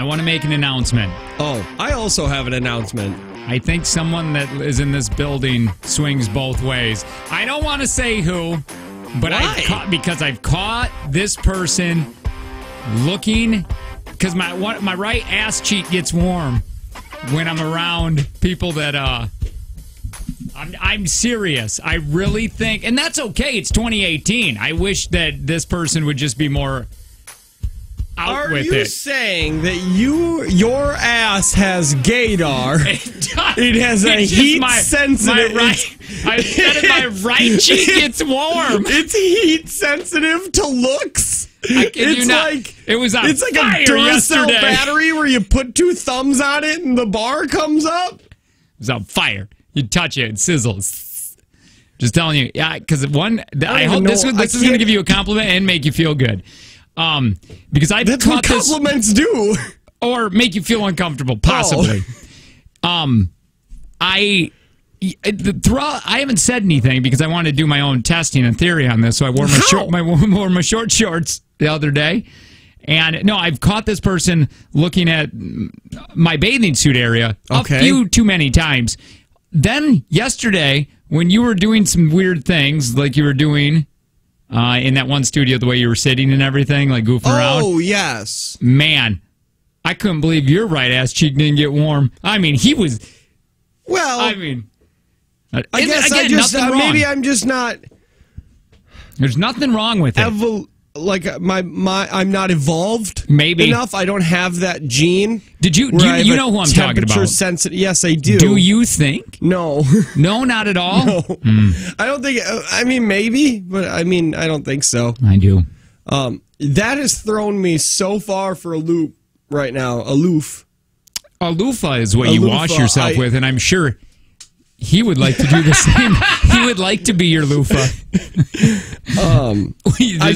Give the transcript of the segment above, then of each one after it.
I want to make an announcement. Oh, I also have an announcement. I think someone that is in this building swings both ways. I don't want to say who, but because I've caught this person looking, because my right ass cheek gets warm when I'm around people that I'm serious. I really think, and that's okay. It's 2018. I wish that this person would just be more out with it. Are you saying that your ass has gaydar? It has a heat sensitive. I said my right cheek gets warm. It's heat sensitive to looks. It was on It's like fire a Duracell yesterday. battery where you put 2 thumbs on it and the bar comes up. It was on fire. You touch it, it sizzles. Just telling you, yeah. Because I hope this is going to give you a compliment and make you feel good. Because that's what compliments do, or make you feel uncomfortable, possibly. I haven't said anything because I wanted to do my own testing and theory on this. So I wore my short shorts the other day, and no, I've caught this person looking at my bathing suit area a few too many times. Then yesterday, when you were doing some weird things, like you were doing in that one studio, the way you were sitting and everything, like goofing around. Oh, yes. Man, I couldn't believe your right ass cheek didn't get warm. I mean, he was... Well... I mean... I guess maybe I'm just not... There's nothing wrong with it. I'm not evolved enough. I don't have that gene. Did you know who I'm talking about? Sensitive. Yes, I do. Do you think? No. No, not at all? No. I don't think... I mean, maybe, but I don't think so. I do. That has thrown me so far for a loop right now. Aloof. A loofah is what you wash yourself with, and I'm sure... He would like to do the same. He would like to be your loofah. I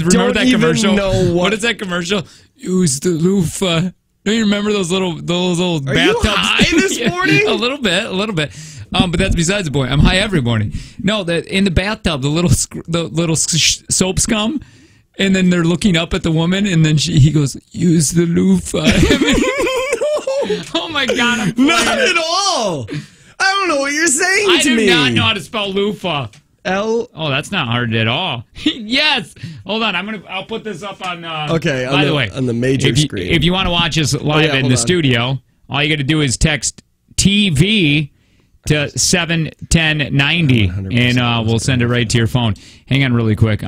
remember that commercial? Know what is that commercial? Use the loofah. Don't you remember those little bathtubs? Are you high this morning? A little bit. But that's besides the point. I'm high every morning. No, in the bathtub, the little soap scum, and then they're looking up at the woman, and then he goes, "Use the loofah." Oh my God! Not at all. I don't know what you're saying to me. I do not know how to spell loofah. L. Oh, that's not hard at all. Yes. Hold on. I'll put this up on. Okay. By the way, on the major screen. If you want to watch us live in the studio, all you got to do is text TV to 71090, and we'll send it right to your phone. Hang on, really quick.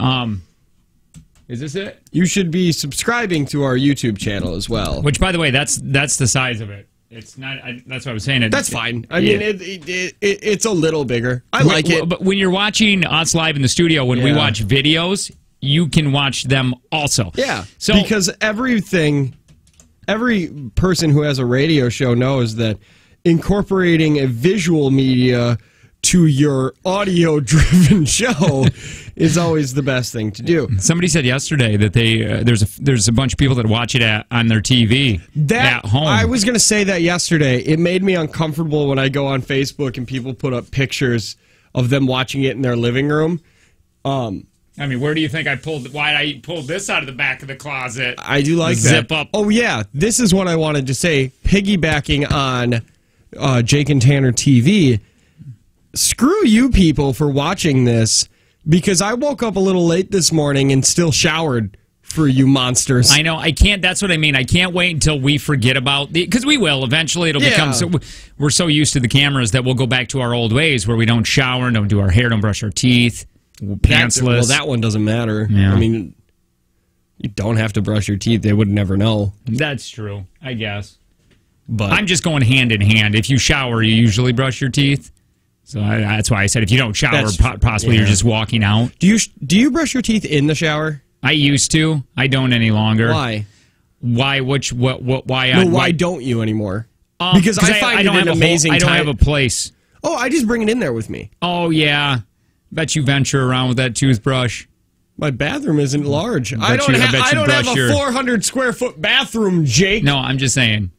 Is this it? You should be subscribing to our YouTube channel as well. Which, by the way, that's the size of it. It's not. That's what I was saying. That's fine. I mean, it's a little bigger. I like it. But when you're watching us live in the studio, when we watch videos, you can watch them also. Yeah. So because every person who has a radio show knows that incorporating a visual media to your audio-driven show is always the best thing to do. Somebody said yesterday that there's a bunch of people that watch it on their TV at home. I was going to say that yesterday. It made me uncomfortable when I go on Facebook and people put up pictures of them watching it in their living room. I mean, where do you think why I pulled this out of the back of the closet? I do like that. Zip up. Oh, yeah. This is what I wanted to say. Piggybacking on Jake and Tanner TV, screw you people for watching this, because I woke up a little late this morning and still showered for you monsters. I know. I can't. That's what I mean. I can't wait until we forget about because we will eventually. It'll become so. We're so used to the cameras that we'll go back to our old ways where we don't shower, don't do our hair, don't brush our teeth, pantsless. Well, that one doesn't matter. Yeah. I mean, you don't have to brush your teeth. They would never know. That's true, I guess. But I'm just going hand in hand. If you shower, you usually brush your teeth. So that's why I said if you don't shower, possibly you're just walking out. Do you brush your teeth in the shower? I used to. I don't any longer. Why? Why? Why? No, why don't you anymore? Because I find it an amazing time. I don't have a place. Oh, I just bring it in there with me. Oh, yeah. Bet you venture around with that toothbrush. My bathroom isn't large. I don't have a 400 square foot bathroom, Jake. No, I'm just saying.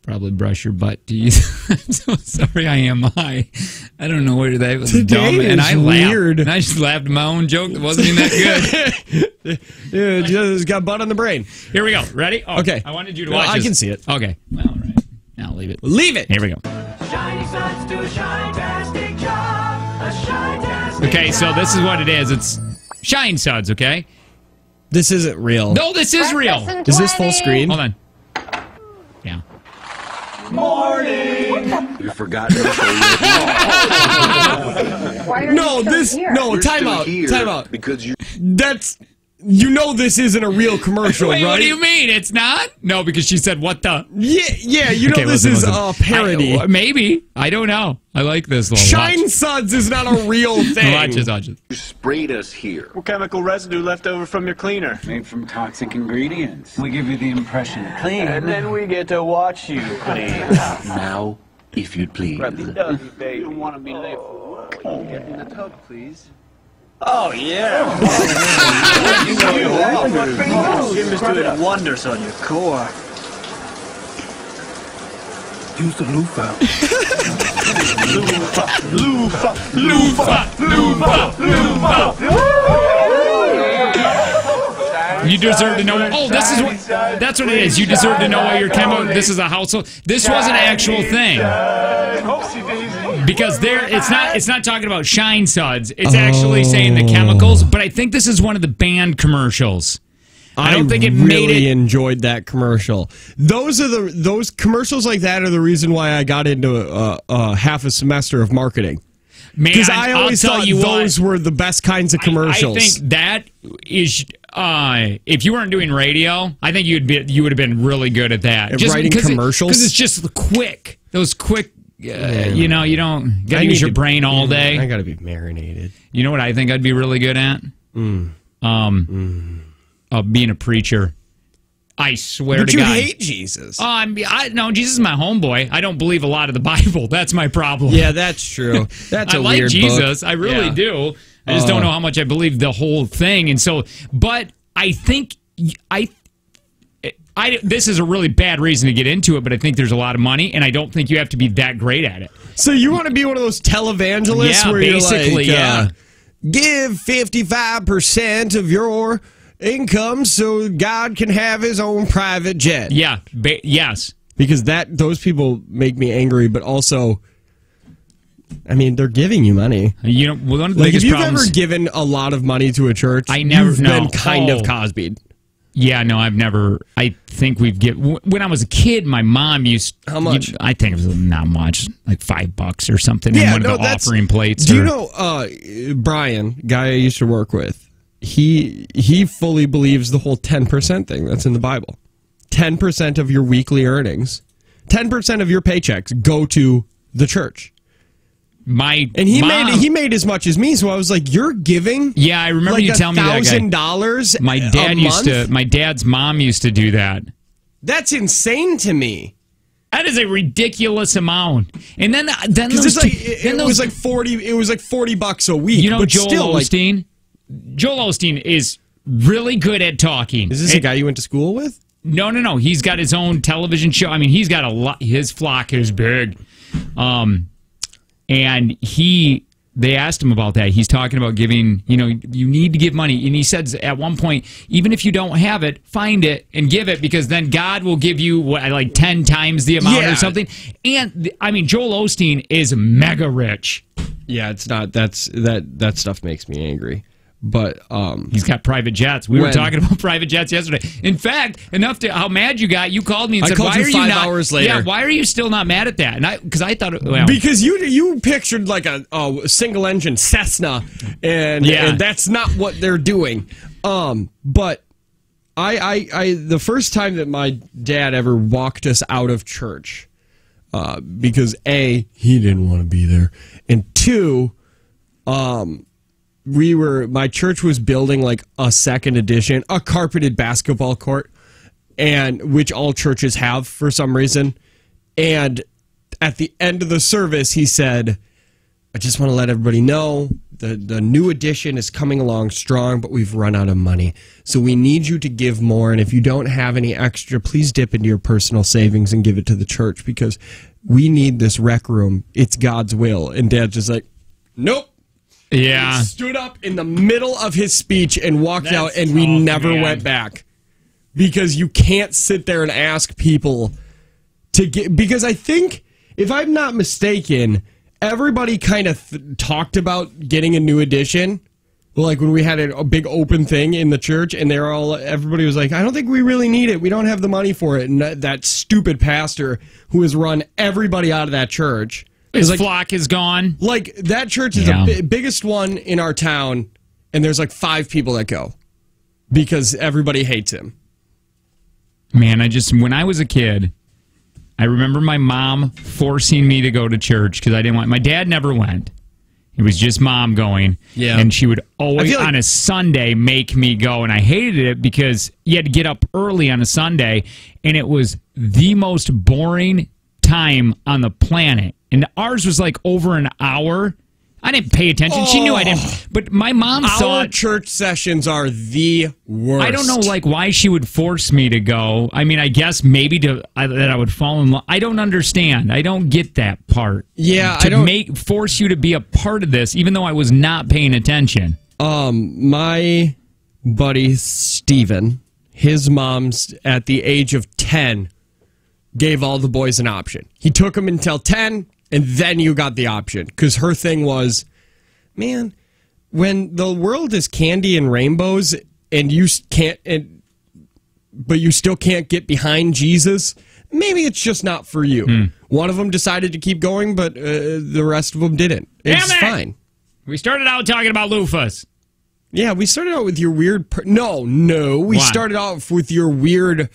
probably brush your butt teeth. I'm so sorry I am high. I don't know where that was Today dumb. And I weird. laughed. And I just laughed at my own joke that wasn't even that good. Yeah, just got butt on the brain. Here we go. Ready? Oh, Okay. I wanted you to watch I this. can see it. Okay. Well, all right. Now leave it. Leave it. Here we go. Shiny suds do a shine-tastic job. A shine-tastic Okay, so this is what it is. It's Shine Suds, okay? This isn't real. No, this is real. Is this full screen? Hold on. Yeah. You forgot to show your No, this. No, time out. Time out. because you. That's. You know this isn't a real commercial, Wait, right? what do you mean? It's not? No, because she said, what the? Yeah, you know Okay, this listen. a parody. Maybe. I don't know. I like this little Shine Suds is not a real thing. Watch this. You sprayed us here. What chemical residue left over from your cleaner? Made from toxic ingredients. We give you the impression clean. And then we get to watch you clean. Now, if you'd please. You don't want to be late for work. Get in the tub, please. Oh, yeah. You Jim is doing wonders on your core. Use the loofah. You deserve to know. Oh, this is what. That's what it is. You deserve to know what your chemical. This is a household. This was an actual thing. Because it's not talking about Shine Suds. It's actually saying the chemicals. But I think this is one of the band commercials. I don't think it made really it. enjoyed that commercial. Those commercials like that are the reason why I got into half a semester of marketing. Because I always thought those were the best kinds of commercials. I think that is. If you weren't doing radio, I think you would have been really good at that. At writing commercials? Because it's just the quick. Those quick. You know, you don't got to use your brain all day. I got to be marinated. You know what I think I'd be really good at? Being a preacher. I swear to God. But you hate Jesus. No, Jesus is my homeboy. I don't believe a lot of the Bible. That's my problem. Yeah, that's true. That's I like weird Jesus. book. I really do. I just don't know how much I believe the whole thing. And so, but I think this is a really bad reason to get into it, but I think there's a lot of money, and I don't think you have to be that great at it. So you want to be one of those televangelists where basically, you're like, give 55% of your income so God can have his own private jet. Yeah, yes. Because those people make me angry, but also, I mean, they're giving you money. You know, one of the Like, biggest if you've problems, ever given a lot of money to a church, you've been kind of Cosby'd. Yeah, no, I've never. I think we've when I was a kid, my mom used. How much? I think it was not much, like $5 or something in one of the offering plates. Do you know Brian, guy I used to work with? He fully believes the whole 10% thing that's in the Bible. 10% of your weekly earnings, 10% of your paychecks go to the church. He made as much as me, so I was like, "You're giving." Yeah, I remember like you telling me that. $1,000. My dad used to. My dad's mom used to do that. That's insane to me. That is a ridiculous amount. And then It's like, it was like 40. It was like $40 a week. You know, but Joel still, Osteen. Joel Osteen is really good at talking. Is this a guy you went to school with? No. He's got his own television show. I mean, he's got a lot. His flock is big. And they asked him about that. He's talking about giving, you need to give money. And he says at one point, even if you don't have it, find it and give it, because then God will give you like 10 times the amount or something. And I mean, Joel Osteen is mega rich. Yeah, it's not. That stuff makes me angry. But he's got private jets. We were talking about private jets yesterday. In fact, enough to how mad you got. You called me and said, "Why are you 5 hours later?" Yeah, why are you still not mad at that? And because I thought, because you pictured like a single engine Cessna, and that's not what they're doing. But I the first time that my dad ever walked us out of church, because A, he didn't want to be there, and two, my church was building like a second edition, a carpeted basketball court, and which all churches have for some reason. And at the end of the service, he said, "I just want to let everybody know the new edition is coming along strong, but we've run out of money. So we need you to give more. And if you don't have any extra, please dip into your personal savings and give it to the church because we need this rec room. It's God's will. And Dad's just like, nope. Yeah. He stood up in the middle of his speech and walked out, and we never went back. Because you can't sit there and ask people to get... Because I think, if I'm not mistaken, everybody kind of talked about getting a new edition. Like when we had a big open thing in the church, and everybody was like, I don't think we really need it. We don't have the money for it. And that stupid pastor who has run everybody out of that church... His flock is gone. Like, that church is the biggest one in our town, and there's like 5 people that go because everybody hates him. Man, when I was a kid, I remember my mom forcing me to go to church because I didn't want... My dad never went. It was just Mom going. Yeah. And she would always, like, on a Sunday, make me go, and I hated it because you had to get up early on a Sunday, and it was the most boring time on the planet. And ours was like over an hour. I didn't pay attention. She knew I didn't. But my mom Our church sessions are the worst. I don't know, like, why she would force me to go. I mean, I guess maybe that I would fall in love. I don't understand. I don't get that part. Yeah, force you to be a part of this, even though I was not paying attention. My buddy Steven, his mom's at the age of 10, gave all the boys an option. He took them until 10. And then you got the option. Because her thing was, man, when the world is candy and rainbows and you can't, but you still can't get behind Jesus, maybe it's just not for you. One of them decided to keep going, but the rest of them didn't. It's fine. We started out talking about loofahs. Yeah, we started out with your weird... No. We started off with your weird,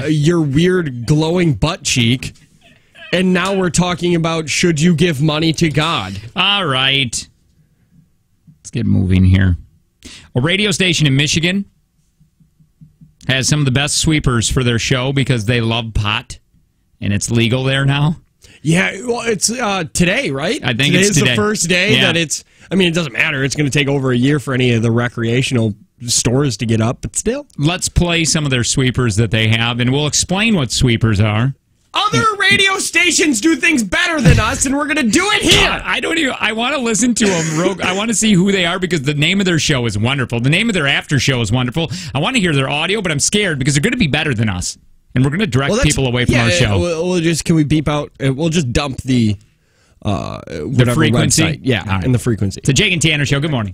your weird glowing butt cheek. And now we're talking about should you give money to God? All right. Let's get moving here. A radio station in Michigan has some of the best sweepers for their show because they love pot, and it's legal there now. Yeah, well, it's today, right? I think today it's today. The first day that it's... I mean, it doesn't matter. It's going to take over a year for any of the recreational stores to get up, but still. Let's play some of their sweepers that they have, and we'll explain what sweepers are. Other radio stations do things better than us, and we're going to do it here. I want to listen to them. I want to see who they are because the name of their show is wonderful. The name of their after show is wonderful. I want to hear their audio, but I'm scared because they're going to be better than us. And we're going to direct people away from our show. Can we beep out? We'll just dump the frequency? Website. Yeah, right. And the frequency. It's the Jake and Tanner Show. Good morning.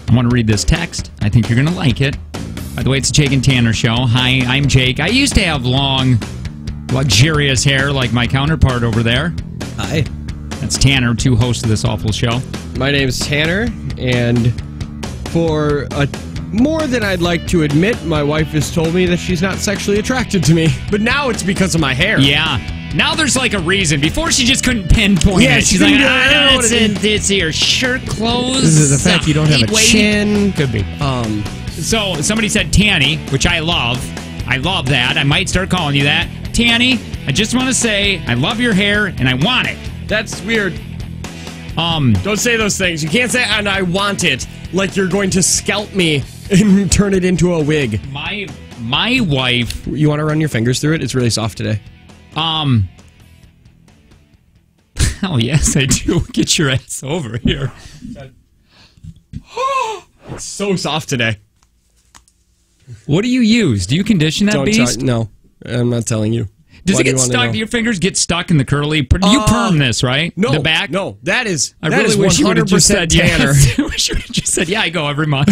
I want to read this text. I think you're going to like it. By the way, it's a Jake and Tanner show. Hi, I'm Jake. I used to have long, luxurious hair like my counterpart over there. Hi. That's Tanner, two hosts of this awful show. My name's Tanner, and for more than I'd like to admit, my wife has told me that she's not sexually attracted to me. But now it's because of my hair. Yeah. Now there's like a reason. Before she just couldn't pinpoint it. She's like, it's your shirt clothes. This is the fact you don't have a chin. Could be. So somebody said Tanny, which I love. I love that. I might start calling you that. Tanny, I just want to say I love your hair and I want it. That's weird. Don't say those things. You can't say, and I want it, like you're going to scalp me and turn it into a wig. My wife. You want to run your fingers through it? It's really soft today. Oh yes, I do. Get your ass over here. It's so soft today. What do you use? Do you condition that beast? No, I'm not telling you. Does it get stuck? Do your fingers get stuck in the curly? You perm this, right? No, the back. No, that is. I really wish you would have just said Tanner. Yes. I wish you would have just said, yeah, I go every month.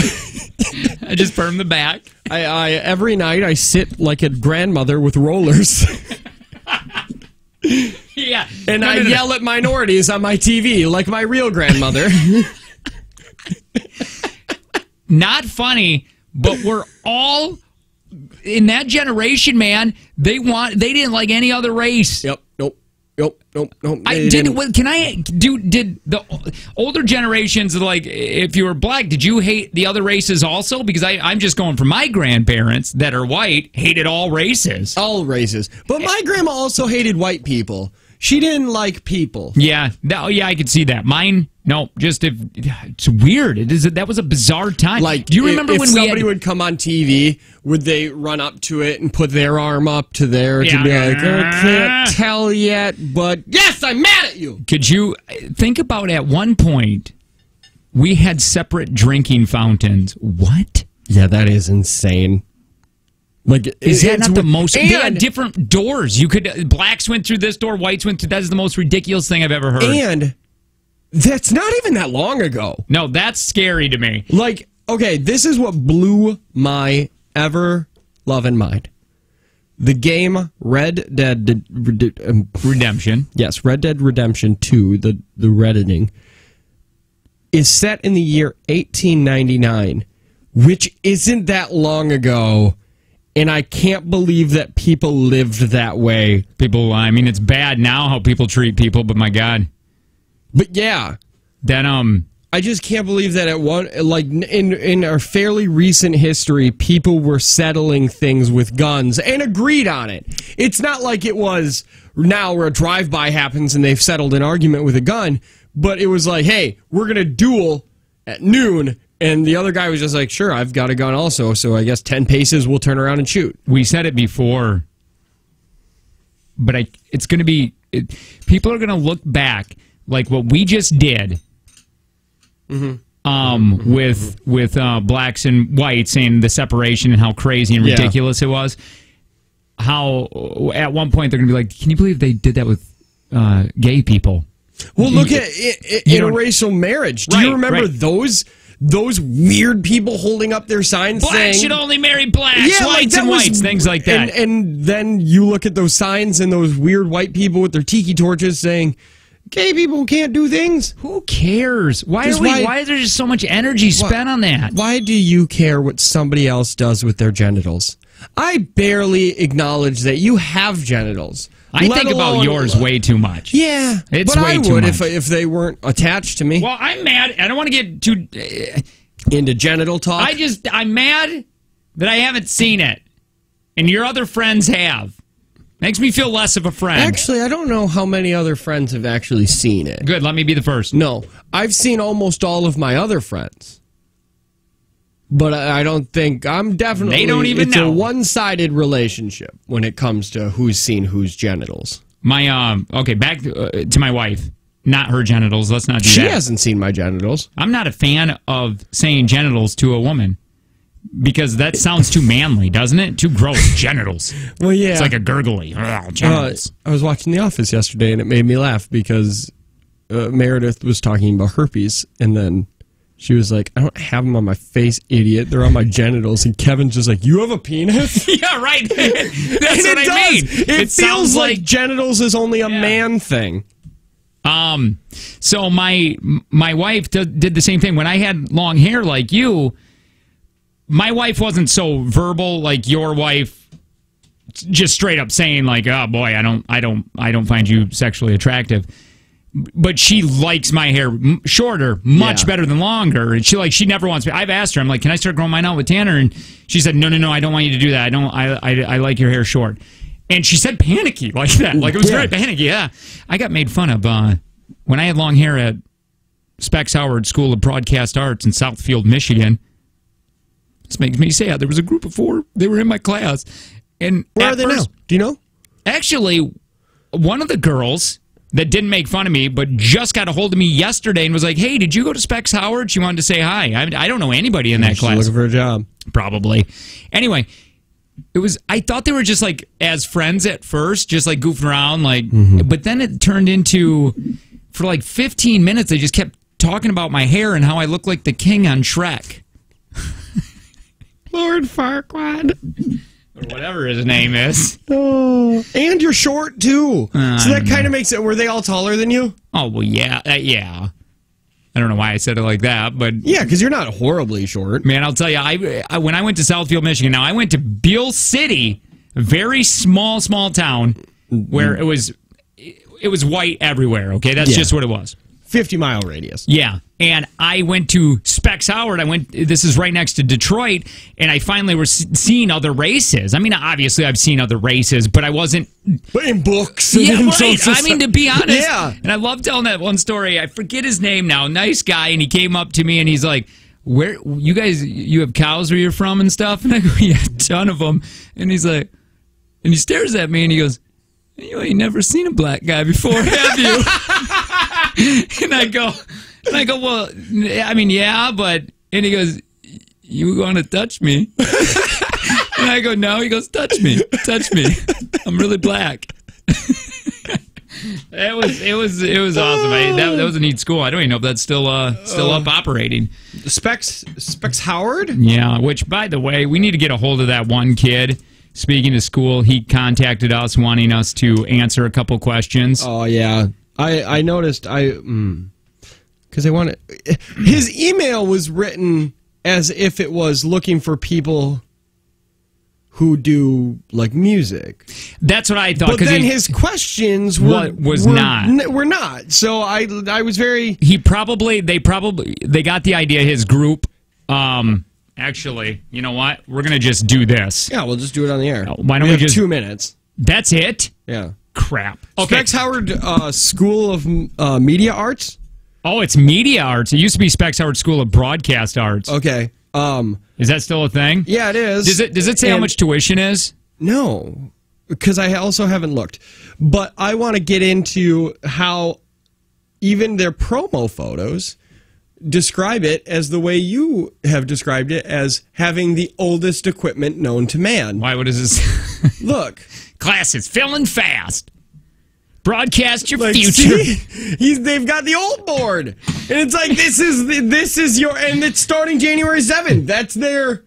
I just perm the back. I every night I sit like a grandmother with rollers. Yeah, and I yell at minorities on my TV like my real grandmother. Not funny, but we're all in that generation, man. They didn't like any other race. Yep. Nope. Did the older generations, like, if you were black, did you hate the other races also? Because I'm just going from my grandparents that are white, hated all races. All races. But my grandma also hated white people. She didn't like people. Yeah. I could see that. Mine, no, it's weird. That was a bizarre time. Like, do you remember if when somebody would come on TV, would they run up to it and put their arm up to there to be like, I can't tell yet, but yes, I'm mad at you. Could you think about at one point, we had separate drinking fountains. What? Yeah, that is insane. Like, is that not the most? They had different doors. You could blacks went through this door, whites went through. That is the most ridiculous thing I've ever heard. And that's not even that long ago. No, that's scary to me. Like, okay, this is what blew my ever loving mind. The game Red Dead Redemption. Yes, Red Dead Redemption 2, the Redditing, is set in the year 1899, which isn't that long ago. And I can't believe that people lived that way. People, I mean, it's bad now how people treat people, but my God. But yeah. Then, I just can't believe that in our fairly recent history, people were settling things with guns and agreed on it. It's not like it was now where a drive-by happens and they've settled an argument with a gun, but it was like, hey, we're going to duel at noon. And the other guy was just like, sure, I've got a gun also, so I guess 10 paces we'll turn around and shoot. We said it before, but it's going to be... people are going to look back like what we just did with blacks and whites and the separation and how crazy and ridiculous it was. How at one point they're going to be like, can you believe they did that with gay people? Well, look at interracial marriage. Do you remember those weird people holding up their signs blacks saying... should only marry blacks, whites and whites, things like that. And then you look at those signs and those weird white people with their tiki torches saying, gay people can't do things. Who cares? Why is there just so much energy spent on that? Why do you care what somebody else does with their genitals? I barely acknowledge that you have genitals. I think about yours way too much. Yeah, it's but way I too would much. if they weren't attached to me. Well, I'm mad. I don't want to get too into genital talk. I'm mad that I haven't seen it, and your other friends have. Makes me feel less of a friend. Actually, I don't know how many other friends have actually seen it. Good, let me be the first. No, I've seen almost all of my other friends. But I don't think I'm definitely. They don't even know. It's a one-sided relationship when it comes to who's seen whose genitals. My okay, back to my wife. Not her genitals. Let's not do that. She hasn't seen my genitals. I'm not a fan of saying genitals to a woman because that sounds too manly, doesn't it? Too gross. Genitals. Well, yeah, it's like a gurgly. Genitals. I was watching The Office yesterday, and it made me laugh because Meredith was talking about herpes, and then She was like, I don't have them on my face, idiot. They're on my genitals. And Kevin's just like, you have a penis? Yeah, right. That's what I mean. It feels like genitals is only a man thing. So my wife did the same thing. When I had long hair like you, my wife wasn't so verbal like your wife, just straight up saying like, oh boy, I don't find you sexually attractive. But she likes my hair shorter, much better than longer. And she never wants me. I've asked her, I'm like, can I start growing mine out with Tanner? And she said, no, I don't want you to do that. I like your hair short. And she said panicky like that. Like it was very panicky. Yeah. I got made fun of when I had long hair at Specs Howard School of Broadcast Arts in Southfield, Michigan. This makes me sad. There was a group of 4. They were in my class. And where are they now? Do you know? Actually, one of the girls that didn't make fun of me, but just got a hold of me yesterday and was like, hey, did you go to Specs Howard? She wanted to say hi. I don't know anybody in that class. Looking for a job. Probably. Anyway, I thought they were just like as friends at first, just like goofing around, but then it turned into, for like 15 minutes, they just kept talking about my hair and how I look like the king on Shrek. Lord Farquaad. Or whatever his name is. Oh, and you're short too. So that kind of makes it. Were they all taller than you? Oh well, yeah. I don't know why I said it like that, but yeah, because you're not horribly short. Man, I'll tell you, I when I went to Southfield, Michigan. Now I went to Beale City, a very small town where it was white everywhere. Okay, that's just what it was. 50-mile radius. Yeah. And I went to Specs Howard. This is right next to Detroit, and I finally was seeing other races. I mean, obviously I've seen other races, but I wasn't... But in books. Yeah, right. I mean, to be honest. Yeah. And I love telling that one story. I forget his name now. Nice guy, and he came up to me, and he's like, "Where you guys, you have cows where you're from and stuff?" And I go, "Yeah, a ton of them." And he's like... And he stares at me, and he goes, "You ain't never seen a black guy before, have you?" And I go, well, I mean, yeah, but, and he goes, "You want to touch me?" And I go, "No." He goes, touch me. I'm really black." It was awesome. That was a neat school. I don't even know if that's still up operating. Specs Howard? Yeah, which, by the way, we need to get a hold of that one kid. Speaking of school, he contacted us wanting us to answer a couple questions. Oh, yeah. I noticed, because I wanted, his email was written as if it was looking for people who do like music. That's what I thought. But then his questions were not. So I was very. They got the idea. His group. Actually, you know what? We're gonna just do this. Yeah, we'll just do it on the air. Why don't we just 2 minutes? That's it. Yeah. Crap. Okay. Specs Howard School of Media Arts. Oh, it's Media Arts. It used to be Specs Howard School of Broadcast Arts. Okay. Is that still a thing? Yeah, it is. Does it say how much tuition is? No, because I also haven't looked. But I want to get into how even their promo photos describe it as the way you have described it, as having the oldest equipment known to man. Why? What is this? Look. Class is filling fast. Broadcast your future. See? They've got the old board. And it's like, this is your, and it's starting January 7th. That's their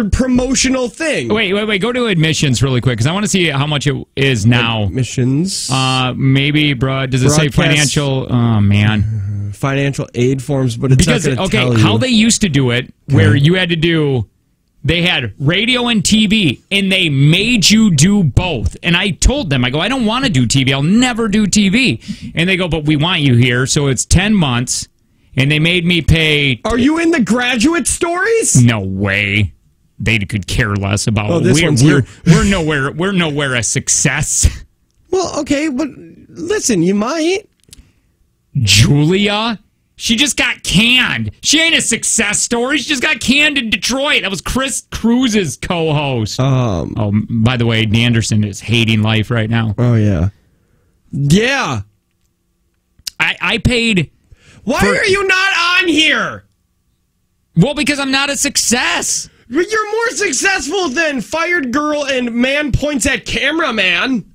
promotional thing. Wait. Go to admissions really quick, because I want to see how much it is now. Admissions. Maybe, bro. Does it say financial? Oh, man. Financial aid forms, but it's not going to tell you. How they used to do it, where you had to do, they had radio and TV, and they made you do both. And I told them, I go, I don't want to do TV. I'll never do TV. And they go, but we want you here, so it's 10 months. And they made me pay. Are you in the Graduate Stories? No way. They could care less about. Oh, this one's here. We're nowhere a success. Well, okay, but listen, you might. Julia, she just got canned. She ain't a success story. She just got canned in Detroit. That was Chris Cruz's co-host. Oh, by the way, Anderson is hating life right now. Oh yeah, yeah. I paid. Why are you not on here? Well, because I'm not a success. But you're more successful than Fired Girl and Man Points at Cameraman.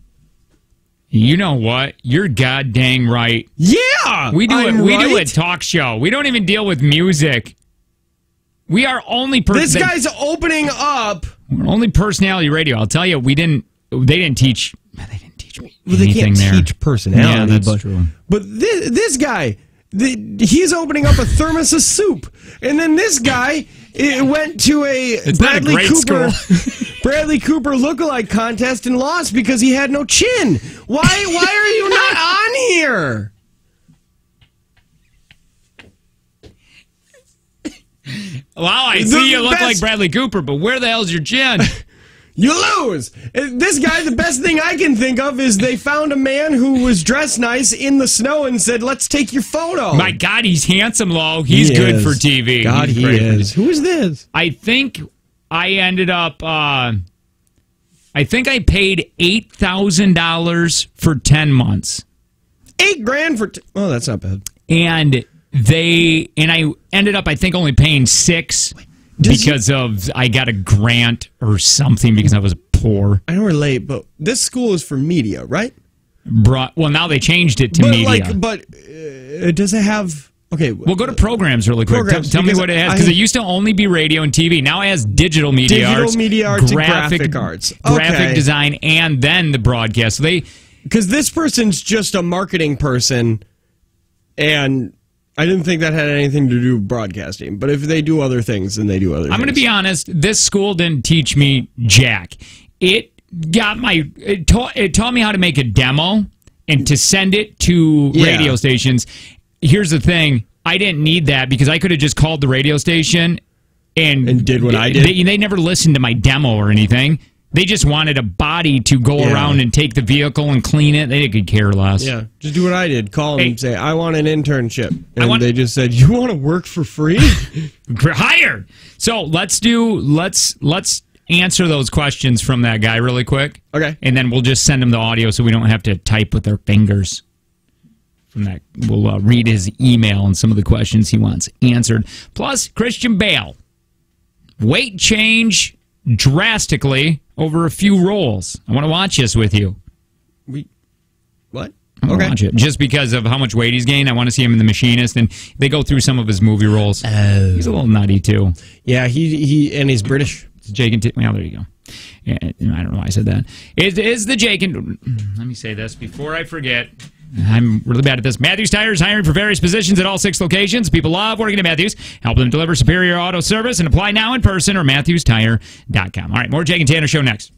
You know what? You're god dang right. Yeah, We do I'm it. We do a right. talk show. We don't even deal with music. We are only This guy's opening up. we're only personality radio. I'll tell you, they didn't teach me Well, they anything can't there. teach personality. Yeah, that's but, true. But this guy, he's opening up a thermos of soup, and then this guy went to It's not a Bradley great Cooper school. Bradley Cooper lookalike contest and lost because he had no chin. Why are you not on here? Wow, I see you look like Bradley Cooper, but where the hell's your chin? You lose. This guy, the best thing I can think of is they found a man who was dressed nice in the snow and said, "Let's take your photo." My God, he's handsome, Lo. He's He good is. for TV. God, He's he great for is. TV. Who is this? I think I ended up. I think I paid $8,000 for 10 months, $8,000 for. Oh, that's not bad. and I ended up, I think, only paying $6 because of I got a grant or something because I was poor. I know we're late, but this school is for media, right? Well, now they changed it to media. Does it have? Okay, We'll go to programs really quick. Programs, Tell me because what it has, because it used to only be radio and TV. Now it has digital media arts, and graphic arts, graphic design, and then the broadcast. So because this person's just a marketing person, and I didn't think that had anything to do with broadcasting. But if they do other things, then they do other things. I'm going to be honest. This school didn't teach me jack. It taught me how to make a demo and to send it to radio stations. Here's the thing. I didn't need that because I could have just called the radio station and did what I did. They never listened to my demo or anything. They just wanted a body to go around and take the vehicle and clean it. They could care less. Yeah, just do what I did. Call them and say, "I want an internship," want- they just said, "You want to work for free?" Hire. So let's answer those questions from that guy really quick. Okay. And then we'll just send him the audio so we don't have to type with our fingers. From that, we'll read his email and some of the questions he wants answered. Plus, Christian Bale. Weight change drastically over a few roles. I want to watch this with you. What? I want to watch it. Just because of how much weight he's gained, I want to see him in The Machinist, and they go through some of his movie roles. He's a little nutty, too. Yeah, and he's British. It's Jake and... Well, there you go. Yeah, I don't know why I said that. Is the Jake and... Let me say this before I forget. I'm really bad at this. Matthews Tire is hiring for various positions at all 6 locations. People love working at Matthews. Help them deliver superior auto service and apply now in person or MatthewsTire.com. All right, more Jake and Tanner show next.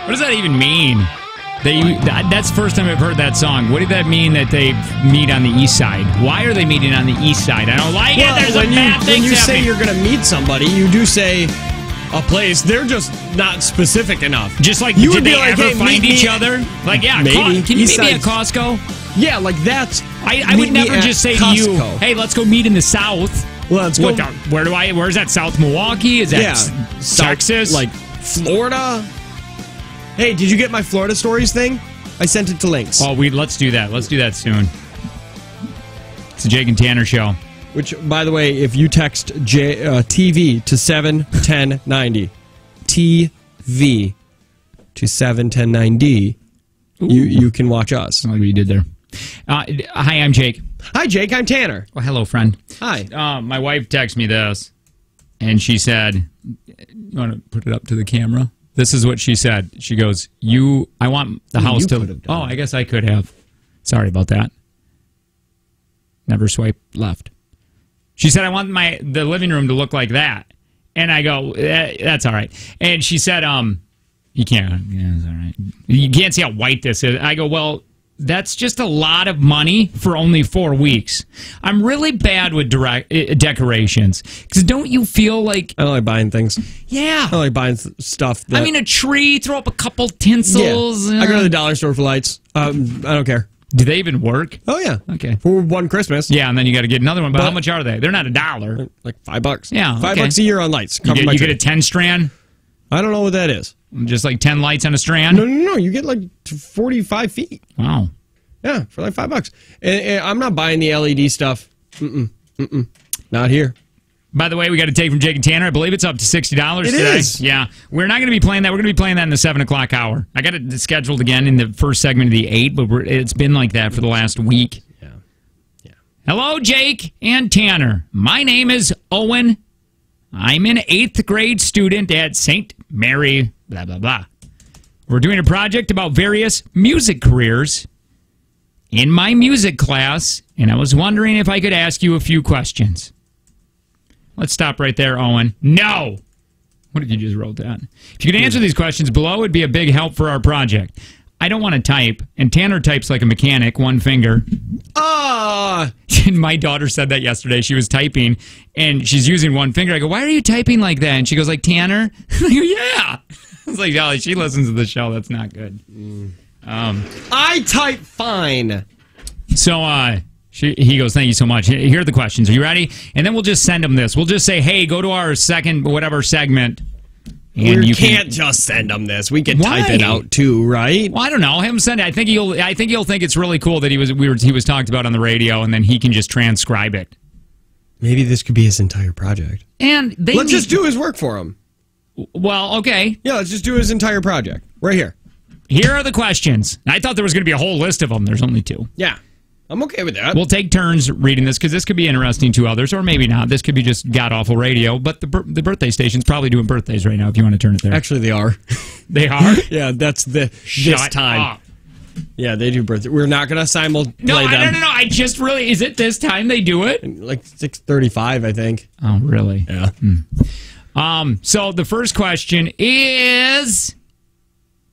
What does that even mean? That's the first time I've heard that song. What did that mean that they meet on the east side? Why are they meeting on the east side? I don't like it. There's when a bad thing when you say happening. you're going to meet somebody, you do say a place. They're just not specific enough. Just like, you did would they be like, ever hey, find meet each me- other? Like, yeah, Maybe. can you East meet me at side's- Costco? Yeah, like that's. I would meet me never at just say to Costco. you, hey, let's go meet in the South. Well, let's go. Where's that? South Milwaukee? Is that Texas? Like Florida. Hey, did you get my Florida stories thing? I sent it to links. Oh, let's do that. Let's do that soon. It's the Jake and Tanner show. Which, by the way, if you text TV to 71090, TV to 71090, you can watch us. I like what you did there. Hi, I'm Jake. Hi, Jake. I'm Tanner. Well, hello, friend. Hi. My wife texted me this, and she said, "You want to put it up to the camera?" This is what she said. She goes, I want the house you to... could have done I guess I could have. Sorry about that. Never swipe left. She said, I want the living room to look like that. And I go, that's all right. And she said, you can't. Yeah, that's all right. You can't see how white this is. I go, well, that's just a lot of money for only 4 weeks. I'm really bad with decorations. Because don't you feel like... I don't like buying things. Yeah. I don't like buying stuff. I mean, a tree, throw up a couple tinsels. Yeah. I go to the dollar store for lights. I don't care. Do they even work? Oh, yeah. Okay. For one Christmas. Yeah, and then you got to get another one. But how much are they? They're not $1. Like $5. Yeah, okay. $5 a year on lights. You Cover my get a tree. 10 strand? I don't know what that is. Just like 10 lights on a strand? No. You get like 45 feet. Wow. Yeah, for like $5. And I'm not buying the LED stuff. Not here. By the way, we got a take from Jake and Tanner. I believe it's up to $60 today. is. Yeah. We're not going to be playing that. We're going to be playing that in the 7 o'clock hour. I got it scheduled again in the first segment of the 8, but it's been like that for the last week. Yeah. Hello, Jake and Tanner. My name is Owen. I'm an 8th grade student at St. Mary, blah, blah, blah. We're doing a project about various music careers in my music class, and I was wondering if I could ask you a few questions. Let's stop right there, Owen. No! What if you just wrote that? If you could answer these questions below, it'd be a big help for our project. I don't want to type, and Tanner types like a mechanic, one finger. And my daughter said that yesterday. She was typing, and she's using one finger. I go, why are you typing like that? And she goes, like, Tanner? I go, yeah. I was like, oh, she listens to the show. That's not good. I type fine. So, he goes, thank you so much. Here are the questions. Are you ready? And then we'll just send him this. We'll just say, hey, go to our second, whatever segment. And We you can't just send them this. We can Why? type it out too, right? Well, I don't know. Him send it. I think he'll think it's really cool that he was talked about on the radio, and then he can just transcribe it. Maybe this could be his entire project. And Let's just do his work for him. Well, okay. Yeah, let's just do his entire project right here. Here are the questions. I thought there was going to be a whole list of them. There's only 2. Yeah, I'm okay with that. We'll take turns reading this because this could be interesting to others, or maybe not. This could be just god-awful radio, but the birthday station's probably doing birthdays right now if you want to turn it there. Actually, they are. They are? Yeah, that's this Shut time. up. Yeah, they do birthday. We're not going to simulplay No, them. no. I just really... Is it this time they do it? Like 6:35, I think. Oh, really? Yeah. So the first question is...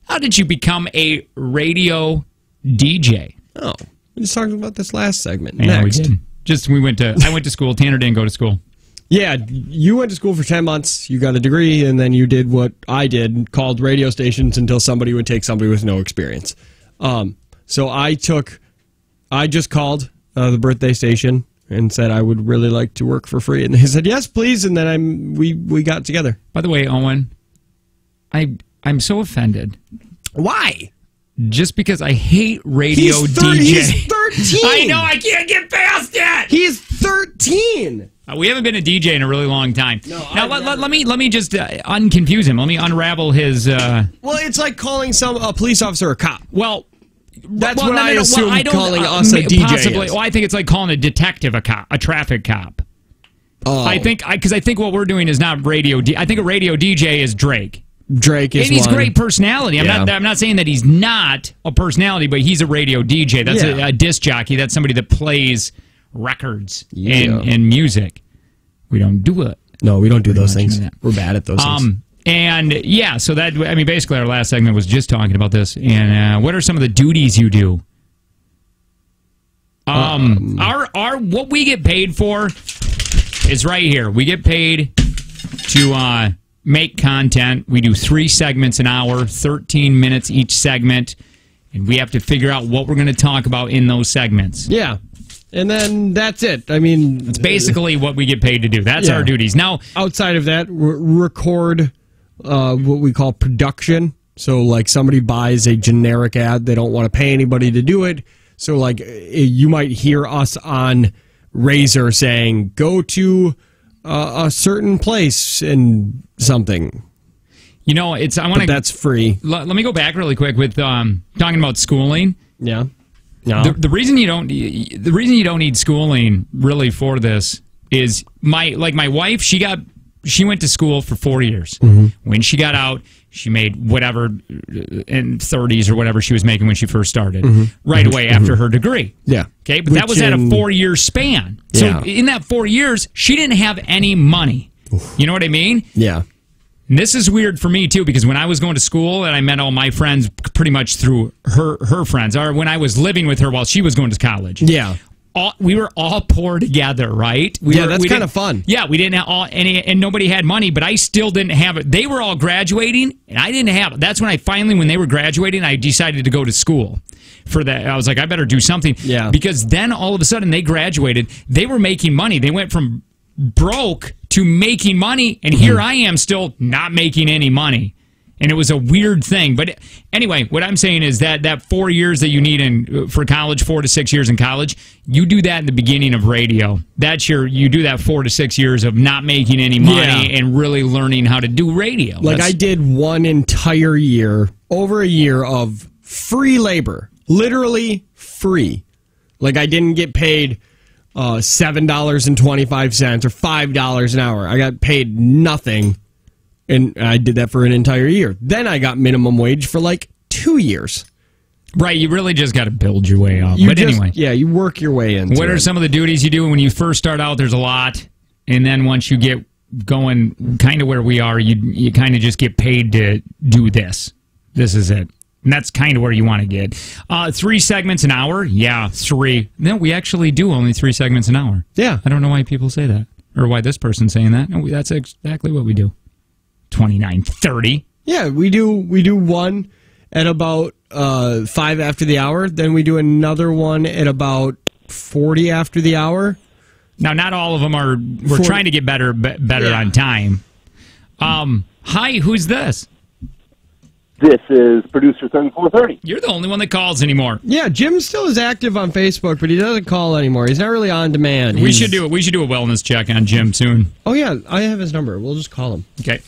How did you become a radio DJ? Oh, we just talked about this last segment. Yeah, Next. we did. I went to school. Tanner didn't go to school. Yeah, you went to school for 10 months, you got a degree, and then you did what I did, called radio stations until somebody would take somebody with no experience. So I just called the birthday station and said I would really like to work for free. And they said, yes, please. And then we got together. By the way, Owen, I'm so offended. Why? Just because I hate radio DJ. He's 13. I know, I can't get past it. He's 13. We haven't been a DJ in a really long time. Now let me just unconfuse him. Let me unravel his. Well, it's like calling a police officer a cop. Well, That's what I assume I don't, calling us a DJ possibly. is. Well, I think it's like calling a detective a traffic cop. Oh. I think what we're doing is not radio. I think a radio DJ is Drake. Drake is And he's one. great personality. I'm not saying that he's not a personality, but he's a radio DJ. That's Yeah. a disc jockey. That's somebody that plays records Yeah. and music. We don't do it. No, we don't do those much things. into that. We're bad at those things. And yeah, so that, I mean, basically our last segment was just talking about this. And what are some of the duties you do? Our what we get paid for is right here. We get paid to make content. We do 3 segments an hour, 13 minutes each segment, and we have to figure out what we're going to talk about in those segments. Yeah. And then that's it. I mean, it's basically what we get paid to do. That's our duties. Now, outside of that, record what we call production. So, like, somebody buys a generic ad, they don't want to pay anybody to do it. So, like, you might hear us on Razor saying, go to a certain place and something. You know, it's I want to. That's free. Let me go back really quick with talking about schooling. Yeah. No. The reason you don't need schooling really for this is my wife. She went to school for 4 years. Mm-hmm. When she got out, she made whatever in 30s or whatever she was making when she first started right away after her degree. Yeah. Okay, but that was at a 4-year span. So in that 4 years, she didn't have any money. You know what I mean? Yeah. And this is weird for me too, because when I was going to school and I met all my friends pretty much through her friends, or when I was living with her while she was going to college. Yeah. We were all poor together, right? That's kind of fun. Yeah, we didn't have and nobody had money, but I still didn't have it. They were all graduating, and I didn't have it. That's when when they were graduating, I decided to go to school for that. I was like, I better do something. Yeah. Because then all of a sudden they graduated. They were making money. They went from broke to making money, and here I am still not making any money. And it was a weird thing. But anyway, what I'm saying is that 4 years that you need for college, 4 to 6 years in college, you do that in the beginning of radio. You do that 4 to 6 years of not making any money and really learning how to do radio. Like, I did one entire year, over a year of free labor. Literally free. Like, I didn't get paid $7.25 or $5 an hour. I got paid nothing. And I did that for an entire year. Then I got minimum wage for like 2 years. Right, you really just got to build your way up. Anyway. Yeah, you work your way into What are some of the duties you do when you first start out? There's a lot. And then once you get going kind of where we are, you kind of just get paid to do this. This is it. And that's kind of where you want to get. 3 segments an hour? Yeah, 3. No, we actually do only 3 segments an hour. Yeah. I don't know why people say that. Or why this person's saying that. No, that's exactly what we do. 29:30. Yeah, we do one at about 5 after the hour. Then we do another one at about 40 after the hour. Now, not all of them are. We're trying to get better on time. Hi, who's this? This is producer 3430. You're the only one that calls anymore. Yeah, Jim still is active on Facebook, but he doesn't call anymore. He's not really on demand. We should do a wellness check on Jim soon. Oh yeah, I have his number. We'll just call him. Okay.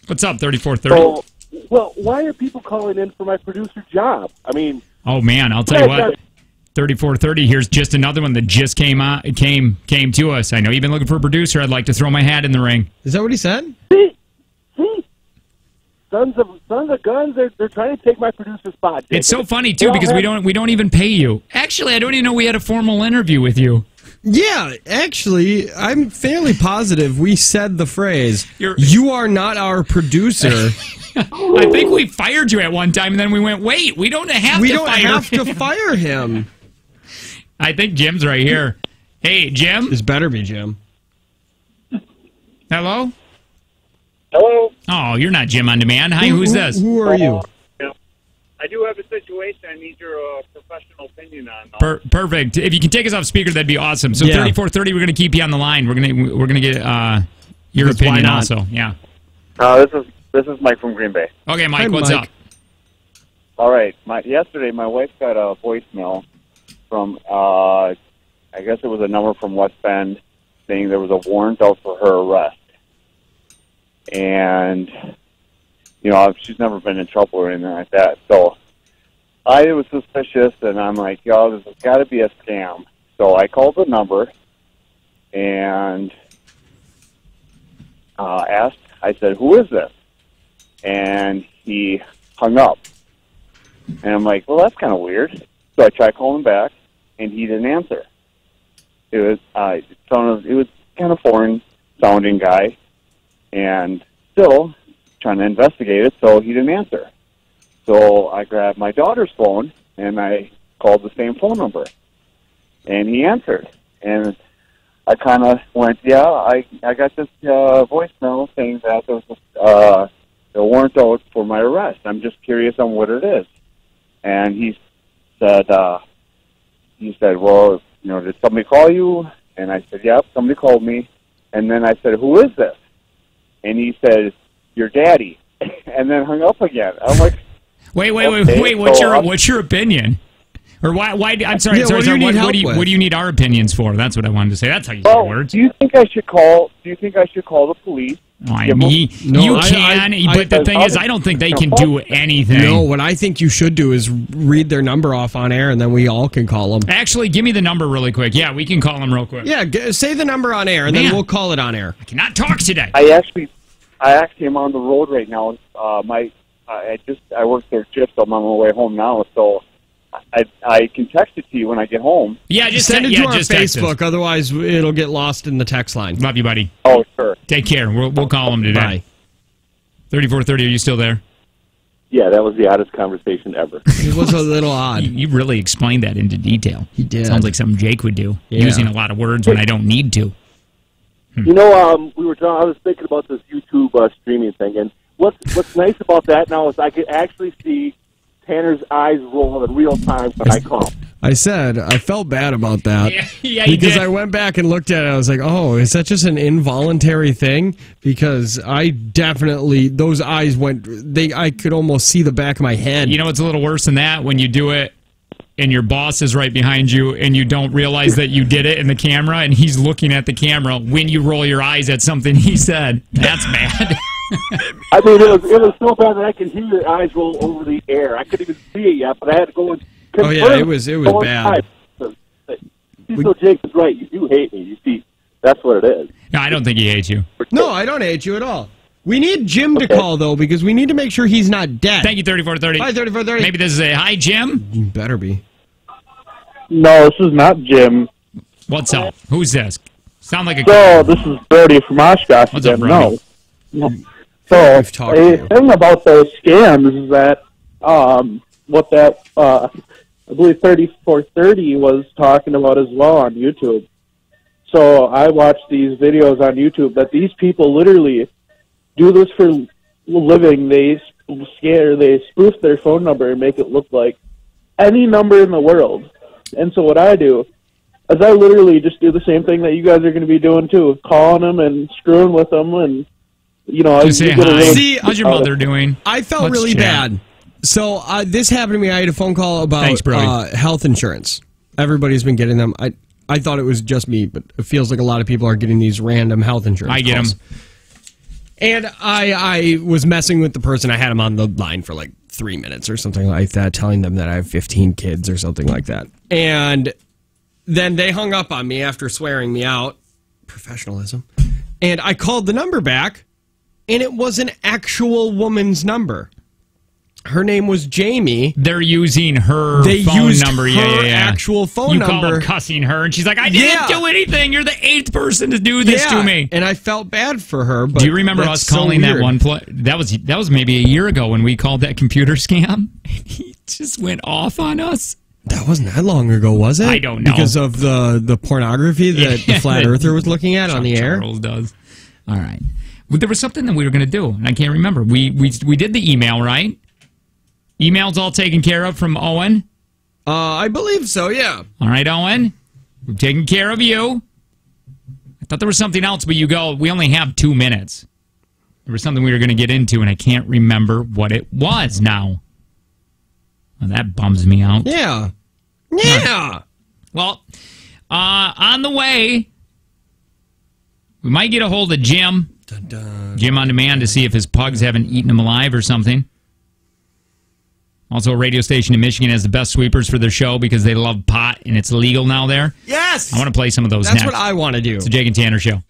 What's up, 3430? Well, why are people calling in for my producer job? I mean... Oh, man, I'll tell you what. 3430, here's just another one that just came to us. I know you've been looking for a producer. I'd like to throw my hat in the ring. Is that what he said? See? Sons of guns, they're trying to take my producer spot. It's so funny, too, because we don't even pay you. Actually, I don't even know we had a formal interview with you. Yeah, actually, I'm fairly positive we said the phrase, you are not our producer. I think we fired you at one time, and then we went, wait, we don't have to fire him. I think Jim's right here. Hey, Jim? This better be Jim. Hello? Hello? Oh, you're not Jim on Demand. Hi, who's this? Who are you? I do have a situation I need your professional opinion on. Perfect. If you can take us off speaker, that'd be awesome. So 3430, we're going to keep you on the line. We're going to get your opinion also. Yeah. This is Mike from Green Bay. Okay, Mike, Hi, what's Mike. up? All right. Yesterday, my wife got a voicemail from, I guess it was a number from West Bend saying there was a warrant out for her arrest. And, you know, she's never been in trouble or anything like that. So I was suspicious, and I'm like, yo, this has got to be a scam. So I called the number and asked, I said, who is this? And he hung up. And I'm like, well, that's kind of weird. So I tried calling back, and he didn't answer. It was kind of foreign sounding guy, and still trying to investigate it, so he didn't answer. So I grabbed my daughter's phone, and I called the same phone number. And he answered. And I kind of went, I got this voicemail saying that there was a warrant out for my arrest. I'm just curious on what it is. And he said, well, did somebody call you? And I said, yep, somebody called me. And then I said, who is this? And he said, your daddy. And then hung up again. I'm like, wait. Okay, What's your opinion? Or why? I'm sorry. Yeah, Sorry. what do you need help with? What do you need our opinions for? That's what I wanted to say. That's how you say well, words. do you think I should call the police? I Give mean, them- you can, but the thing is, I don't think they can do anything. No, what I think you should do is read their number off on air, and then we all can call them. Actually, give me the number really quick. Yeah, we can call them real quick. Yeah, say the number on air, and then we'll call it on air. I cannot talk today. I actually am on the road right now. I work there just. I'm on my way home now, so I can text it to you when I get home. Yeah, just send it to our just text Facebook. us. Otherwise, it'll get lost in the text line. Love you, buddy. Oh, sure. Take care. We'll call them today. Bye. 3430. Are you still there? Yeah, that was the oddest conversation ever. It was a little odd. You really explained that into detail. He did. Sounds like something Jake would do, Yeah. using a lot of words when I don't need to. I was thinking about this YouTube streaming thing, and what's nice about that now is I can actually see Tanner's eyes roll in real time when I call. I said I felt bad about that Yeah, you because did. I went back and looked at it. I was like, "Oh, is that just an involuntary thing?" Because I definitely those eyes went. I could almost see the back of my head. You know what's a little worse than that? When you do it and your boss is right behind you and you don't realize that you did it in the camera and he's looking at the camera when you roll your eyes at something he said. That's bad. I mean, it was so bad that I could hear your eyes roll over the air. I couldn't even see it yet, but I had to go and confirm. Oh, yeah, it was bad. So Jake is right. You do hate me. You see, that's what it is. No, I don't think he hates you. No, I don't hate you at all. We need Jim to call, though, because we need to make sure he's not dead. Thank you, 3430. Hi, 3430. Maybe this is a hi, Jim. You better be. No, this is not Jim. What's up? Who's this? Sound like a. So this is Brody from Oshkosh What's up, again. Brody? No. So We've talked to a you. thing about those scams is that what that I believe 3430 was talking about as well on YouTube. So I watch these videos on YouTube that these people literally do this for a living. They spoof their phone number and make it look like any number in the world. And so what I do is I literally just do the same thing that you guys are going to be doing too, calling them and screwing with them, and Just say you get a hi. little- See, How's your mother doing? I felt Let's really chat. bad. So this happened to me. I had a phone call about Thanks, Brody. health insurance. Everybody's been getting them. I thought it was just me, but it feels like a lot of people are getting these random health insurance I get calls. them. And I was messing with the person. I had him on the line for like 3 minutes or something like that, telling them that I have 15 kids or something like that. And then they hung up on me after swearing me out. Professionalism. And I called the number back, and it was an actual woman's number. Her name was Jamie. They're using her They phone used number. her Yeah. actual phone you number. call them cussing her, and she's like, I didn't Yeah. do anything. You're the 8th person to do this to me. And I felt bad for her. But Do you remember that's us so calling that weird. one? That was maybe a year ago when we called that computer scam. He just went off on us. That wasn't that long ago, was it? I don't know. Because of the pornography that the Flat Earther was looking at on the air? Charles does. All right. Well, there was something that we were going to do, and I can't remember. We did the email, right? Email's all taken care of from Owen? I believe so, yeah. All right, Owen. We've taken care of you. I thought there was something else, but we only have 2 minutes. There was something we were going to get into, and I can't remember what it was now. Well, that bums me out. Yeah. Yeah. Well, on the way, we might get a hold of Jim. Dun, dun. Jim on Demand to see if his pugs haven't eaten him alive or something. Also, a radio station in Michigan has the best sweepers for their show because they love pot and it's legal now there. Yes! I want to play some of those That's next. what I want to do. It's the Jake and Tanner Show.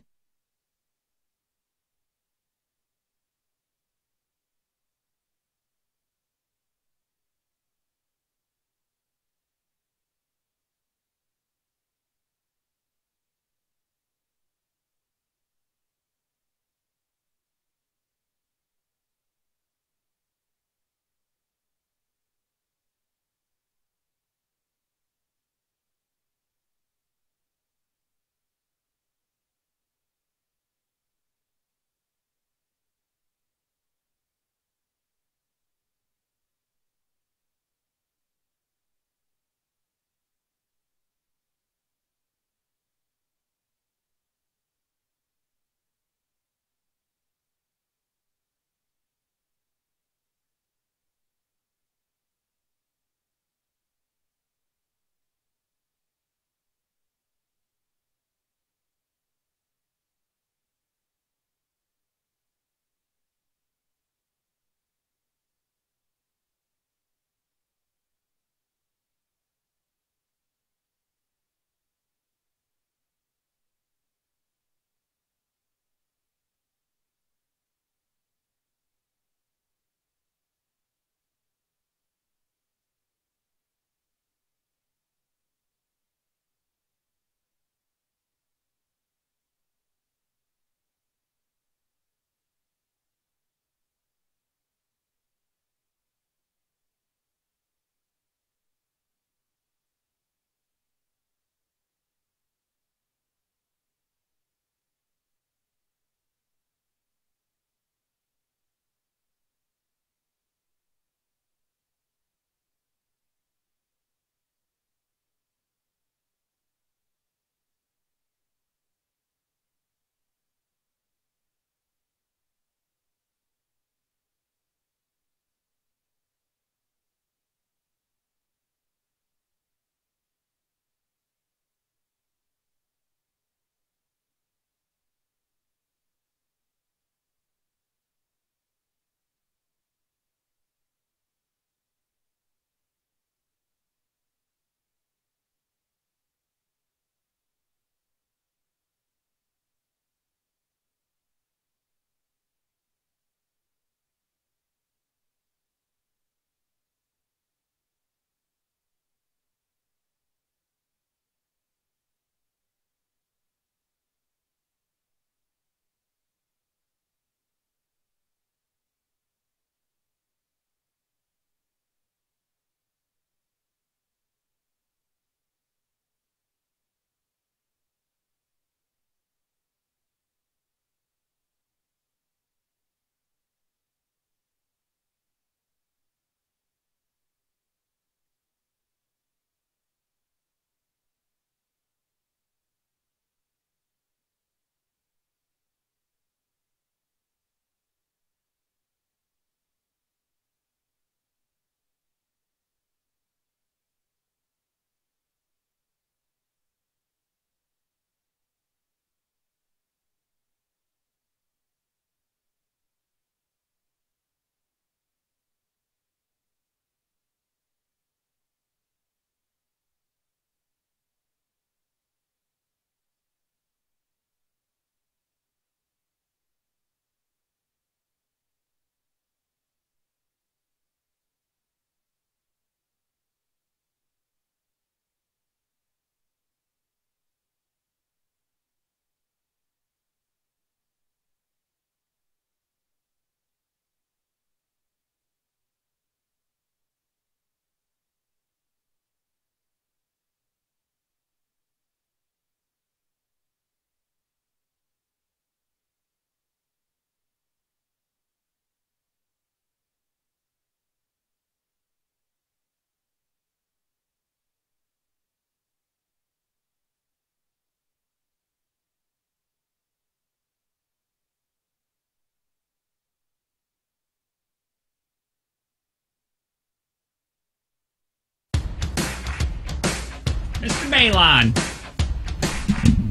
Mr. Balon.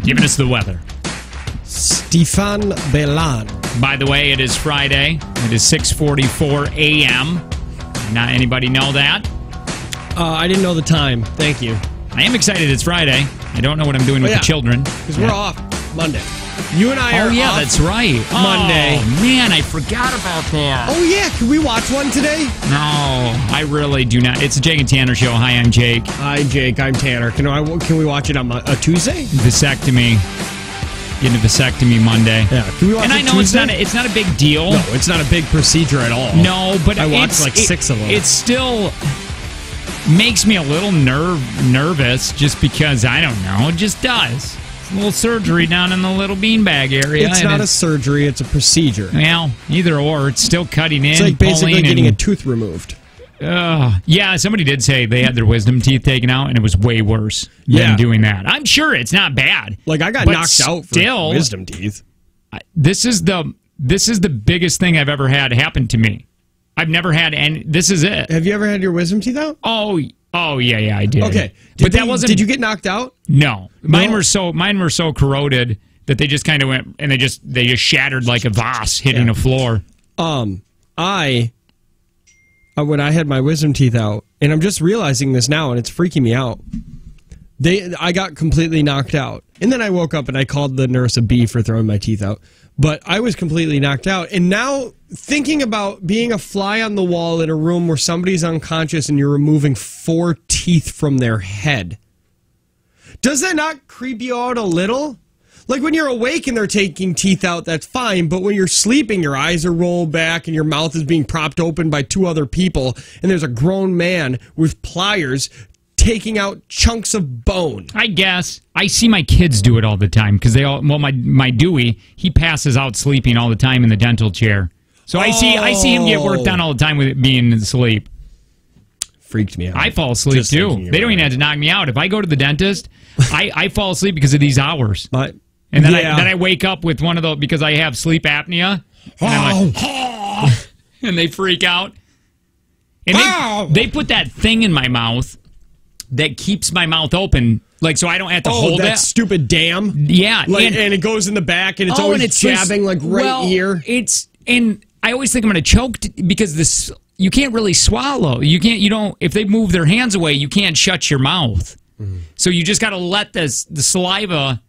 Giving us the weather. Stefan Belan. By the way, it is Friday. It is 6:44 a.m. Not anybody know that? I didn't know the time. Thank you. I am excited it's Friday. I don't know what I'm doing with the children. Because we're off Monday. You and I are off that's right. Monday. Oh, man, I forgot about that. Oh, yeah. Can we watch one today? No, I really do not. It's a Jake and Tanner show. Hi, I'm Jake. Hi, Jake. I'm Tanner. Can we watch it on a Tuesday? Vasectomy. Getting a vasectomy Monday. Yeah. Can we watch and I know Tuesday? it's not a big deal. No, it's not a big procedure at all. No, but I watched like 6 of them. It still makes me a little nervous just because, I don't know, it just does. It's a little surgery down in the little beanbag area. It's not a surgery, it's a procedure. Well, either or. It's still cutting in, it's like basically getting a tooth removed. Yeah, somebody did say they had their wisdom teeth taken out, and it was way worse than doing that. I'm sure it's not bad. Like, I got knocked out for wisdom teeth. This is the biggest thing I've ever had happen to me. I've never had any. This is it. Have you ever had your wisdom teeth out? Oh yeah, I did. Okay, that wasn't. Did you get knocked out? No, mine were so corroded that they just kind of went and they just shattered like a vase hitting a floor. When I had my wisdom teeth out, and I'm just realizing this now, and it's freaking me out. I got completely knocked out, and then I woke up and I called the nurse a B for throwing my teeth out. But I was completely knocked out, and now thinking about being a fly on the wall in a room where somebody's unconscious and you're removing 4 teeth from their head, does that not creep you out a little? Like, when you're awake and they're taking teeth out, that's fine. But when you're sleeping, your eyes are rolled back and your mouth is being propped open by 2 other people, and there's a grown man with pliers taking out chunks of bone. I guess. I see my kids do it all the time because my Dewey, he passes out sleeping all the time in the dental chair. So I see him get work done all the time with it being asleep. Freaked me out. I fall asleep Just too. They don't even have to knock me out. If I go to the dentist, I fall asleep because of these hours. And then I wake up with one of those because I have sleep apnea. And I'm like, and they freak out. And they put that thing in my mouth that keeps my mouth open, like, so I don't have to hold that it. Stupid dam. Yeah, and it goes in the back, and it's always jabbing here. And I always think I'm going to choke because this you can't really swallow. You don't. If they move their hands away, you can't shut your mouth. So you just got to let the saliva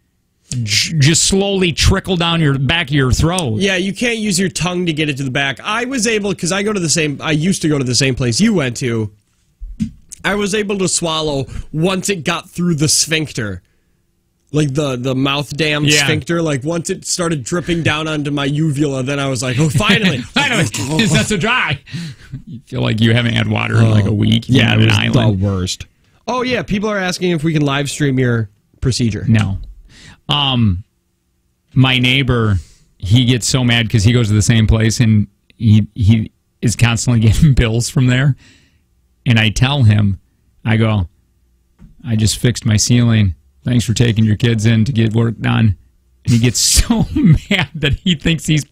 just slowly trickle down your back of your throat. Yeah, you can't use your tongue to get it to the back. I was able, because I used to go to the same place you went to. I was able to swallow once it got through the sphincter. Like the mouth dam sphincter. Like, once it started dripping down onto my uvula, then I was like, oh, finally. It's not so dry. You feel like you haven't had water in like a week. Yeah, it was the worst. Oh, yeah, people are asking if we can live stream your procedure. No. My neighbor, he gets so mad because he goes to the same place and he is constantly getting bills from there. And I tell him, I go, I just fixed my ceiling. Thanks for taking your kids in to get work done. And he gets so mad that he thinks he's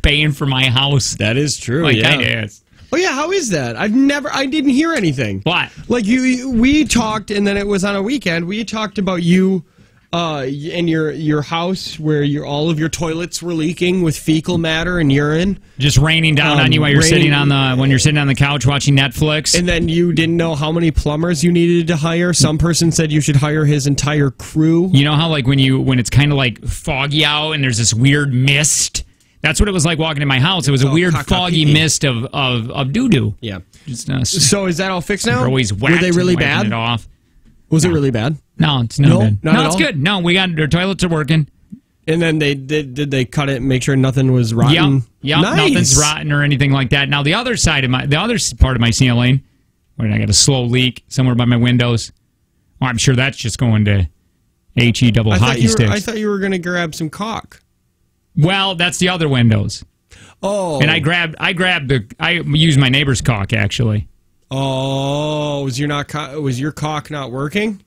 paying for my house. That is true. Like, yeah. It is. Oh yeah, how is that? I didn't hear anything. What? Like we talked, and then it was on a weekend. We talked about you in your house where all of your toilets were leaking with fecal matter and urine, just raining down on you while you're sitting on the couch watching Netflix. And then you didn't know how many plumbers you needed to hire. Some person said you should hire his entire crew. You know how like when it's kind of like foggy out and there's this weird mist. That's what it was like walking in my house. It was a weird foggy mist of doo doo. Yeah. So is that all fixed now? Always wet. Were they really bad? It off. Was it really bad? No, it's no good. No, it's good. No, we got our toilets are working. And then did they cut it and make sure nothing was rotten? Yep. Nice. Nothing's rotten or anything like that. Now the other part of my ceiling, where I got a slow leak somewhere by my windows. Well, I'm sure that's just going to HE double hockey sticks. I thought you were going to grab some caulk. Well, that's the other windows. Oh. And I used my neighbor's caulk actually. Oh, was your caulk not working?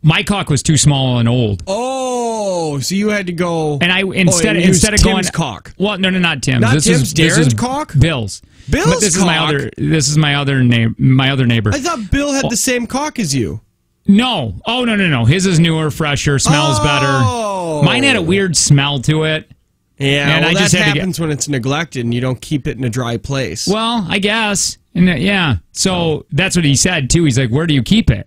My caulk was too small and old. Oh, so you had to go. And instead of going Tim's caulk. Well, no, not Tim's. Not this Tim's. This is caulk. Bill's. Bill's this caulk. This is my other neighbor. I thought Bill had the same caulk as you. No. Oh, no. His is newer, fresher, smells better. Mine had a weird smell to it. Yeah, and well, I just that had happens when it's neglected and you don't keep it in a dry place. Well, I guess. And yeah. So that's what he said, too. He's like, where do you keep it?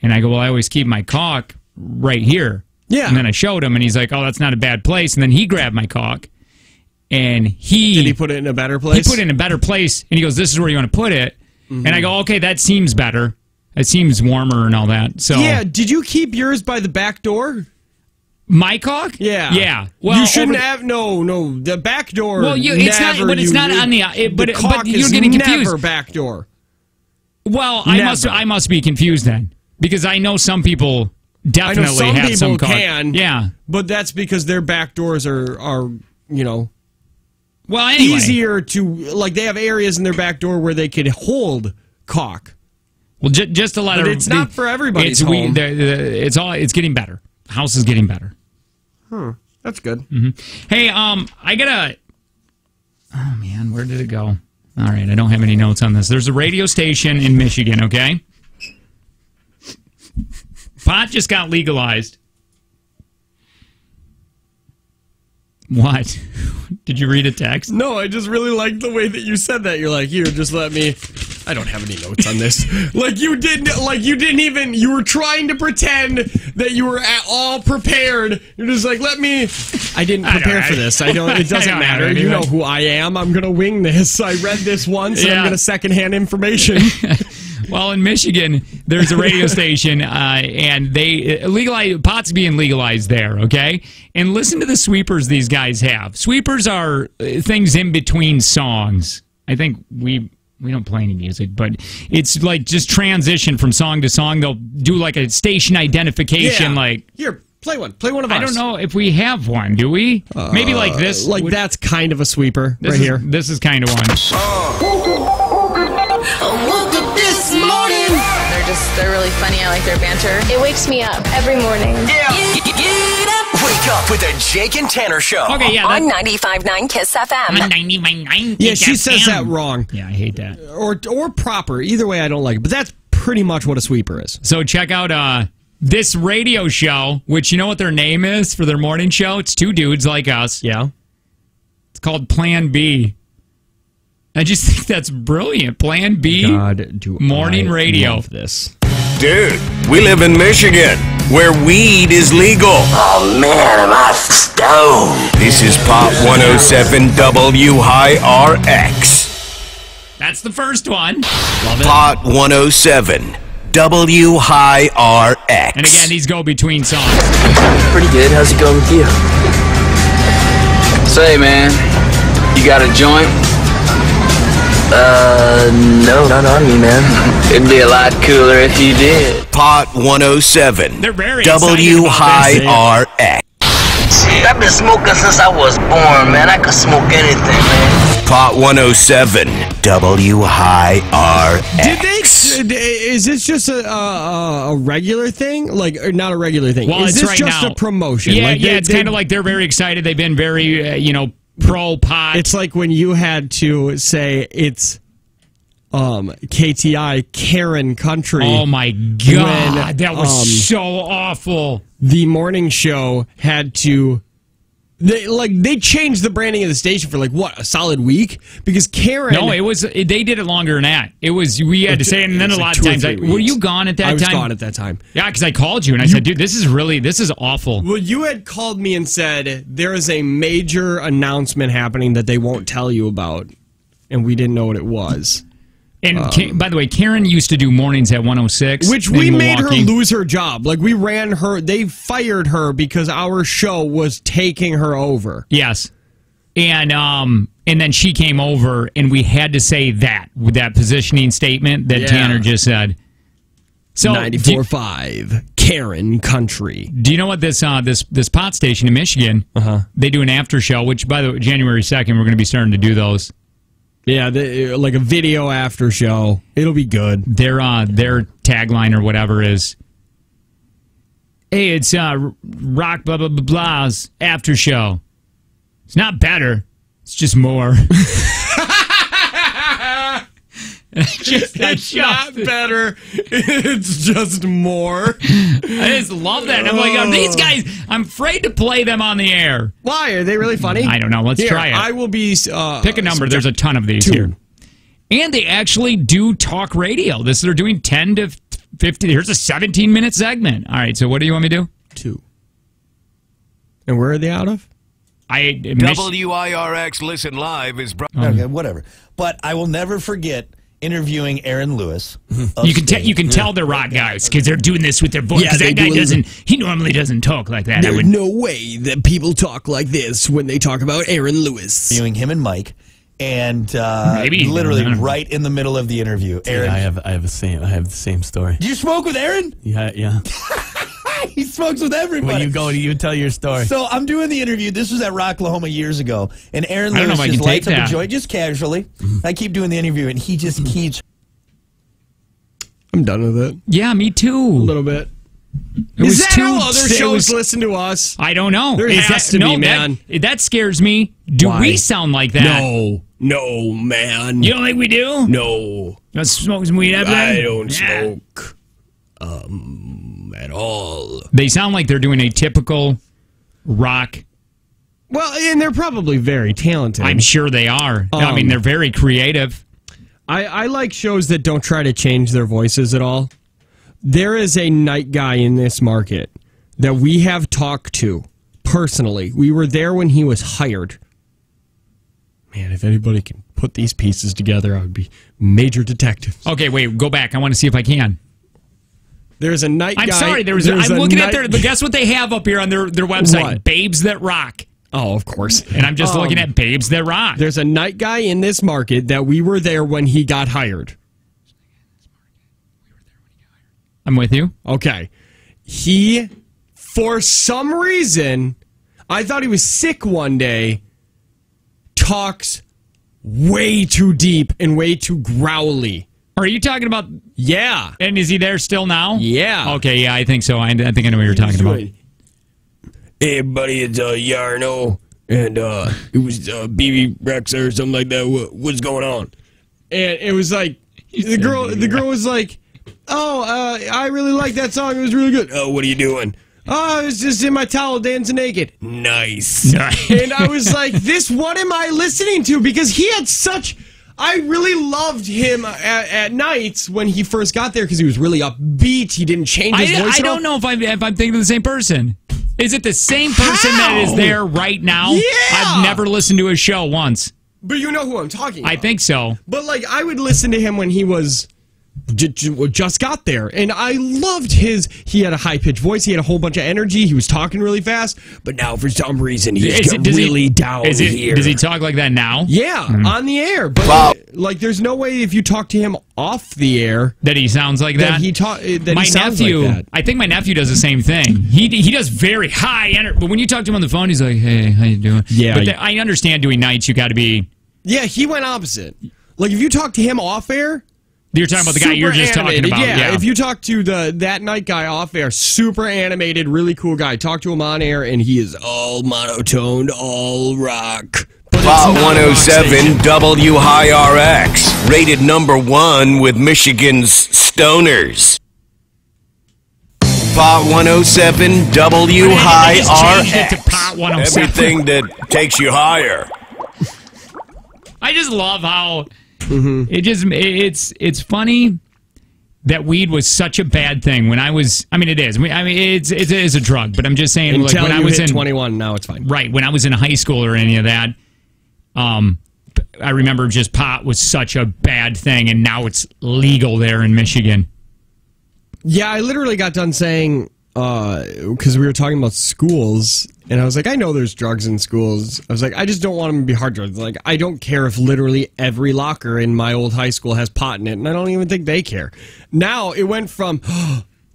And I go, well, I always keep my caulk right here. Yeah. And then I showed him, and he's like, oh, that's not a bad place. And then he grabbed my caulk, and Did he put it in a better place? He put it in a better place, and he goes, this is where you want to put it. And I go, okay, that seems better. It seems warmer and all that. So yeah, did you keep yours by the back door? My caulk? Yeah. Yeah. Well, you shouldn't have. No. The back door. Well, it's not. But it's not on the. But you're getting confused. Never back door. Well, I must be confused then, because I know some people definitely some have people some caulk. can. Yeah. But that's because their back doors are well, anyway. easier to, like, they have areas in their back door where they could hold caulk. Well, just a lot of. It's not for everybody's home. It's getting better. House is getting better. That's good. Mm-hmm. Hey, I gotta. Oh man, where did it go? All right, I don't have any notes on this. There's a radio station in Michigan. Okay, pot just got legalized. What? Did you read a text? No, I just really liked the way that you said that. You're like, here, just let me. I don't have any notes on this. You didn't even. You were trying to pretend that you were at all prepared. You're just like, let me. I didn't prepare for this. I don't. It doesn't matter. You know who I am. I'm gonna wing this. I read this once, and I'm gonna secondhand information. Well, in Michigan, there's a radio station, and they legalize pot's being legalized there. Okay, and listen to the sweepers these guys have. Sweepers are things in between songs. I think we don't play any music, but it's like just transition from song to song. They'll do like a station identification. Like here, play one of ours. I don't know if we have one. Do we? Maybe like this. That's kind of a sweeper here. This is kind of one. They're really funny. I like their banter. It wakes me up every morning. Yeah. Wake up with the Jake and Tanner Show. Okay, yeah. On 95.9 KISS FM. On 95.9 Yeah, she says that wrong. Yeah, I hate that. Or proper. Either way, I don't like it. But that's pretty much what a sweeper is. So check out this radio show, which you know what their name is for their morning show? It's two dudes like us. Yeah. It's called Plan B. I just think that's brilliant. Plan B. God, do morning I radio. Love this. Dude, we live in Michigan, where weed is legal. Oh man, am I stoned? This is Pop 107 WHIRX. That's the first one. Love it. Pop 107 WHIRX. And again, these go between songs. Pretty good. How's it going with you? Say, man, you got a joint? No, not on me, man. It'd be a lot cooler if you did. Pot 107. They're very WHIRX. I've been smoking since I was born, man. I could smoke anything, man. Pot 107 WHIRX. Is this just a regular thing? Like, or not a regular thing? Well, is it's this right just now. a promotion? Yeah, it's kind of like they're very excited. They've been very, pro pot. It's like when you had to say it's KTI Karen Country. Oh my God, that was so awful. The morning show had to they changed the branding of the station for a solid week because Karen. No, they did it longer than that. It was we had to say it, and then a lot of times were you gone at that time? I was gone at that time. Yeah, because I called you and I said, dude, this is awful. Well, you had called me and said there is a major announcement happening that they won't tell you about, and we didn't know what it was. And by the way, Karen used to do mornings at 106. Which we made her lose her job. Like, we ran her, they fired her because our show was taking her over. Yes. And then she came over, and we had to say that with that positioning statement that Tanner just said. So 94.5 Karen Country. Do you know what this pot station in Michigan, they do an after show, which, by the way, January 2nd, we're going to be starting to do those. Yeah, like a video after show. It'll be good. Their tagline or whatever is, hey, it's rock blah blah blah blah's after show. It's not better. It's just more. It's not better. It's just more. I just love that. I'm like, these guys, I'm afraid to play them on the air. Why? Are they really funny? I don't know. Let's try it. I will be... Pick a number. There's a ton of these here. And they actually do talk radio. They're doing 10 to 50. Here's a 17-minute segment. All right, so what do you want me to do? 2. And where are they out of? WIRX Listen Live is... Okay, whatever. But I will never forget interviewing Aaron Lewis. You can tell they're rock guys because they're doing this with their voice. Because that guy he normally doesn't talk like that. There's no way that people talk like this when they talk about Aaron Lewis. Interviewing him and Mike. And literally right in the middle of the interview, Aaron. I have the same story. You spoke with Aaron? Yeah. He smokes with everybody. When you go, you tell your story. So I'm doing the interview. This was at Rocklahoma years ago, and Aaron Lewis just lights up a joint just casually. I keep doing the interview, and he just keeps. I'm done with it. Yeah, me too. A little bit. Is that how other shows listen to us? I don't know. There has to be, man. That scares me. Do we sound like that? No, man. You don't think we do? No. Let's smoke some weed after that? I don't smoke. At all. They sound like they're doing a typical rock. Well, and they're probably very talented. I'm sure they are. I mean, they're very creative. I like shows that don't try to change their voices at all. There is a night guy in this market that we have talked to personally. We were there when he was hired. Man, if anybody can put these pieces together, I would be major detectives. Okay, wait, go back. I want to see if I can. There's a night guy. I'm sorry. I'm looking at their. Guess what they have up here on their website? What? Babes That Rock. Oh, of course. And I'm just looking at Babes That Rock. There's a night guy in this market that we were there when he got hired. I'm with you. Okay. He, for some reason, I thought he was sick one day, talks way too deep and way too growly. Are you talking about... Yeah. And is he there still now? Yeah. Okay, yeah, I think so. I think I know what you're talking about. Hey, buddy, it's Yarno, and it was BB Rex or something like that. What's going on? And it was like, the girl was like, I really like that song. It was really good. Oh, what are you doing? Oh, I was just in my towel dancing naked. Nice. And I was like, what am I listening to? Because he had such... I really loved him at nights when he first got there because he was really upbeat. He didn't change his voice. I don't know if I'm thinking of the same person. Is it the same person that is there right now? Yeah. I've never listened to his show once. But you know who I'm talking about. I think so. But like, I would listen to him when he was just got there, and I loved he had a high-pitched voice, he had a whole bunch of energy, he was talking really fast, but now for some reason he's really down here. Does he talk like that now? Yeah, on the air, but like there's no way if you talk to him off the air that he sounds like that. My nephew, like that. I think my nephew does the same thing. He does very high energy, but when you talk to him on the phone, he's like, "Hey, how you doing?" Yeah, but I understand doing nights. You got to be. Yeah, he went opposite. Like if you talk to him off air. You're talking about the guy you're just talking about. Yeah, if you talk to that night guy off air, super animated, really cool guy. Talk to him on air, and he is all monotoned, all rock. Pot 107 WIRX, rated #1 with Michigan's stoners. Pot 107 WIRX. Pot 107. Everything that takes you higher. I just love how... It's funny that weed was such a bad thing when I was. I mean, it is. I mean, it is a drug, but I'm just saying. Until like when you I was hit in 21, now it's fine. Right when I was in high school or any of that, I remember just pot was such a bad thing, and now it's legal there in Michigan. Yeah, I literally got done saying because we were talking about schools. And I was like, I know there's drugs in schools. I was like, I just don't want them to be hard drugs. Like, I don't care if literally every locker in my old high school has pot in it, and I don't even think they care. Now, it went from,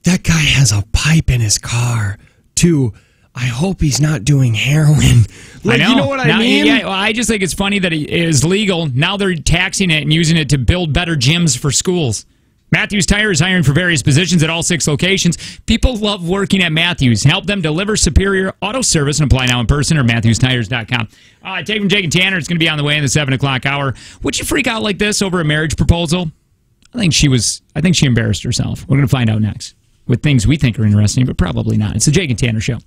that guy has a pipe in his car, to, I hope he's not doing heroin. Like, you know what I mean? Yeah, well, I just think it's funny that it is legal. Now they're taxing it and using it to build better gyms for schools. Matthews Tire is hiring for various positions at all 6 locations. People love working at Matthews. Help them deliver superior auto service and apply now in person or MatthewsTires.com. Take from Jake and Tanner. It's going to be on the way in the 7 o'clock hour. Would you freak out like this over a marriage proposal? I think she embarrassed herself. We're going to find out next with things we think are interesting, but probably not. It's the Jake and Tanner Show.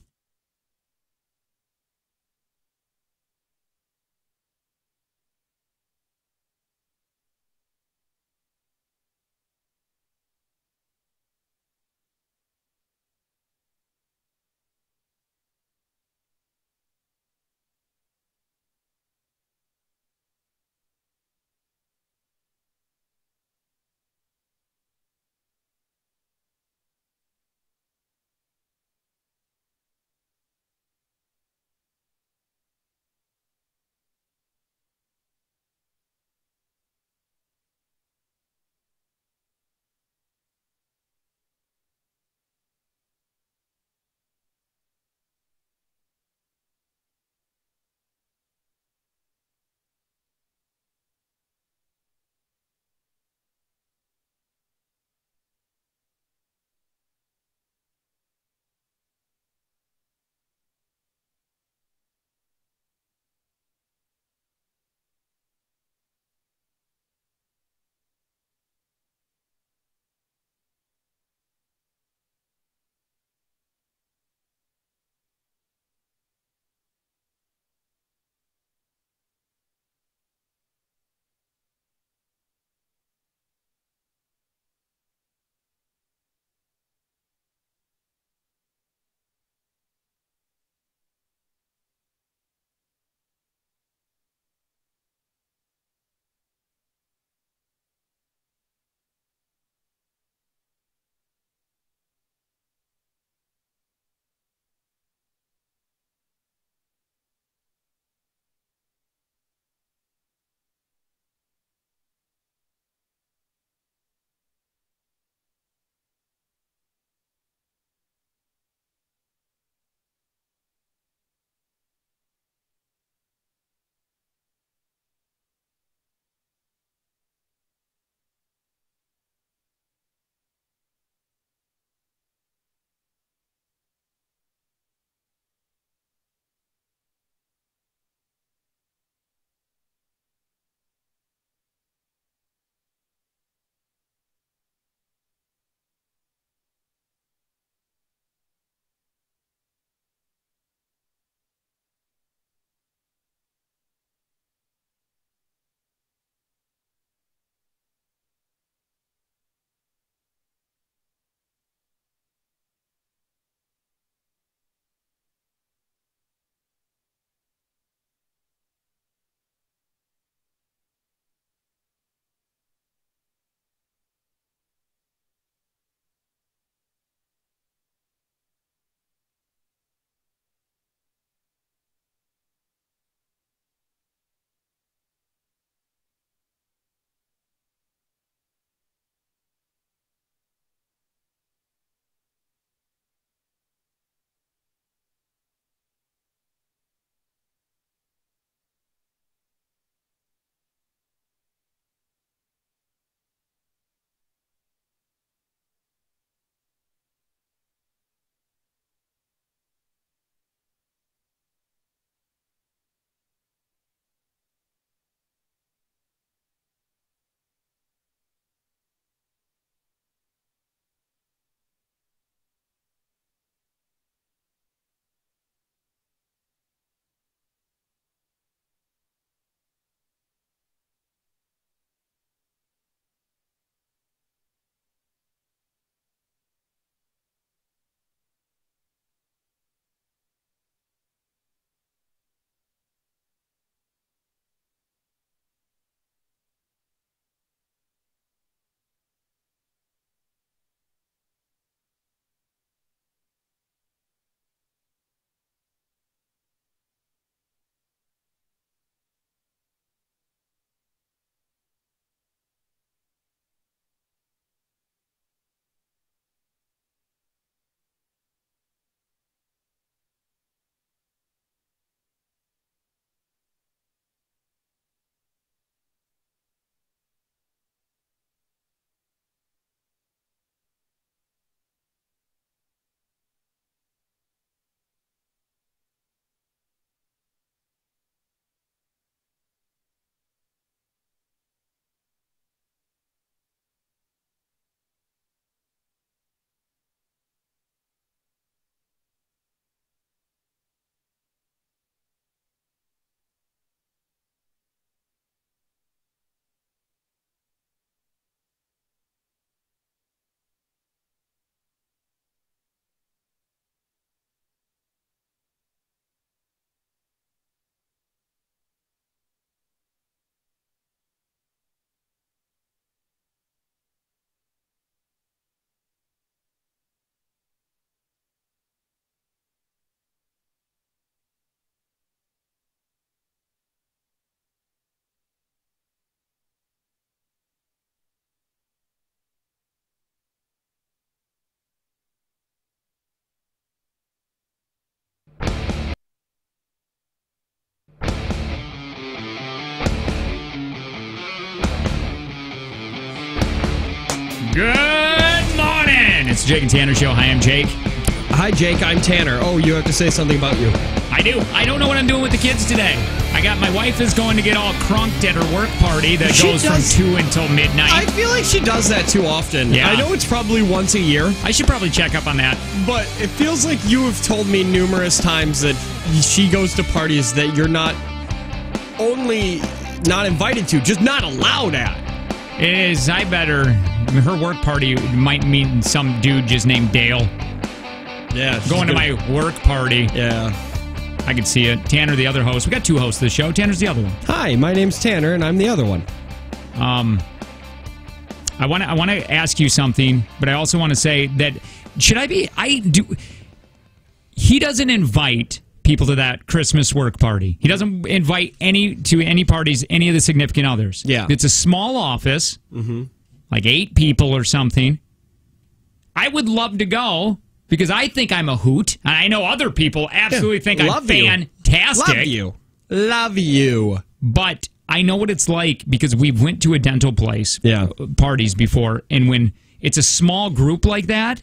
Good morning. It's the Jake and Tanner Show. Hi, I'm Jake. Hi, Jake. I'm Tanner. Oh, you have to say something about you. I do. I don't know what I'm doing with the kids today. My wife is going to get all crunked at her work party that goes from 2 until midnight. I feel like she does that too often. Yeah. I know it's probably once a year. I should probably check up on that. But it feels like you have told me numerous times that she goes to parties that you're not only not invited to, just not allowed at. It is. Her work party might mean some dude just named Dale. Yeah. Going to my work party. Yeah. I can see it. Tanner, the other host. We got 2 hosts of the show. Tanner's the other one. Hi, my name's Tanner, and I'm the other one. I want to ask you something, but I also want to say that he doesn't invite people to that Christmas work party. He doesn't invite any parties, any of the significant others. Yeah. It's a small office, like 8 people or something. I would love to go because I think I'm a hoot, and I know other people absolutely think I'm fantastic. Love you. But I know what it's like because we went to a dental place parties before, and when it's a small group like that,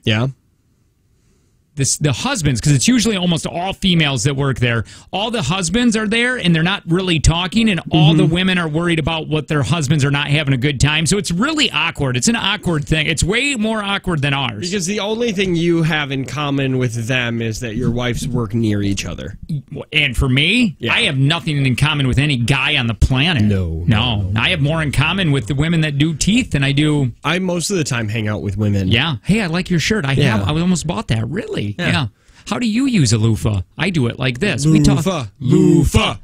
the husbands, because it's usually almost all females that work there, all the husbands are there and they're not really talking, and all the women are worried about what their husbands are not having a good time. So it's really awkward. It's an awkward thing. It's way more awkward than ours. Because the only thing you have in common with them is that your wives work near each other. And for me, I have nothing in common with any guy on the planet. No. I have more in common with the women that do teeth than I do. I most of the time hang out with women. Yeah. Hey, I like your shirt. I almost bought that. Really? Yeah. How do you use a loofah? I do it like this. Loofah.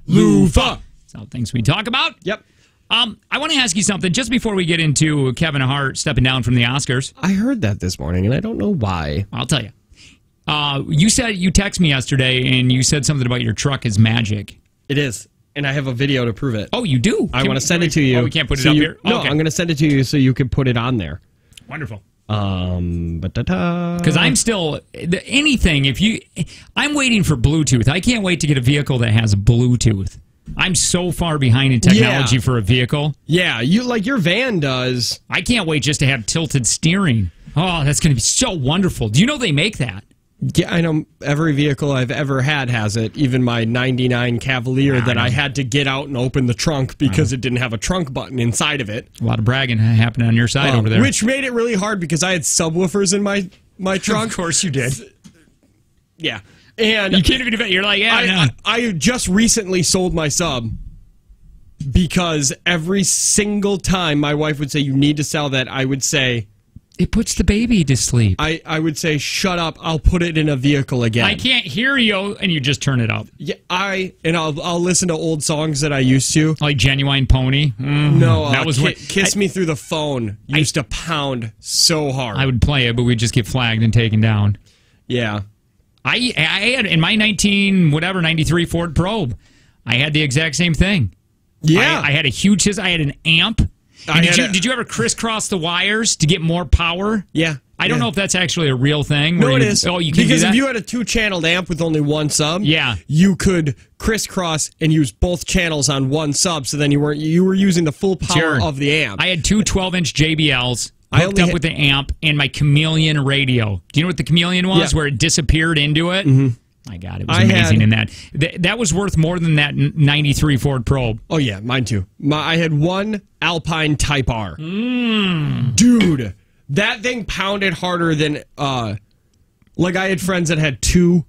That's all things we talk about. Yep. I want to ask you something just before we get into Kevin Hart stepping down from the Oscars. I heard that this morning, and I don't know why. I'll tell you. You texted me yesterday, and you said something about your truck is magic. It is. And I have a video to prove it. Oh, you do? I want to send it to you. Oh, we can't put it up here? No, okay. I'm going to send it to you so you can put it on there. Wonderful. Because I'm still I'm waiting for Bluetooth. I can't wait to get a vehicle that has Bluetooth. I'm so far behind in technology for a vehicle. Yeah, your van does. I can't wait just to have tilted steering. Oh, that's going to be so wonderful. Do you know they make that? Yeah, I know every vehicle I've ever had has it. Even my 99 Cavalier that I had to get out and open the trunk because it didn't have a trunk button inside of it. A lot of bragging happening on your side over there. Which made it really hard because I had subwoofers in my trunk. Of course you did. Yeah. And you can't even admit, you're like, I just recently sold my sub because every single time my wife would say, you need to sell that, I would say, it puts the baby to sleep. I would say, shut up, I'll put it in a vehicle again. I can't hear you, and you just turn it up. Yeah, I'll listen to old songs that I used to. Like Genuine Pony? No, that was Kiss Me Through the Phone used to pound so hard. I would play it, but we'd just get flagged and taken down. Yeah. I had, in my 93 Ford Probe, I had the exact same thing. Yeah. I had a huge, I had an amp. Did you ever crisscross the wires to get more power? Yeah. I don't know if that's actually a real thing. No, it is. Oh, you can because do that? If you had a 2-channeled amp with only one sub, you could crisscross and use both channels on one sub. So then you were using the full power of the amp. I had 2 12-inch JBLs hooked up with the amp and my Chameleon radio. Do you know what the Chameleon was? Yeah. Where it disappeared into it. Mm-hmm. My God, it was amazing in that. That was worth more than that 93 Ford Probe. Oh, yeah, mine too. I had one Alpine Type R. Dude, that thing pounded harder than... I had friends that had two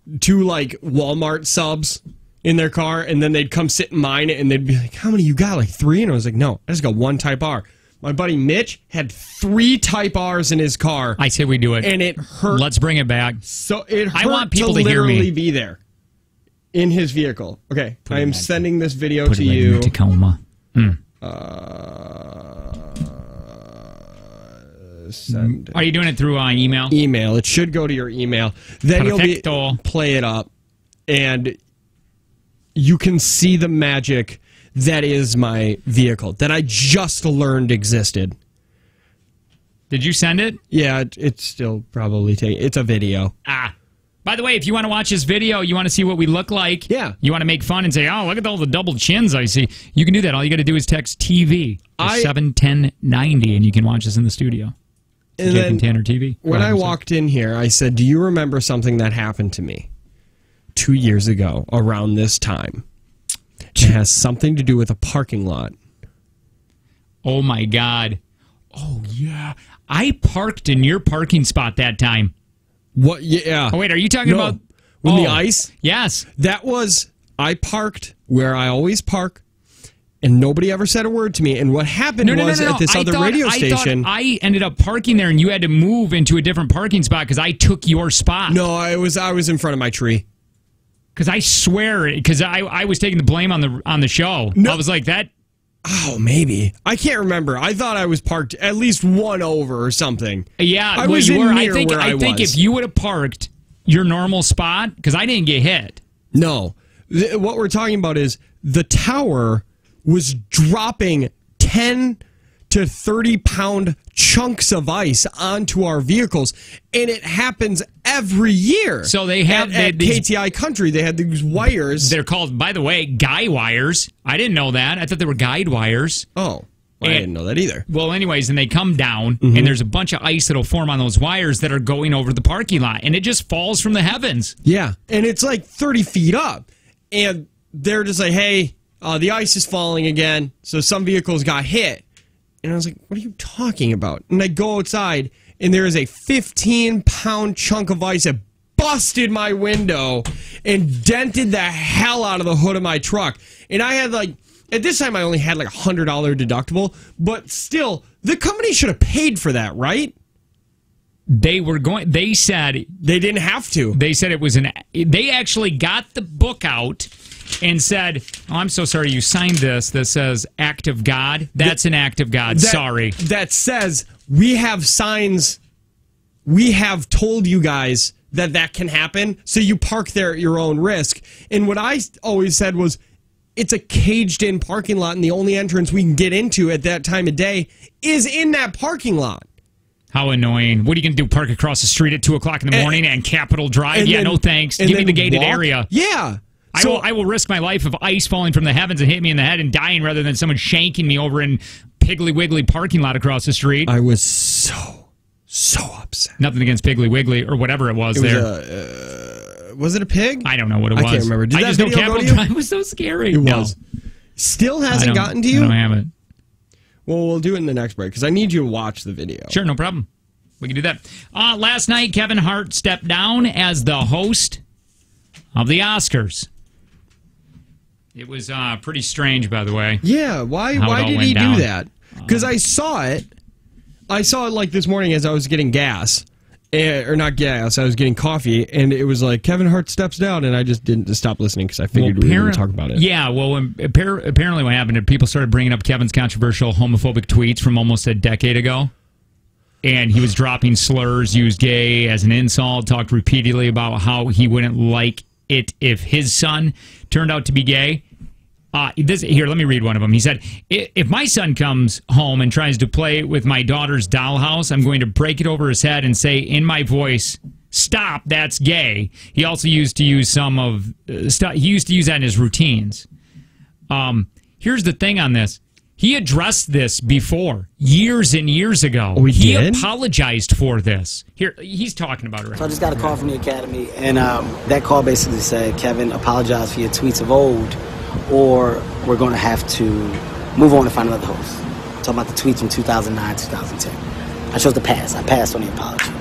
like, Walmart subs in their car, and then they'd come sit in mine, and they'd be like, how many you got? Like 3? And I was like, no, I just got one Type R. My buddy Mitch had 3 Type R's in his car. I say we do it. And it hurt. Let's bring it back. So it hurt I want people to literally hear me. Be there in his vehicle. Okay, I am sending this video to you. Tacoma. Send. Are you doing it through email? Email. It should go to your email. Then you'll play it up, and you can see the magic that is my vehicle that I just learned existed. Did you send it? Yeah, it's still probably taking. It's a video. By the way, if you want to watch this video, you want to see what we look like. Yeah. You want to make fun and say, oh, look at all the double chins I see. You can do that. All you got to do is text TV to 71090, and you can watch us in the studio. And Jake then and Tanner TV. When I walked in here, I said, do you remember something that happened to me 2 years ago around this time? It has something to do with a parking lot. Oh, my God. Oh, yeah. I parked in your parking spot that time. What? Yeah. Oh, wait, are you talking about... When the ice? Yes. That was... I parked where I always park, and nobody ever said a word to me. And what happened was at this other radio station... I ended up parking there, and you had to move into a different parking spot because I took your spot. No, I was in front of my tree. Because I swear, because I was taking the blame on the show. No. I was like, that... Oh, maybe. I can't remember. I thought I was parked at least one over or something. Yeah, I was near I think, where I think was. if you would have parked your normal spot, because I didn't get hit. No. What we're talking about is the tower was dropping 10 to 30-pound chunks of ice onto our vehicles, and it happens every year. So they had at KTI Country, they had these wires. They're called, by the way, guy wires. I didn't know that. I thought they were guide wires. Oh, I didn't know that either. Well, anyways, and they come down, and there's a bunch of ice that'll form on those wires that are going over the parking lot, and it just falls from the heavens. Yeah, and it's like 30 feet up, and they're just like, hey, the ice is falling again, so some vehicles got hit. And I was like, what are you talking about? And I go outside, and there is a 15-pound chunk of ice that busted my window and dented the hell out of the hood of my truck. And I had at this time I only had like $100 deductible, but still, the company should have paid for that, right? They said they didn't have to. They said it was they actually got the book out and said, oh, I'm so sorry you signed this that says act of God. That's an act of God. Sorry. That says we have signs. We have told you guys that can happen, so you park there at your own risk. And what I always said was, it's a caged-in parking lot, and the only entrance we can get into at that time of day is in that parking lot. How annoying. What are you going to do, park across the street at 2 o'clock in the morning and Capitol Drive? Yeah, no thanks. Give me the gated area. Yeah. I will risk my life of ice falling from the heavens and hit me in the head and dying rather than someone shanking me over in Piggly Wiggly parking lot across the street. I was so upset. Nothing against Piggly Wiggly or whatever it was there. Was it a pig? I don't know what it was. I can't remember. I just know Capitol Drive was so scary. It was. Still hasn't gotten to you? I don't have it. Well, we'll do it in the next break because I need you to watch the video. Sure, no problem. We can do that. Last night, Kevin Hart stepped down as the host of the Oscars. It was pretty strange, by the way. Yeah, why did he do that? Because I saw it. I saw it like this morning as I was getting gas. Or not gas, I was getting coffee, and it was like, Kevin Hart steps down, and I just didn't stop listening because I figured we were going to talk about it. Yeah, well, apparently what happened is people started bringing up Kevin's controversial homophobic tweets from almost a decade ago. And he was dropping slurs, used gay as an insult, talked repeatedly about how he wouldn't like it if his son turned out to be gay. Here, let me read one of them. He said, if my son comes home and tries to play with my daughter's dollhouse, I'm going to break it over his head and say in my voice, stop, that's gay. He also used to use he used to use that in his routines. Here's the thing on this. He addressed this before, years and years ago. Oh, he did? Apologized for this. Here, he's talking about it right So I just got a call from the Academy, and that call basically said, Kevin, apologize for your tweets of old, or we're going to have to move on and find another host. Talking about the tweets from 2009, 2010. I chose to pass. I passed on the apology.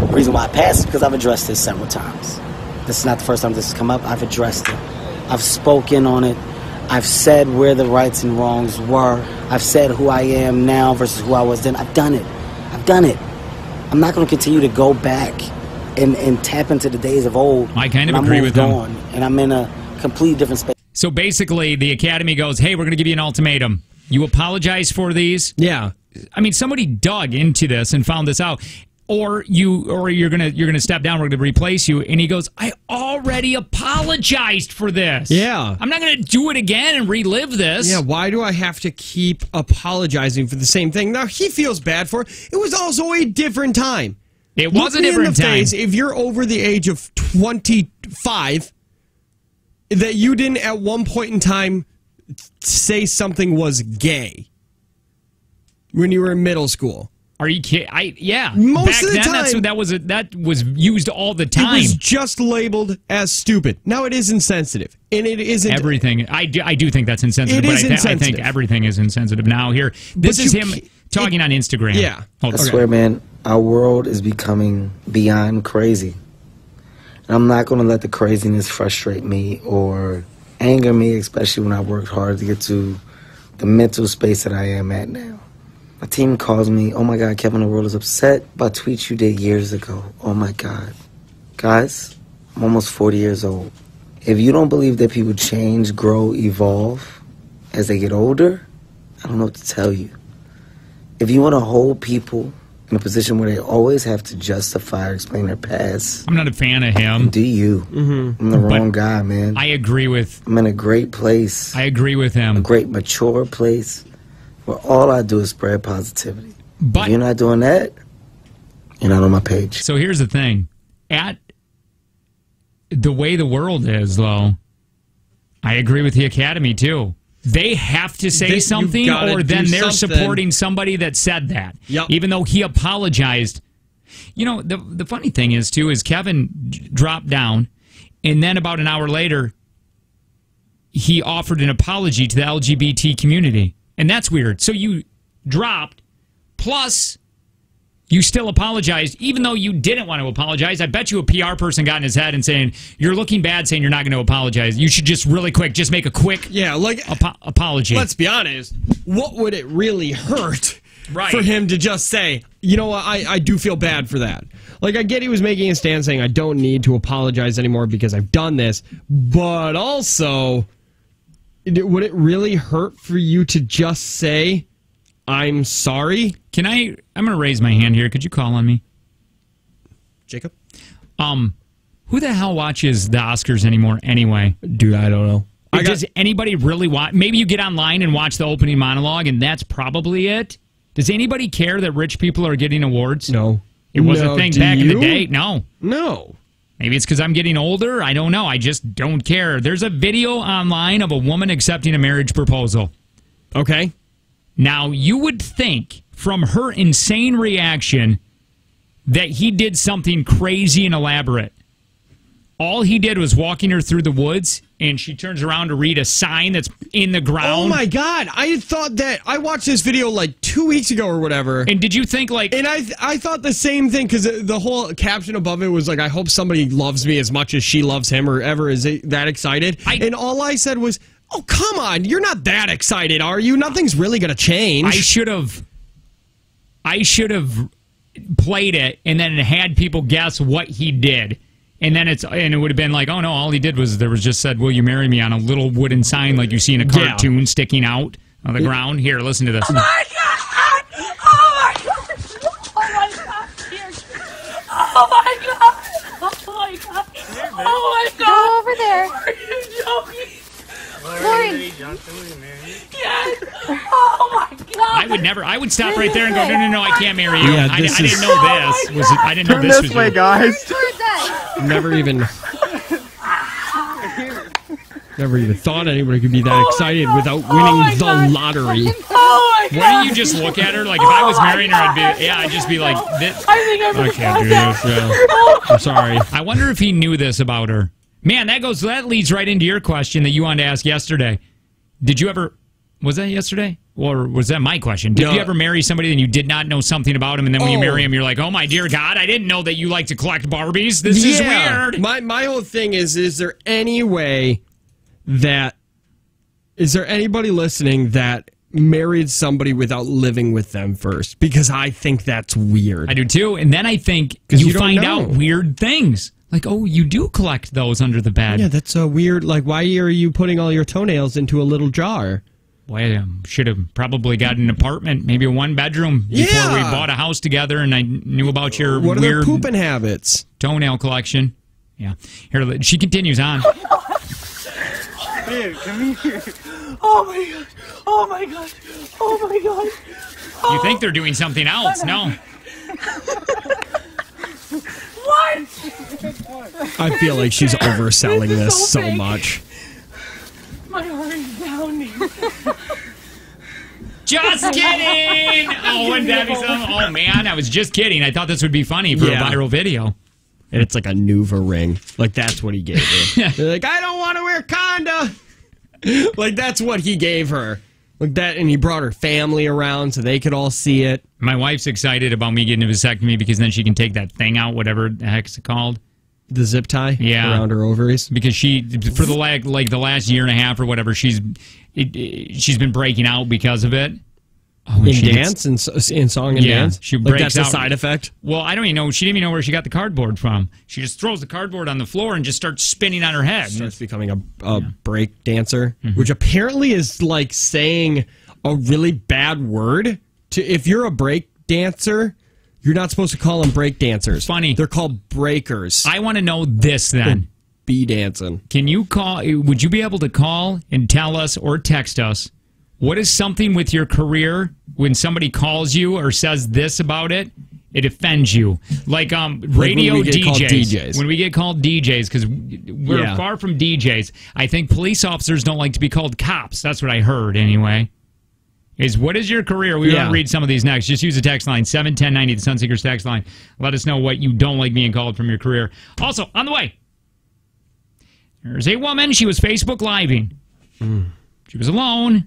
The reason why I passed is because I've addressed this several times. This is not the first time this has come up. I've addressed it. I've spoken on it. I've said where the rights and wrongs were. I've said who I am now versus who I was then. I've done it. I've done it. I'm not going to continue to go back and tap into the days of old. I kind of agree with him. And I'm in a completely different space. So basically, the Academy goes, hey, we're going to give you an ultimatum. You apologize for these? Yeah. I mean, somebody dug into this and found this out. Or you're gonna step down. We're gonna replace you. And he goes, I already apologized for this. Yeah, I'm not gonna do it again and relive this. Yeah, why do I have to keep apologizing for the same thing? Now he feels bad for it. It was also a different time. It was a different time. Face, if you're over the age of 25, that you didn't at one point in time say something was gay when you were in middle school. Are you kidding? Yeah. Most Back of the then, time, that was used all the time. It was just labeled as stupid. Now it is insensitive, and it isn't everything. I do think that's insensitive. It is insensitive. I think everything is insensitive now. Here, this is him talking on Instagram. Yeah. I swear, man, our world is becoming beyond crazy. And I'm not going to let the craziness frustrate me or anger me, especially when I worked hard to get to the mental space that I am at now. My team calls me, oh my God, Kevin, the world is upset about tweets you did years ago. Oh my God. Guys, I'm almost 40 years old. If you don't believe that people change, grow, evolve as they get older, I don't know what to tell you. If you want to hold people in a position where they always have to justify or explain their past, I'm not a fan of him. Do you? I'm the wrong guy, man. I agree with... I'm in a great place. I agree with him. A great, mature place where all I do is spread positivity. But if you're not doing that, you're not on my page. So here's the thing. At the way the world is, though, I agree with the Academy, too. They have to say something, or then they're supporting somebody that said that. Yep. Even though he apologized. You know, the funny thing is, too, is Kevin dropped down, and then about an hour later, he offered an apology to the LGBT community. And that's weird. So you dropped, plus you still apologized, even though you didn't want to apologize. I bet you a PR person got in his head and saying, you're looking bad saying you're not going to apologize. You should just really quick, just make a quick apology. Let's be honest. What would it really hurt for him to just say, you know what, I do feel bad for that. Like, I get he was making a stand saying, I don't need to apologize anymore because I've done this. But also, would it really hurt for you to just say, I'm sorry? I'm going to raise my hand here. Could you call on me? Jacob? Who the hell watches the Oscars anymore anyway? Dude, I don't know. Does anybody really watch? Maybe you get online and watch the opening monologue, and that's probably it. Does anybody care that rich people are getting awards? No. It was a thing back in the day? No. No. Maybe it's because I'm getting older. I don't know. I just don't care. There's a video online of a woman accepting a marriage proposal. Okay. Now, you would think from her insane reaction that he did something crazy and elaborate. All he did was walking her through the woods, and she turns around to read a sign that's in the ground. Oh, my God. I thought that... I watched this video like 2 weeks ago or whatever. And did you think like... And I thought the same thing, because the whole caption above it was like, I hope somebody loves me as much as she loves him, or ever is that excited. And all I said was, oh, come on. You're not that excited, are you? Nothing's really going to change. I should have played it and then had people guess what he did. And then it would have been like, oh no, all he did was just said, will you marry me, on a little wooden sign like you see in a cartoon sticking out on the ground. Here, listen to this. Oh my God! Oh my God! Oh my God! Oh my God! Oh my God! Oh my God! Go over there. Are you joking? Lauren. Yes! Oh my God! I would stop right there and go, no, I can't marry you. Yeah, I didn't know this. I didn't know this was way, you. guys. Never even thought anybody could be that excited without winning the lottery. Oh my God! Wouldn't you just look at her like if I was marrying her, I'd just be like, I can't do this. Yeah. I'm sorry. I wonder if he knew this about her. Man, that leads right into your question that you wanted to ask yesterday. Did you ever? Was that yesterday? Or was that my question? Did you ever marry somebody and you did not know something about him, and then when you marry him, you're like, oh my dear God, I didn't know that you like to collect Barbies. This is weird. My whole thing is there any way that... Is there anybody listening that married somebody without living with them first? Because I think that's weird. I do too. And then I think you find out weird things. Like, oh, you do collect those under the bed. Yeah, that's so weird. Like, why are you putting all your toenails into a little jar? Well, I should have probably got an apartment, maybe a one-bedroom, before we bought a house together, and I knew about your what weird are their pooping habits? Toenail collection. Yeah. Here, she continues on. Babe, come here. Oh my God. Oh my God. Oh my God. Oh. You think they're doing something else? No. What? I feel like she's overselling this so much. My heart is pounding. Just kidding. Oh, wouldn't that be something? Oh, man, I was just kidding. I thought this would be funny for a viral video. And it's like a Nuva ring. Like, that's what he gave her. They're like, I don't want to wear conda. Like, that's what he gave her. Like that, and he brought her family around so they could all see it. My wife's excited about me getting a vasectomy because then she can take that thing out, whatever the heck's it called. The zip tie around her ovaries. Because she, for the the last year and a half or whatever, she's been breaking out because of it. Oh, in dance, in song and dance? She breaks that's out. a side effect? Well, I don't even know. She didn't even know where she got the cardboard from. She just throws the cardboard on the floor and just starts spinning on her head. Starts becoming a break dancer, which apparently is like saying a really bad word. If you're a break dancer, you're not supposed to call them break dancers. Funny. They're called breakers. I want to know this then. Bee dancing. Can you call? Would you be able to call and tell us or text us? What is something with your career when somebody calls you or says this about it, it offends you? Like radio DJs. When we get called DJs, because we're far from DJs. I think police officers don't like to be called cops. That's what I heard anyway. What is your career? We want to read some of these next. Just use the text line, 71090, the Sunseekers text line. Let us know what you don't like being called from your career. Also, on the way, there's a woman. She was Facebook Living. She was alone.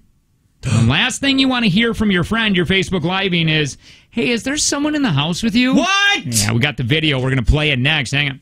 The last thing you want to hear from your friend, your Facebook Living, is, hey, is there someone in the house with you? What? Yeah, we got the video. We're going to play it next. Hang on.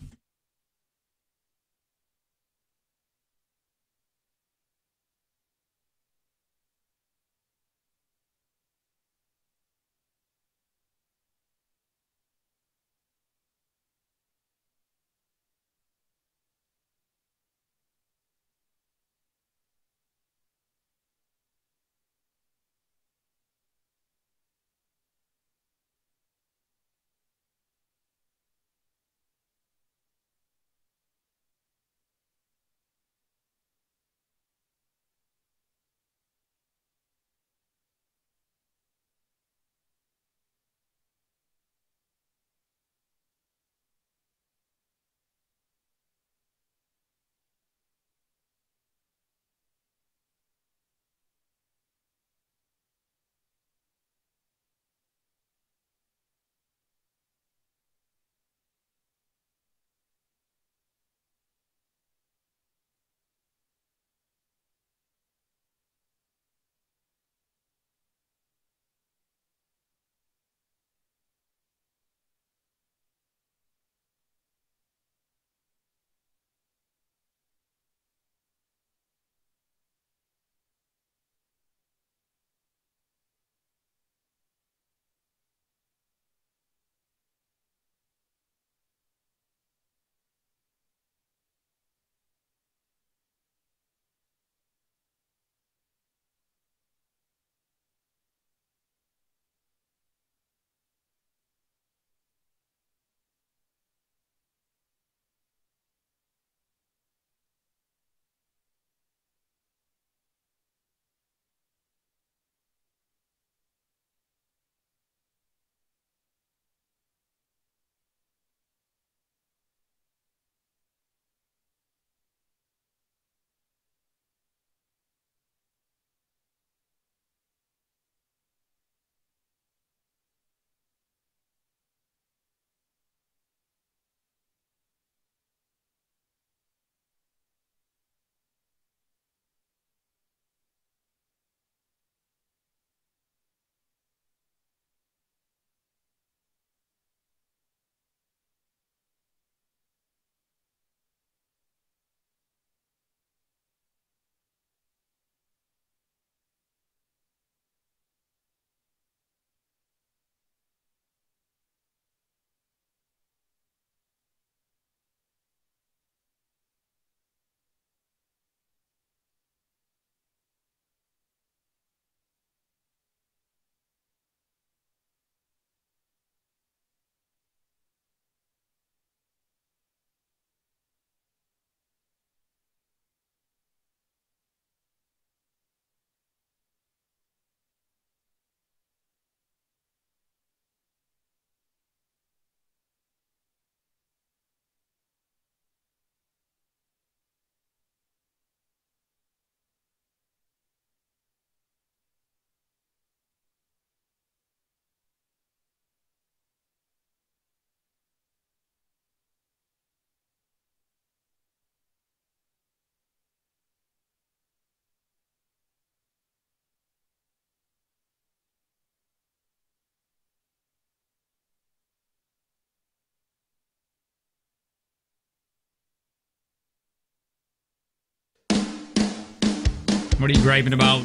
What are you griping about?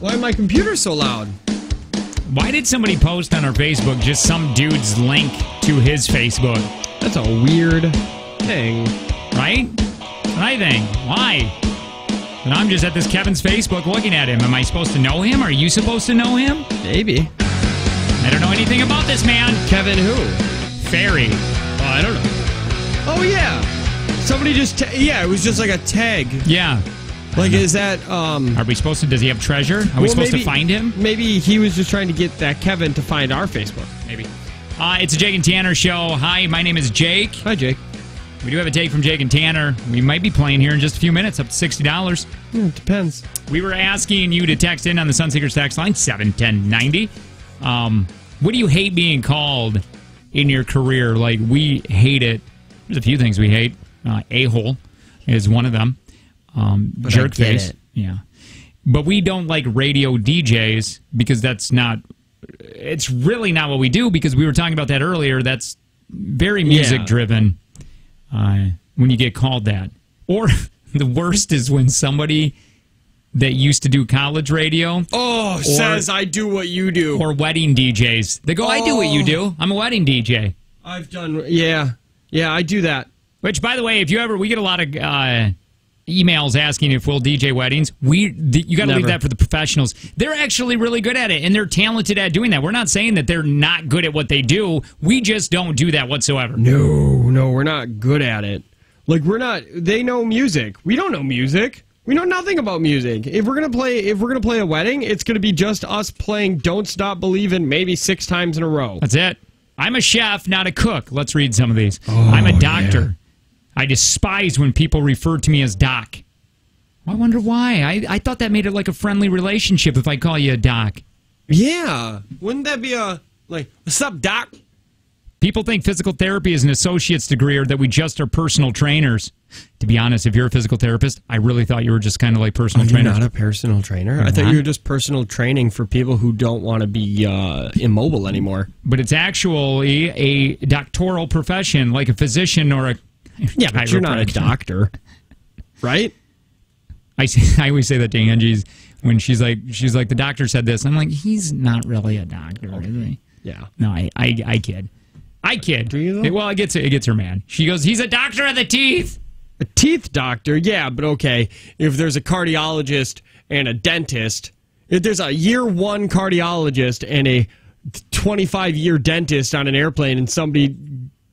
Why is my computer so loud? Why did somebody post on our Facebook just some dude's link to his Facebook? That's a weird thing. Right? I think. Why? And I'm just at this Kevin's Facebook looking at him. Am I supposed to know him? Are you supposed to know him? Maybe. I don't know anything about this man. Kevin who? Fairy. Oh, I don't know. Oh, yeah. Somebody just... it was just like a tag. Yeah. Like, is that... Are we supposed to... Does he have treasure? Are we supposed to find him? Maybe he was just trying to get that Kevin to find our Facebook. Maybe. It's a Jake and Tanner show. Hi, my name is Jake. Hi, Jake. We do have a take from Jake and Tanner. We might be playing here in just a few minutes, up to $60. It depends. We were asking you to text in on the Sunseekers text line, 71090. What do you hate being called in your career? Like, we hate it. There's a few things we hate. A-hole is one of them. Jerk face. Yeah. But we don't like radio DJs because that's not... It's really not what we do, because we were talking about that earlier. That's very music-driven when you get called that. Or the worst is when somebody that used to do college radio... says, I do what you do. Or wedding DJs. They go, I do what you do. I'm a wedding DJ. I've done... Yeah, I do that. Which, by the way, if you ever... We get a lot of... emails asking if we'll DJ weddings. You got to leave that for the professionals. They're actually really good at it, and they're talented at doing that. We're not saying that they're not good at what they do. We just don't do that whatsoever. No, we're not good at it. Like, we're not. They know music. We don't know music. We know nothing about music. If we're gonna play a wedding, it's gonna be just us playing "Don't Stop Believin'" maybe 6 times in a row. That's it. I'm a chef, not a cook. Let's read some of these. I'm a doctor. Yeah. I despise when people refer to me as Doc. I wonder why. I thought that made it like a friendly relationship if I call you a Doc. Yeah. Wouldn't that be what's up, Doc? People think physical therapy is an associate's degree or that we just are personal trainers. To be honest, if you're a physical therapist, I really thought you were just kind of like personal trainer. You're not a personal trainer? I thought you were just personal training for people who don't want to be immobile anymore. But it's actually a doctoral profession, like a physician or a... Yeah, but you're not a doctor, right? I always say that to Angie's when she's like, the doctor said this. I'm like, he's not really a doctor, is he? Yeah. No, I kid. I kid. Do you though? Well, it gets her mad. She goes, he's a doctor of the teeth. A teeth doctor? Yeah, but okay. If there's a cardiologist and a dentist, if there's a year 1 cardiologist and a 25-year dentist on an airplane and somebody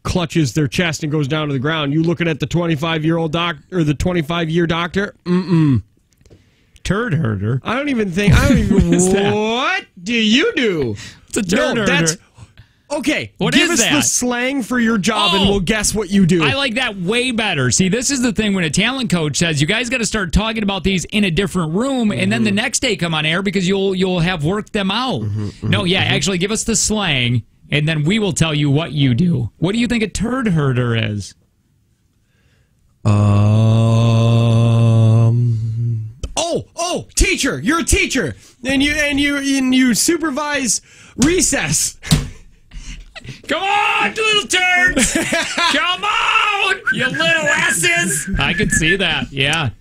clutches their chest and goes down to the ground, you looking at the 25-year-old doctor or the 25-year doctor? Turd herder. I don't even what do you do? It's a turd herder. Okay, what give is us that? the slang for your job and we'll guess what you do. I like that way better. See, this is the thing when a talent coach says, you guys got to start talking about these in a different room, and then the next day come on air because you'll have worked them out. Actually give us the slang, and then we will tell you what you do. What do you think a turd herder is? Teacher. You're a teacher, and you supervise recess. Come on, little turds! Come on, you little asses! I can see that, yeah.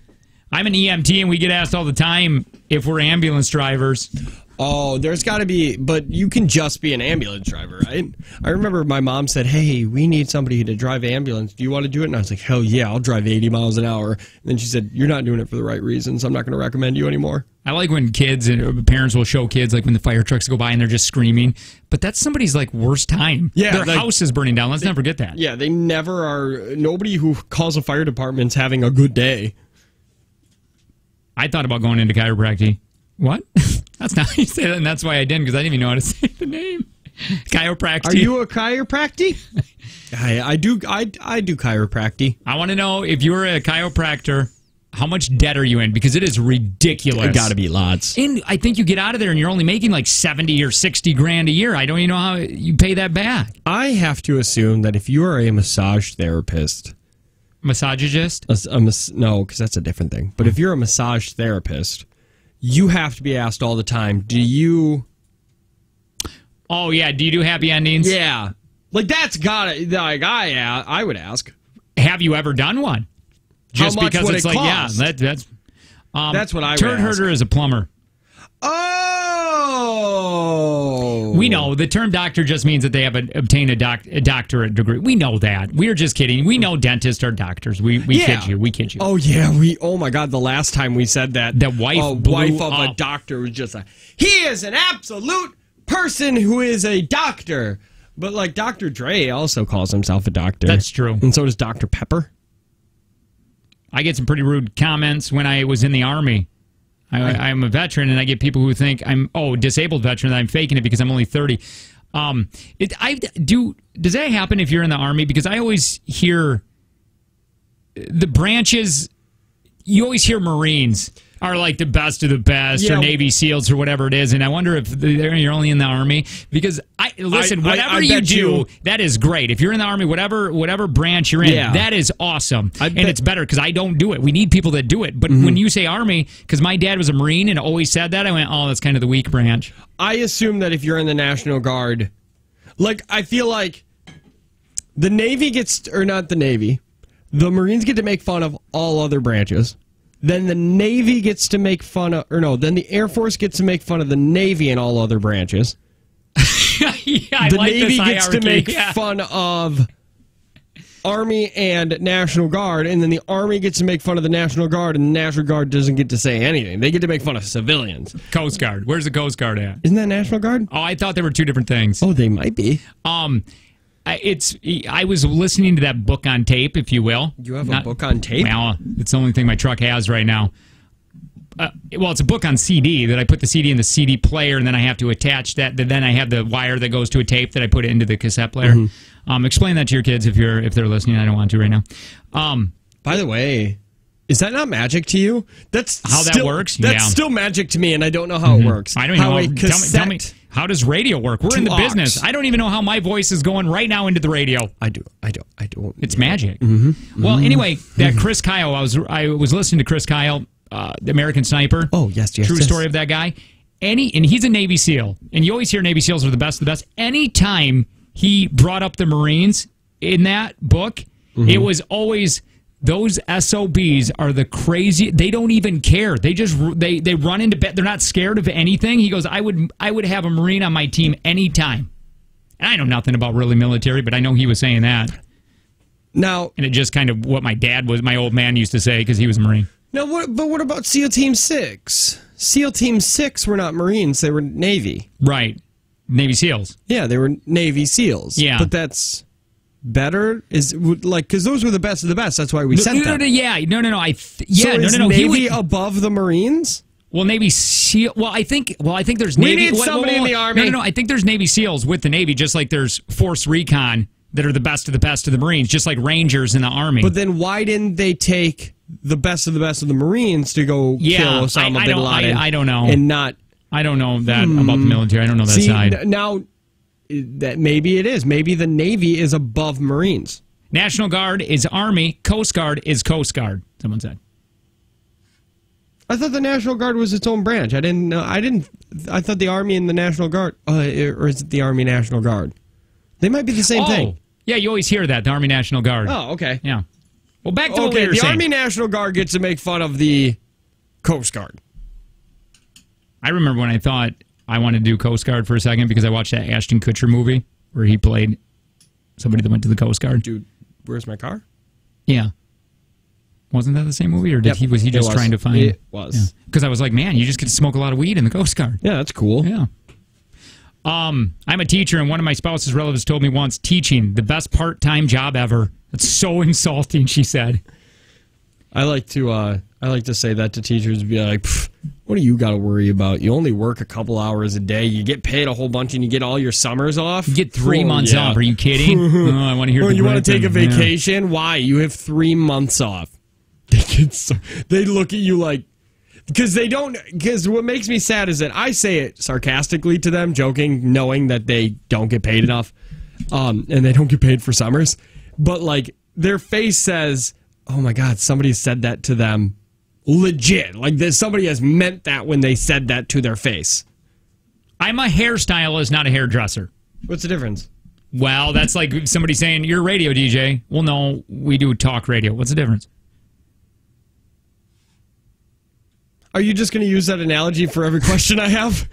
I'm an EMT, and we get asked all the time if we're ambulance drivers. Oh, there's got to be, but you can just be an ambulance driver, right? I remember my mom said, hey, we need somebody to drive ambulance. Do you want to do it? And I was like, hell yeah, I'll drive 80 miles an hour. And then she said, you're not doing it for the right reasons. I'm not going to recommend you anymore. I like when kids and parents will show kids, like when the fire trucks go by and they're just screaming. But that's somebody's like worst time. Yeah, their house is burning down. Let's never forget that. Yeah, they never are. Nobody who calls a fire department's having a good day. I thought about going into chiropractic. What? That's not how you say that, and that's why I didn't, because I didn't even know how to say the name. Chiropractic. Are you a chiropractic? I do chiropractic. I want to know, if you're a chiropractor, how much debt are you in? Because it is ridiculous. It got to be lots. And I think you get out of there and you're only making like 70 or 60 grand a year. I don't even know how you pay that back. I have to assume that if you are a massage therapist... Massagist? No, because that's a different thing. But if you're a massage therapist... You have to be asked all the time, do you... Oh, yeah, do you do happy endings? Yeah. Like, that's gotta... Like, I would ask. Have you ever done one? Just because it's like, cost? Yeah, that's... That's what I would Turd ask. herder is a plumber. Oh! We know. The term doctor just means that they have obtained a doctorate degree. We know that. We're just kidding. We know dentists are doctors. We kid you. We kid you. Oh, yeah. Oh, my God. The last time we said that, the wife of a doctor was just like, he is an absolute person who is a doctor. But, like, Dr. Dre also calls himself a doctor. That's true. And so does Dr. Pepper. I get some pretty rude comments when I was in the Army. I'm a veteran, and I get people who think I'm disabled veteran. That I'm faking it because I'm only 30. Does that happen if you're in the Army? Because I always hear the branches. You always hear Marines are like the best of the best, or Navy SEALs, or whatever it is. And I wonder if you're only in the Army. Because whatever you do, that is great. If you're in the Army, whatever branch you're in, that is awesome. And it's better because I don't do it. We need people that do it. But when you say Army, because my dad was a Marine and always said that, I went, oh, that's kind of the weak branch. I assume that if you're in the National Guard, like, I feel like the Navy gets, or not the Navy, the Marines get to make fun of all other branches. Then the Navy gets to make fun of, then the Air Force gets to make fun of the Navy and all other branches. The Navy gets to make fun of Army and National Guard, and then the Army gets to make fun of the National Guard, and the National Guard doesn't get to say anything. They get to make fun of civilians. Coast Guard. Where's the Coast Guard at? Isn't that National Guard? Oh, I thought they were two different things. Oh, they might be. I was listening to that book on tape, if you will. You have a book on tape? Well, it's the only thing my truck has right now. It's a book on CD that I put the CD in the CD player, and then I have to attach that. Then I have the wire that goes to a tape that I put it into the cassette player. Explain that to your kids if they're listening. I don't want to right now. By the way, is that not magic to you? That's how that works. That's still magic to me, and I don't know how it works. I don't even know. Tell me, how does radio work? We're in the business. I don't even know how my voice is going right now into the radio. I don't. It's magic. Well, anyway, that Chris Kyle. I was listening to Chris Kyle, the American Sniper. Oh, yes. True story of that guy. And he's a Navy SEAL, and you always hear Navy SEALs are the best of the best. Anytime he brought up the Marines in that book, it was always, those SOBs are the crazy. They don't even care. They just they run into bed. They're not scared of anything. He goes, I would have a Marine on my team anytime. And I know nothing about really military, but I know he was saying that. Now, and it just kind of what my old man used to say because he was a Marine. Now, what about SEAL Team 6? SEAL Team 6 were not Marines. They were Navy. Right. Navy SEALs. Yeah, they were Navy SEAls. Yeah. But that's better? Because those were the best of the best. That's why we sent them. No. Is Navy above the Marines? Well, Navy SEAL. Well, I think there's Navy. We need somebody in the Army. No. I think there's Navy SEAls with the Navy, just like there's Force Recon that are the best of the Marines, just like Rangers in the Army. But then why didn't they take the best of the Marines to go kill Osama bin Laden? I don't know. And not. I don't know that about the military. I don't know that side. Now, that maybe it is. Maybe the Navy is above Marines. National Guard is Army. Coast Guard is Coast Guard. Someone said. I thought the National Guard was its own branch. I didn't know. I thought the Army and the National Guard, or is it the Army National Guard? They might be the same thing. Yeah, you always hear that, the Army National Guard. Oh, okay. Yeah. Well, back to what we were the saying. Army National Guard gets to make fun of the Coast Guard. I remember when I thought I wanted to do Coast Guard for a second because I watched that Ashton Kutcher movie where he played somebody that went to the Coast Guard. Dude, where's my car? Yeah. Wasn't that the same movie, or was he just trying to find? It was. Because I was like, man, you just get to smoke a lot of weed in the Coast Guard. Yeah, that's cool. Yeah. I'm a teacher, and one of my spouse's relatives told me once, teaching, the best part-time job ever. That's so insulting, she said. I like to say that to teachers, be like, what do you got to worry about? You only work a couple hours a day. You get paid a whole bunch, and you get all your summers off. You get 3 months off. Are you kidding? I want to hear. You want to take a vacation? Yeah. Why? You have 3 months off. They look at you like, because what makes me sad is that I say it sarcastically to them, joking, knowing that they don't get paid enough, and they don't get paid for summers. But like their face says, oh my God, somebody said that to them. Legit. Like somebody has meant that when they said that to their face. I'm a hairstylist, not a hairdresser. What's the difference? Well, that's like somebody saying, you're a radio DJ. Well, no, we do talk radio. What's the difference? Are you just going to use that analogy for every question I have?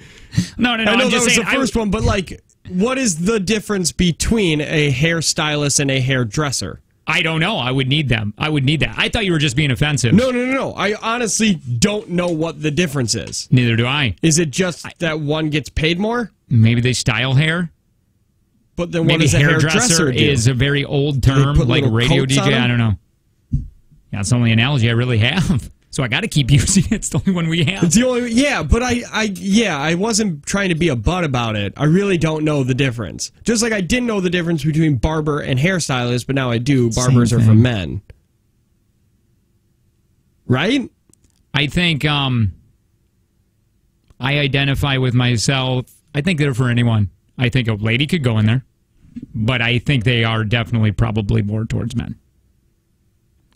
No. I know that was the first one, but like, what is the difference between a hairstylist and a hairdresser? I don't know. I would need them. I would need that. I thought you were just being offensive. No. I honestly don't know what the difference is. Neither do I. Is it just that one gets paid more? Maybe they style hair. But then what does a hairdresser do? Is a very old term, like radio DJ. I don't know. That's the only analogy I really have. So I got to keep using it. It's the only one we have. It's the only, but I wasn't trying to be a butt about it. I really don't know the difference. Just like I didn't know the difference between barber and hairstylist, but now I do. Barbers are for men. Right? I think I identify with myself. I think they're for anyone. I think a lady could go in there, but I think they are definitely probably more towards men.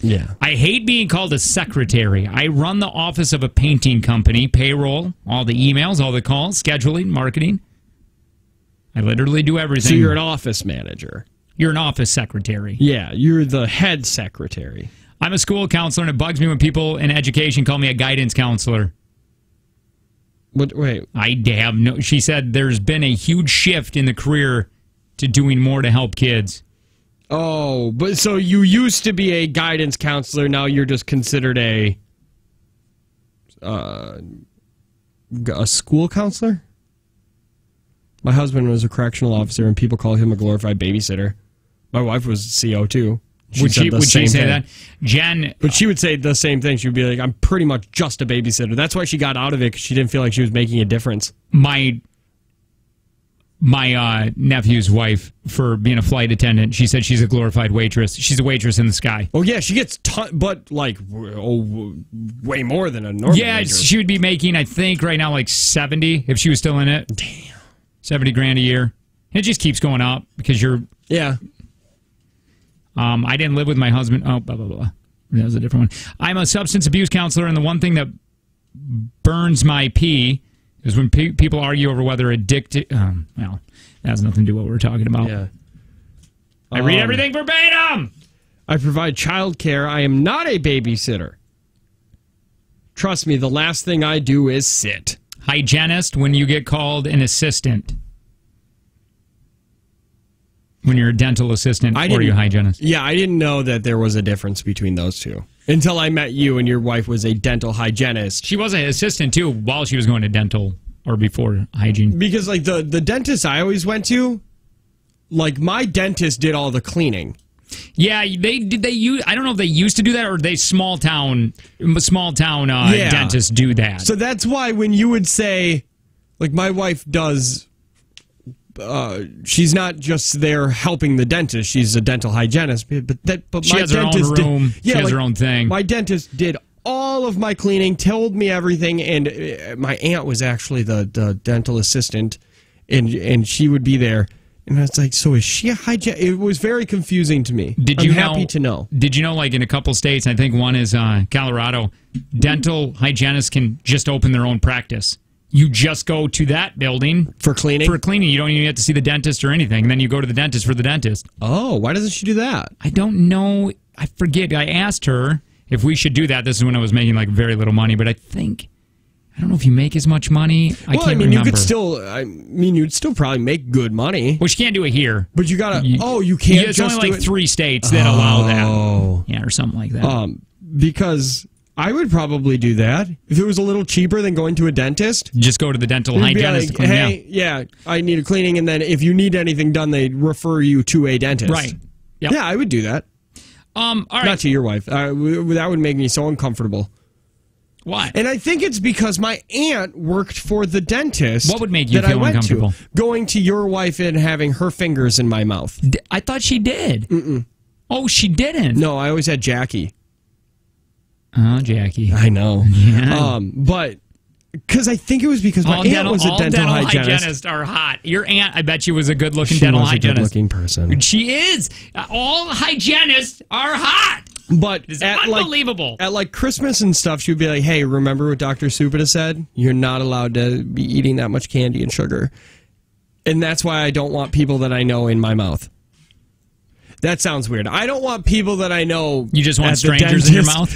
Yeah. I hate being called a secretary. I run the office of a painting company, payroll, all the emails, all the calls, scheduling, marketing. I literally do everything. So you're an office manager. You're an office secretary. Yeah, you're the head secretary. I'm a school counselor, and it bugs me when people in education call me a guidance counselor. Wait. I have no... She said there's been a huge shift in the career to doing more to help kids. Oh, but so you used to be a guidance counselor, now you're just considered a school counselor? My husband was a correctional officer, and people call him a glorified babysitter. My wife was CO too. Would she say that? Jen... But she would say the same thing. She would be like, I'm pretty much just a babysitter. That's why she got out of it, because she didn't feel like she was making a difference. My nephew's wife, for being a flight attendant, she said she's a glorified waitress. She's a waitress in the sky. Oh, yeah, she gets but like way more than a normal waitress. She would be making, I think, right now, like 70 if she was still in it. Damn. 70 grand a year. It just keeps going up because you're... Yeah. I didn't live with my husband. Oh, blah, blah, blah. That was a different one. I'm a substance abuse counselor, and the one thing that burns my pee is when people argue over whether addicted... well, that has nothing to do with what we're talking about. Yeah. I read everything verbatim! I provide child care. I am not a babysitter. Trust me, the last thing I do is sit. Hygienist when you get called an assistant. When you're a dental assistant or you're a hygienist. Yeah, I didn't know that there was a difference between those two. Until I met you and your wife was a dental hygienist. She was an assistant, too, while she was going to dental or before hygiene. Because, like, the dentist I always went to, like, my dentist did all the cleaning. Yeah, I don't know if they used to do that or they small town dentists do that. So that's why when you would say, like, my wife does... she's not just there helping the dentist. She's a dental hygienist. But she has her own room. She has her own thing. My dentist did all of my cleaning, told me everything, and my aunt was actually the dental assistant, and she would be there. And I was like, so is she a hygienist? It was very confusing to me. I'm happy to know. Did you know, like, in a couple states, I think one is Colorado, dental hygienists can just open their own practice. You just go to that building for cleaning. You don't even have to see the dentist or anything. And then you go to the dentist for the dentist. Oh, why doesn't she do that? I don't know. I forget. I asked her if we should do that. This is when I was making like very little money. But I don't know if you make as much money. I can't remember. You could still. You'd still probably make good money. Well, you can't do it here. But you gotta. You can't. It's only like 3 states that allow that. Yeah, or something like that. Because. I would probably do that. If it was a little cheaper than going to a dentist. Just go to the dental hygienist. Like, hey, I need a cleaning, and then if you need anything done, they refer you to a dentist. Right. Yep. Yeah, I would do that. All right. Not to your wife. That would make me so uncomfortable. Why? And I think it's because my aunt worked for the dentist. What would make you feel uncomfortable? Going to your wife and having her fingers in my mouth. I thought she did. Mm-mm. Oh, she didn't? No, I always had Jackie. Oh, Jackie. I know. Yeah. But because I think it was because my aunt was a dental hygienist. Hygienists are hot. Your aunt, I bet you, was a good-looking dental hygienist. She was a good-looking person. She is. All hygienists are hot. But it's unbelievable. At like Christmas and stuff, she would be like, hey, remember what Dr. Supita said? You're not allowed to be eating that much candy and sugar. And that's why I don't want people that I know in my mouth. That sounds weird. I don't want people that I know. You just want strangers in your mouth?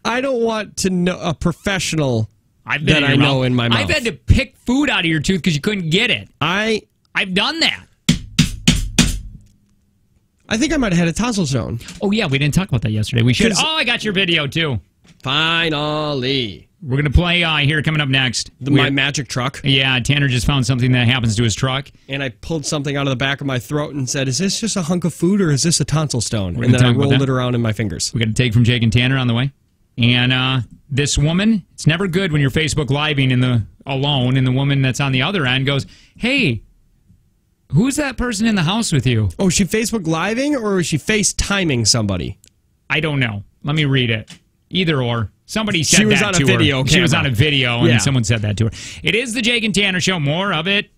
I don't want to know a professional I've that I know in my mouth. I've had to pick food out of your tooth because you couldn't get it. I've done that. I think I might have had a tonsil stone. Oh, yeah, we didn't talk about that yesterday. We should. Oh, I got your video, too. Finally. We're going to play here coming up next. My magic truck. Yeah, Tanner just found something that happens to his truck. And I pulled something out of the back of my throat and said, is this just a hunk of food or is this a tonsil stone? And then I rolled it around in my fingers. We're going to take from Jake and Tanner on the way. And this woman, it's never good when you're Facebook Living alone and the woman that's on the other end goes, hey, who's that person in the house with you? Oh, is she Facebook Living or is she FaceTiming somebody? I don't know. Let me read it. Either or. Somebody said that to her. She was on a video camera. She was on a video, and someone said that to her. It is the Jake and Tanner Show. More of it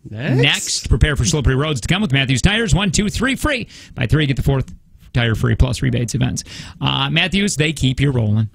next. Prepare for slippery roads to come with Matthews Tires. 1, 2, 3 free. Buy 3, get the 4th tire free plus rebates events. Matthews, they keep you rolling.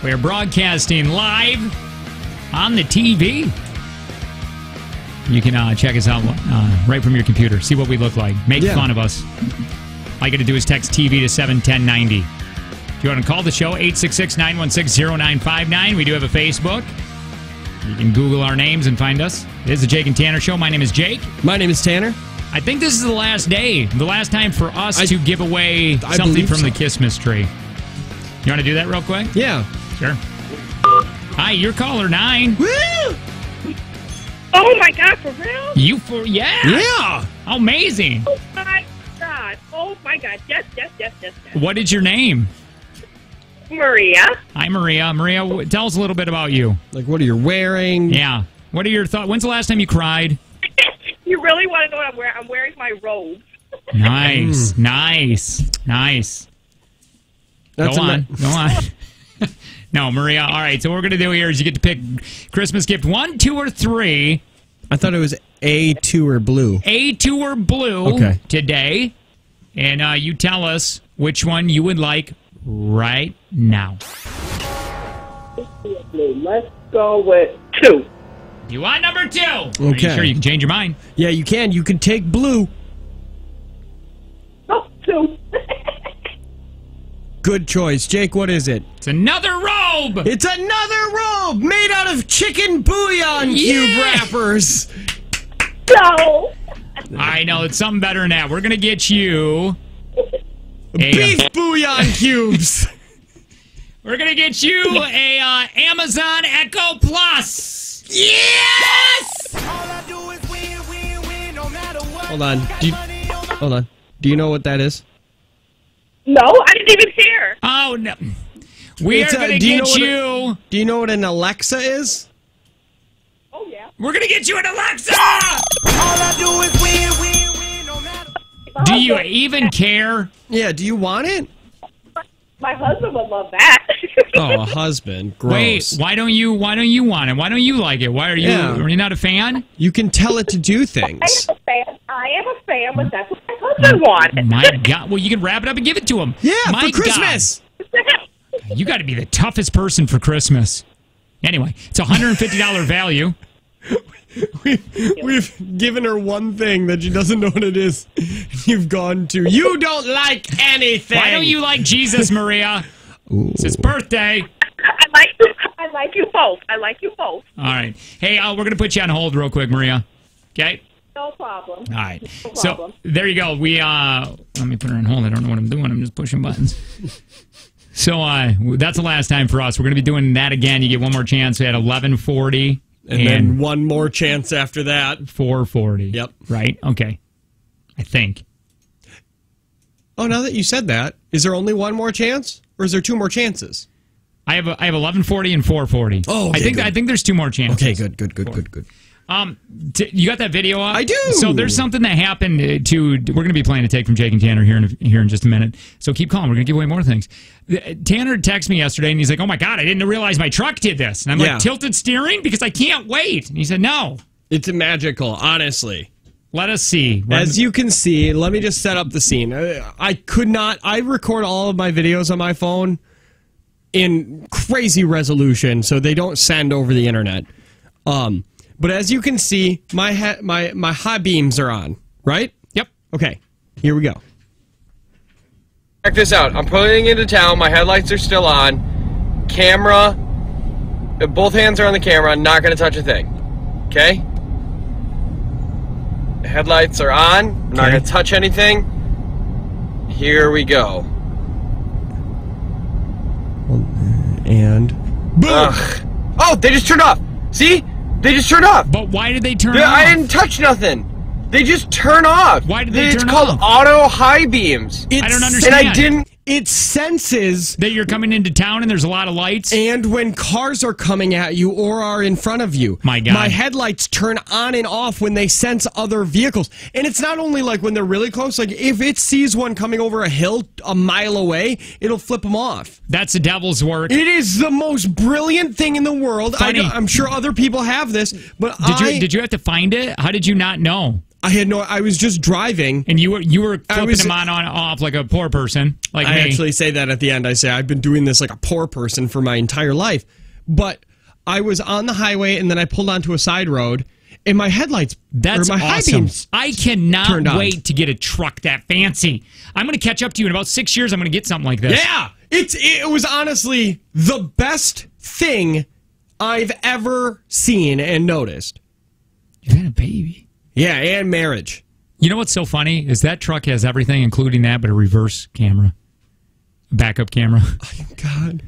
We're broadcasting live on the TV. You can check us out right from your computer. See what we look like. Make fun of us. All you got to do is text TV to 71090. If you want to call the show, 866-916-0959. We do have a Facebook. You can Google our names and find us. It is the Jake and Tanner Show. My name is Jake. My name is Tanner. I think this is the last day, the last time for us to give away something from the Christmas tree. You want to do that real quick? Yeah. Sure. Hi, you're caller 9. Woo! Oh my God, for real? Yeah. Amazing. Oh my God. Oh my God. Yes. What is your name? Maria. Hi, Maria. Maria, tell us a little bit about you. Like, what are you wearing? Yeah. What are your thoughts? When's the last time you cried? You really want to know what I'm wearing? I'm wearing my robe. Nice. Go on. No, Maria. All right. So what we're going to do here is you get to pick Christmas gift 1, 2, or 3. I thought it was A2 or blue. A2 or blue today. And you tell us which one you would like right now. Let's go with 2. You want number 2? Okay. Are you sure you can change your mind? Yeah, you can. You can take blue. Oh, 2. Good choice. Jake, what is it? It's another robe! It's another robe made out of chicken bouillon cube wrappers. No! I know, it's something better than that. We're going to get you... beef bouillon cubes. We're going to get you a Amazon Echo Plus. Yes! Hold on. Do you know what that is? No, I didn't even hear. Oh, no. We are going to get you... Do you know what an Alexa is? Oh, yeah. We're going to get you an Alexa! All I do is win, no matter... Do you even care? Yeah, do you want it? My husband would love that. Oh, a husband. Gross. Wait, why don't you want it? Why don't you like it? Why are you are you not a fan? You can tell it to do things. I am a fan, but that's what my husband wanted. My God. Well, you can wrap it up and give it to him. Yeah, my for Christmas. God. You got to be the toughest person for Christmas. Anyway, it's $150 value. We've given her one thing that she doesn't know what it is. You've gone to, you don't like anything. Why don't you like Jesus, Maria? Ooh. It's his birthday. I like you both. All right. Hey, we're going to put you on hold real quick, Maria. Okay? No problem. All right. No so problem. there you go. Let me put her on hold. I don't know what I'm doing. I'm just pushing buttons. So that's the last time for us. We're going to be doing that again. You get one more chance. We had 11:40. And then one more chance after that. 4:40. Yep. Right? Okay. I think. Oh, now that you said that, is there only one more chance? Or is there 2 more chances? I have 11:40 and 4:40. Oh, okay, I think there's 2 more chances. Okay, good. You got that video up? I do. So there's something that happened we're going to be playing a take from Jake and Tanner here in just a minute. So keep calling. We're going to give away more things. Tanner texted me yesterday and he's like, "Oh my God, I didn't realize my truck did this." And I'm like, "Tilted steering? Because I can't wait." And he said, "No. It's magical, honestly." Let us see. As you can see, let me just set up the scene. I record all of my videos on my phone in crazy resolution so they don't send over the internet. But as you can see, my high beams are on, right? Yep. Okay, here we go. Check this out. I'm pulling into town. My headlights are still on. Camera. Both hands are on the camera. I'm not going to touch a thing. Okay? Headlights are on. I'm not going to touch anything. Here we go. And boom! Ugh. Oh, they just turned off. See? They just turned off. But why did they turn off? I didn't touch nothing. They just turn off. Why did they turn off? It's called auto high beams. I don't understand. And I didn't. It senses that you're coming into town and there's a lot of lights. And when cars are coming at you or are in front of you. My God. My headlights turn on and off when they sense other vehicles. And it's not only like when they're really close. Like if it sees one coming over a hill a mile away, it'll flip them off. That's the devil's work. It is the most brilliant thing in the world. I'm sure other people have this. But did you have to find it? How did you not know? I was just driving. And you were flipping them on off like a poor person. Like I me. actually say that at the end. I say, I've been doing this like a poor person for my entire life. But I was on the highway and then I pulled onto a side road and my headlights. That's or my high awesome. beams I cannot turned on. wait to get a truck that fancy. I'm going to catch up to you in about 6 years. I'm going to get something like this. Yeah, it was honestly the best thing I've ever seen and noticed. You had a baby. Yeah, and marriage. You know what's so funny is that truck has everything, including that, but a reverse camera, backup camera. Oh, God,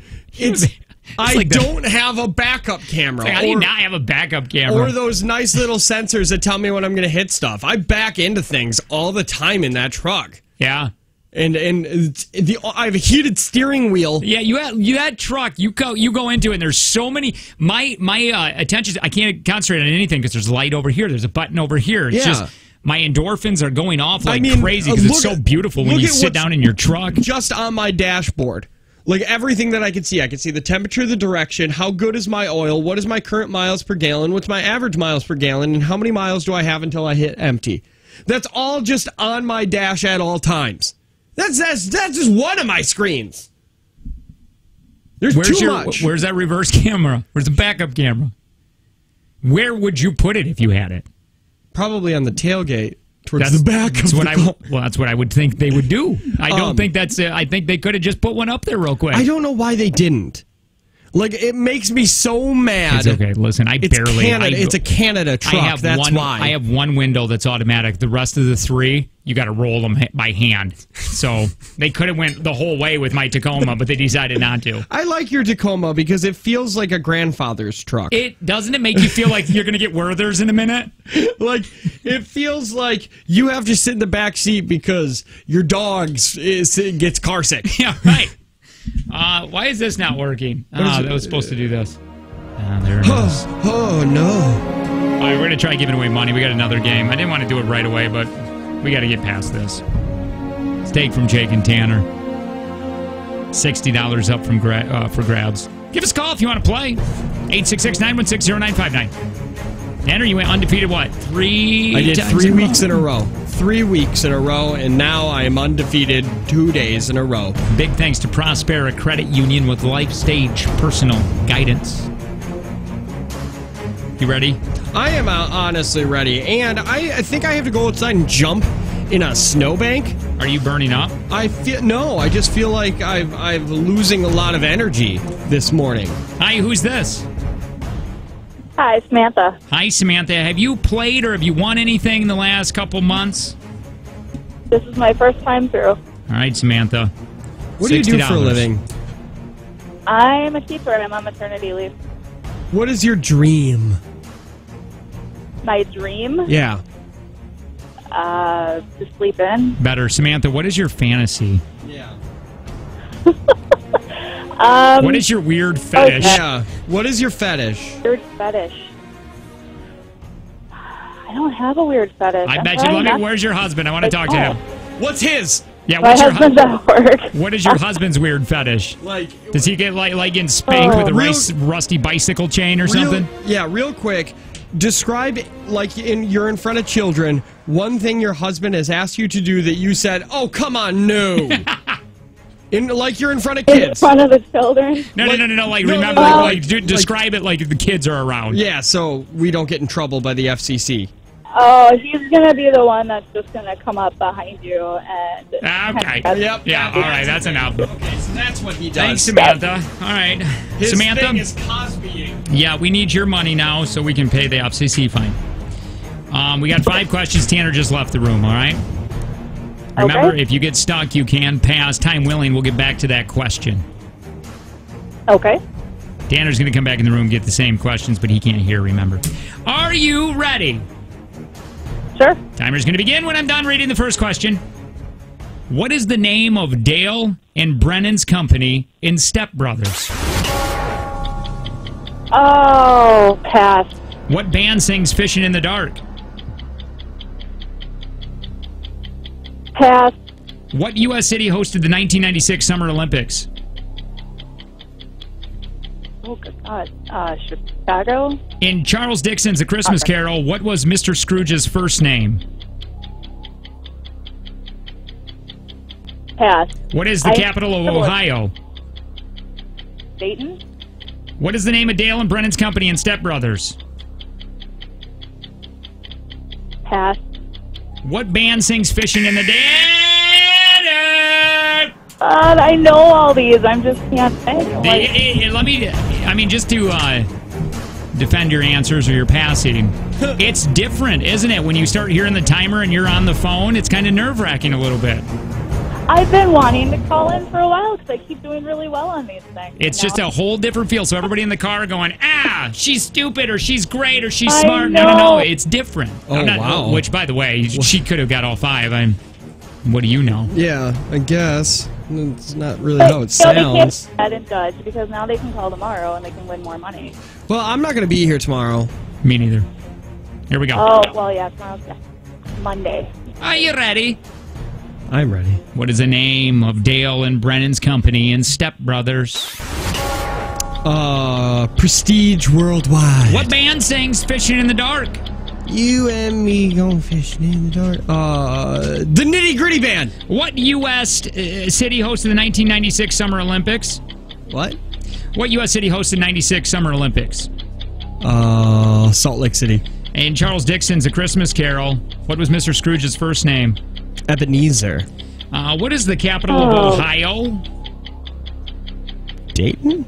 I don't have a backup camera. Like, how do you not have a backup camera? Or those nice little sensors that tell me when I'm going to hit stuff. I back into things all the time in that truck. Yeah. And I have a heated steering wheel. Yeah, you that truck. You go into it, and there's so many. My attention. I can't concentrate on anything because there's a light over here. There's a button over here. It's just my endorphins are going off like crazy because it's so beautiful when you sit down in your truck. Just on my dashboard. Like everything that I can see the temperature, the direction, how good is my oil, what is my current miles per gallon, what's my average miles per gallon, and how many miles do I have until I hit empty. That's all just on my dash at all times. That's just one of my screens. There's too much. Where's that reverse camera? Where's the backup camera? Where would you put it if you had it? Probably on the tailgate. Towards the back of the car. Well, that's what I would think they would do. I don't think that's I think they could have just put one up there real quick. I don't know why they didn't. Like, it makes me so mad. It's okay. Listen, it's a Canada truck. That's why. I have one window that's automatic. The rest of the three, you got to roll them by hand. So they could have went the whole way with my Tacoma, but they decided not to. I like your Tacoma because it feels like a grandfather's truck. Doesn't it make you feel like you're going to get Werther's in a minute? Like, it feels like you have to sit in the back seat because your dog gets car sick. Yeah, right. Why is this not working? That was supposed to do this. There it is. Oh, no. All right, we're going to try giving away money. We got another game. I didn't want to do it right away, but we got to get past this. Steak from Jake and Tanner. $60 up for grabs. Give us a call if you want to play. 866-916-0959. Tanner, you went undefeated, what? I did 3 weeks in a row. 3 weeks in a row, and now I am undefeated 2 days in a row. Big thanks to Prospera Credit Union with Life Stage Personal Guidance. You ready? I am honestly ready, and I think I have to go outside and jump in a snowbank. Are you burning up? I just feel like I'm losing a lot of energy this morning. Hi, who's this? Hi, Samantha. Hi, Samantha. Have you played or have you won anything in the last couple months? This is my first time through. All right, Samantha. What do you do for a living? I'm a teacher and I'm on maternity leave. What is your dream? My dream? Yeah. To sleep in. Better. Samantha, what is your fantasy? Yeah. What is your weird fetish? Yeah. What is your fetish? Weird fetish. I don't have a weird fetish. I bet you. Where's your husband? I want to talk to him. What's his? Yeah, my husband's at work. What is your husband's weird fetish? Does he get like getting spanked with a rusty bicycle chain or something? Yeah, real quick. Describe, like, you're in front of children, one thing your husband has asked you to do that you said, oh, come on, no. Like you're in front of kids. In front of the children? No. Like, remember, describe it like the kids are around. Yeah, so we don't get in trouble by the FCC. Oh, he's going to be the one that's just going to come up behind you and... Okay. Yep. Yeah, all right, that's enough. Okay, so that's what he does. Thanks, Samantha. All right. His Samantha? thing is Cosbying. Yeah, we need your money now so we can pay the FCC fine. We got 5 questions. Tanner just left the room, all right? Remember, if you get stuck, you can pass. Time willing, we'll get back to that question. Okay. Tanner's going to come back in the room and get the same questions, but he can't hear, remember. Are you ready? Sure. Timer's going to begin when I'm done reading the first question. What is the name of Dale and Brennan's company in Step Brothers? Oh, pass. What band sings Fishing in the Dark? Pass. What U.S. city hosted the 1996 Summer Olympics? Oh, good God. Chicago? In Charles Dickens's A Christmas Carol, what was Mr. Scrooge's first name? Pass. What is the capital of Ohio? Dayton? What is the name of Dale and Brennan's company in Step Brothers? Pass. What band sings Fishing in the Desert? I know all these. I'm just can't say. Let me, just to defend your answers or your passing, it's different, isn't it? When you start hearing the timer and you're on the phone, it's kind of nerve-wracking a little bit. I've been wanting to call in for a while because I keep doing really well on these things. It's just a whole different feel. So everybody in the car going, she's stupid, or she's great, or she's smart. No, it's different. Oh, wow. Which, by the way, she could have got all 5. What do you know? Yeah, I guess. It's not really how it sounds. They can't do that and judge because now they can call tomorrow and they can win more money. Well, I'm not going to be here tomorrow. Me neither. Here we go. Oh, well, yeah, tomorrow's Monday. Are you ready? I'm ready. What is the name of Dale and Brennan's company in Step Brothers? Prestige Worldwide. What band sings Fishing in the Dark? You and me going fishing in the dark. The Nitty Gritty Band. What U.S. city hosted the 1996 Summer Olympics? What? What U.S. city hosted 96 Summer Olympics? Salt Lake City. In Charles Dickens's A Christmas Carol, what was Mr. Scrooge's first name? Ebenezer. What is the capital of Ohio? Dayton?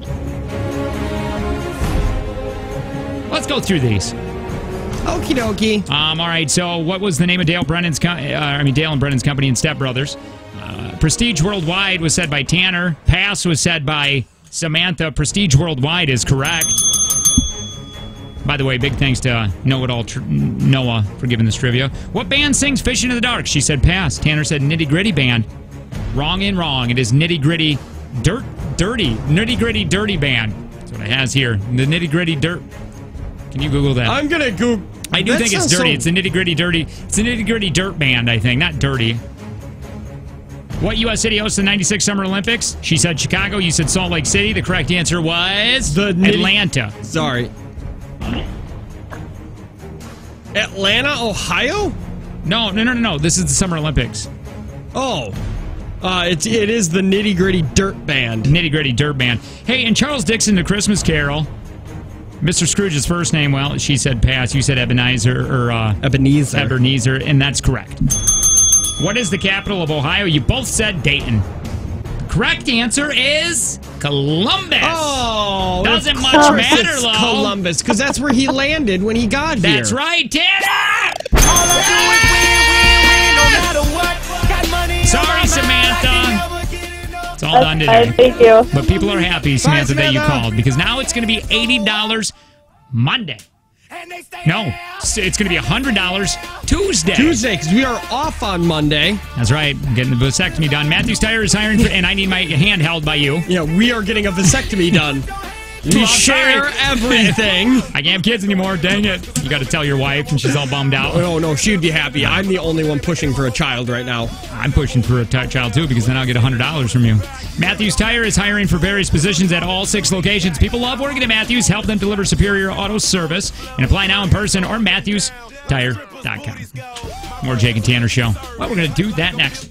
Let's go through these. Okie dokie. All right, so what was the name of Dale and Brennan's company in Step Brothers? Prestige Worldwide was said by Tanner. Pass was said by Samantha. Prestige Worldwide is correct. By the way, big thanks to Know-It-All Noah for giving this trivia. What band sings Fishing in the Dark? She said pass. Tanner said Nitty Gritty Band. Wrong and wrong. It is Nitty Gritty Dirty. Nitty Gritty Dirty Band. That's what it has here. The Nitty Gritty Dirt. Can you Google that? I'm gonna Google. I do think it's dirty. It's a Nitty Gritty Dirty. It's a Nitty Gritty Dirt Band, I think, not dirty. What U.S. city hosted the 96 Summer Olympics? She said Chicago. You said Salt Lake City. The correct answer was Atlanta. Sorry. Atlanta, Ohio? No. This is the Summer Olympics. Oh. It is the Nitty Gritty Dirt Band. Nitty Gritty Dirt Band. Hey, in Charles Dickens' A Christmas Carol, Mr. Scrooge's first name, well, she said pass. You said Ebenezer, Ebenezer, and that's correct. What is the capital of Ohio? You both said Dayton. The correct answer is Columbus. Oh, doesn't much matter, it's though. Columbus, because that's where he landed when he got here. That's right, Tanner! Sorry, Samantha. It's all done today. Thank you. But people are happy, Samantha, that you called, because now it's going to be $80 Monday. No, it's going to be $100 Tuesday. Tuesday, because we are off on Monday. That's right. I'm getting the vasectomy done. Matthew's Tire is hiring, and I need my hand held by you. Yeah, we are getting a vasectomy done. We share everything. I can't have kids anymore. Dang it. You got to tell your wife, and she's all bummed out. Oh, no, she'd be happy. I'm the only one pushing for a child right now. I'm pushing for a child, too, because then I'll get $100 from you. Matthews Tire is hiring for various positions at all 6 locations. People love working at Matthews. Help them deliver superior auto service. And apply now in person or MatthewsTire.com. More Jake and Tanner Show. Well, we're going to do that next.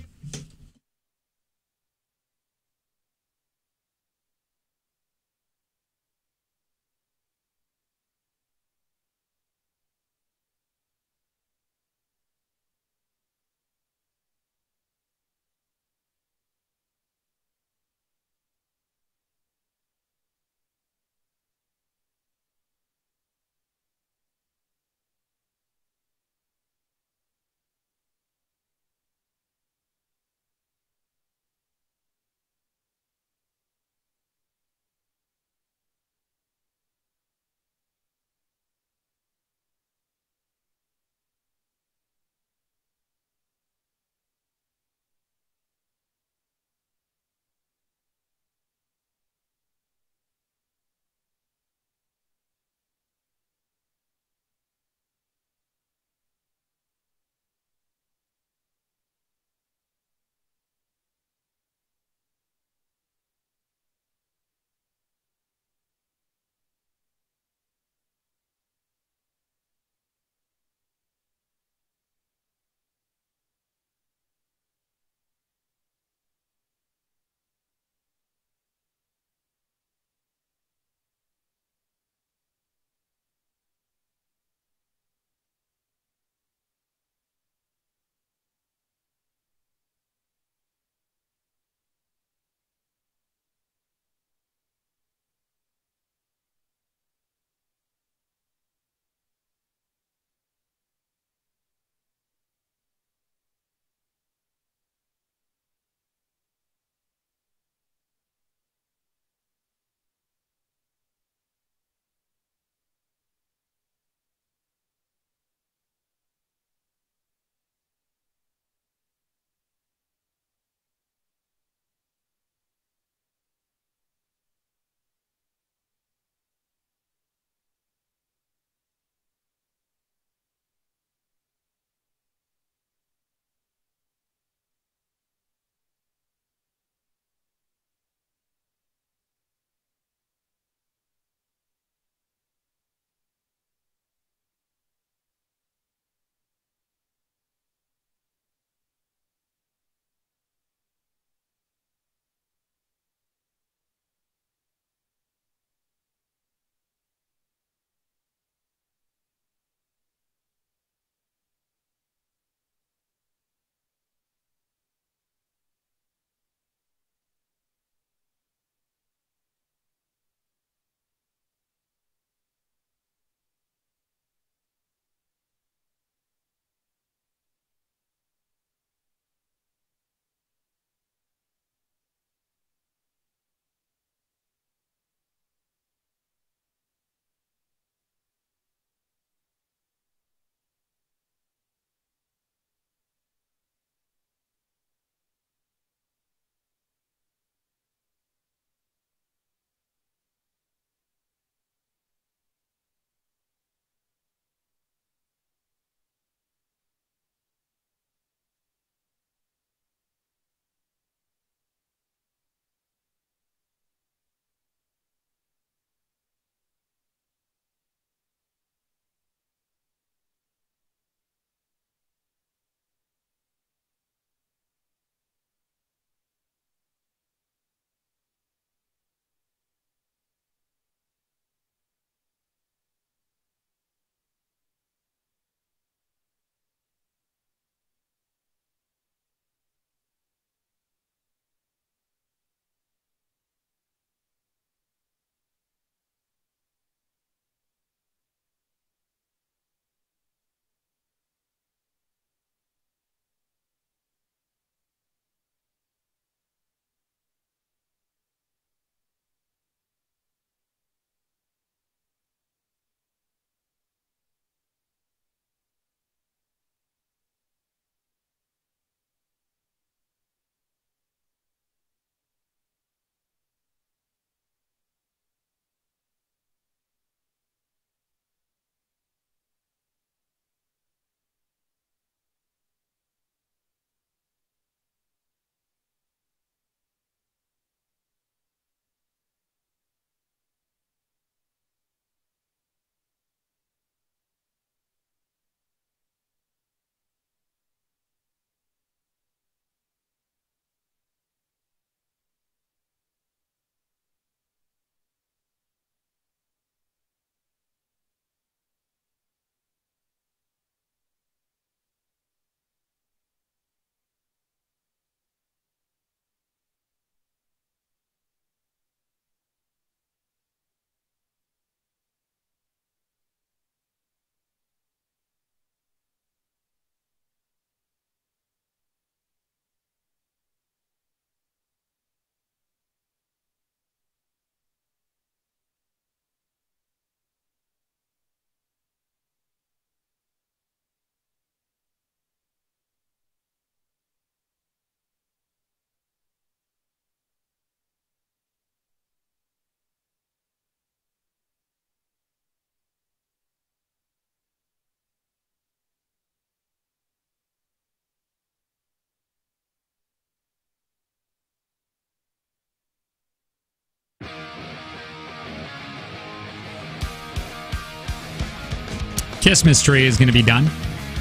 Kiss Mystery is going to be done.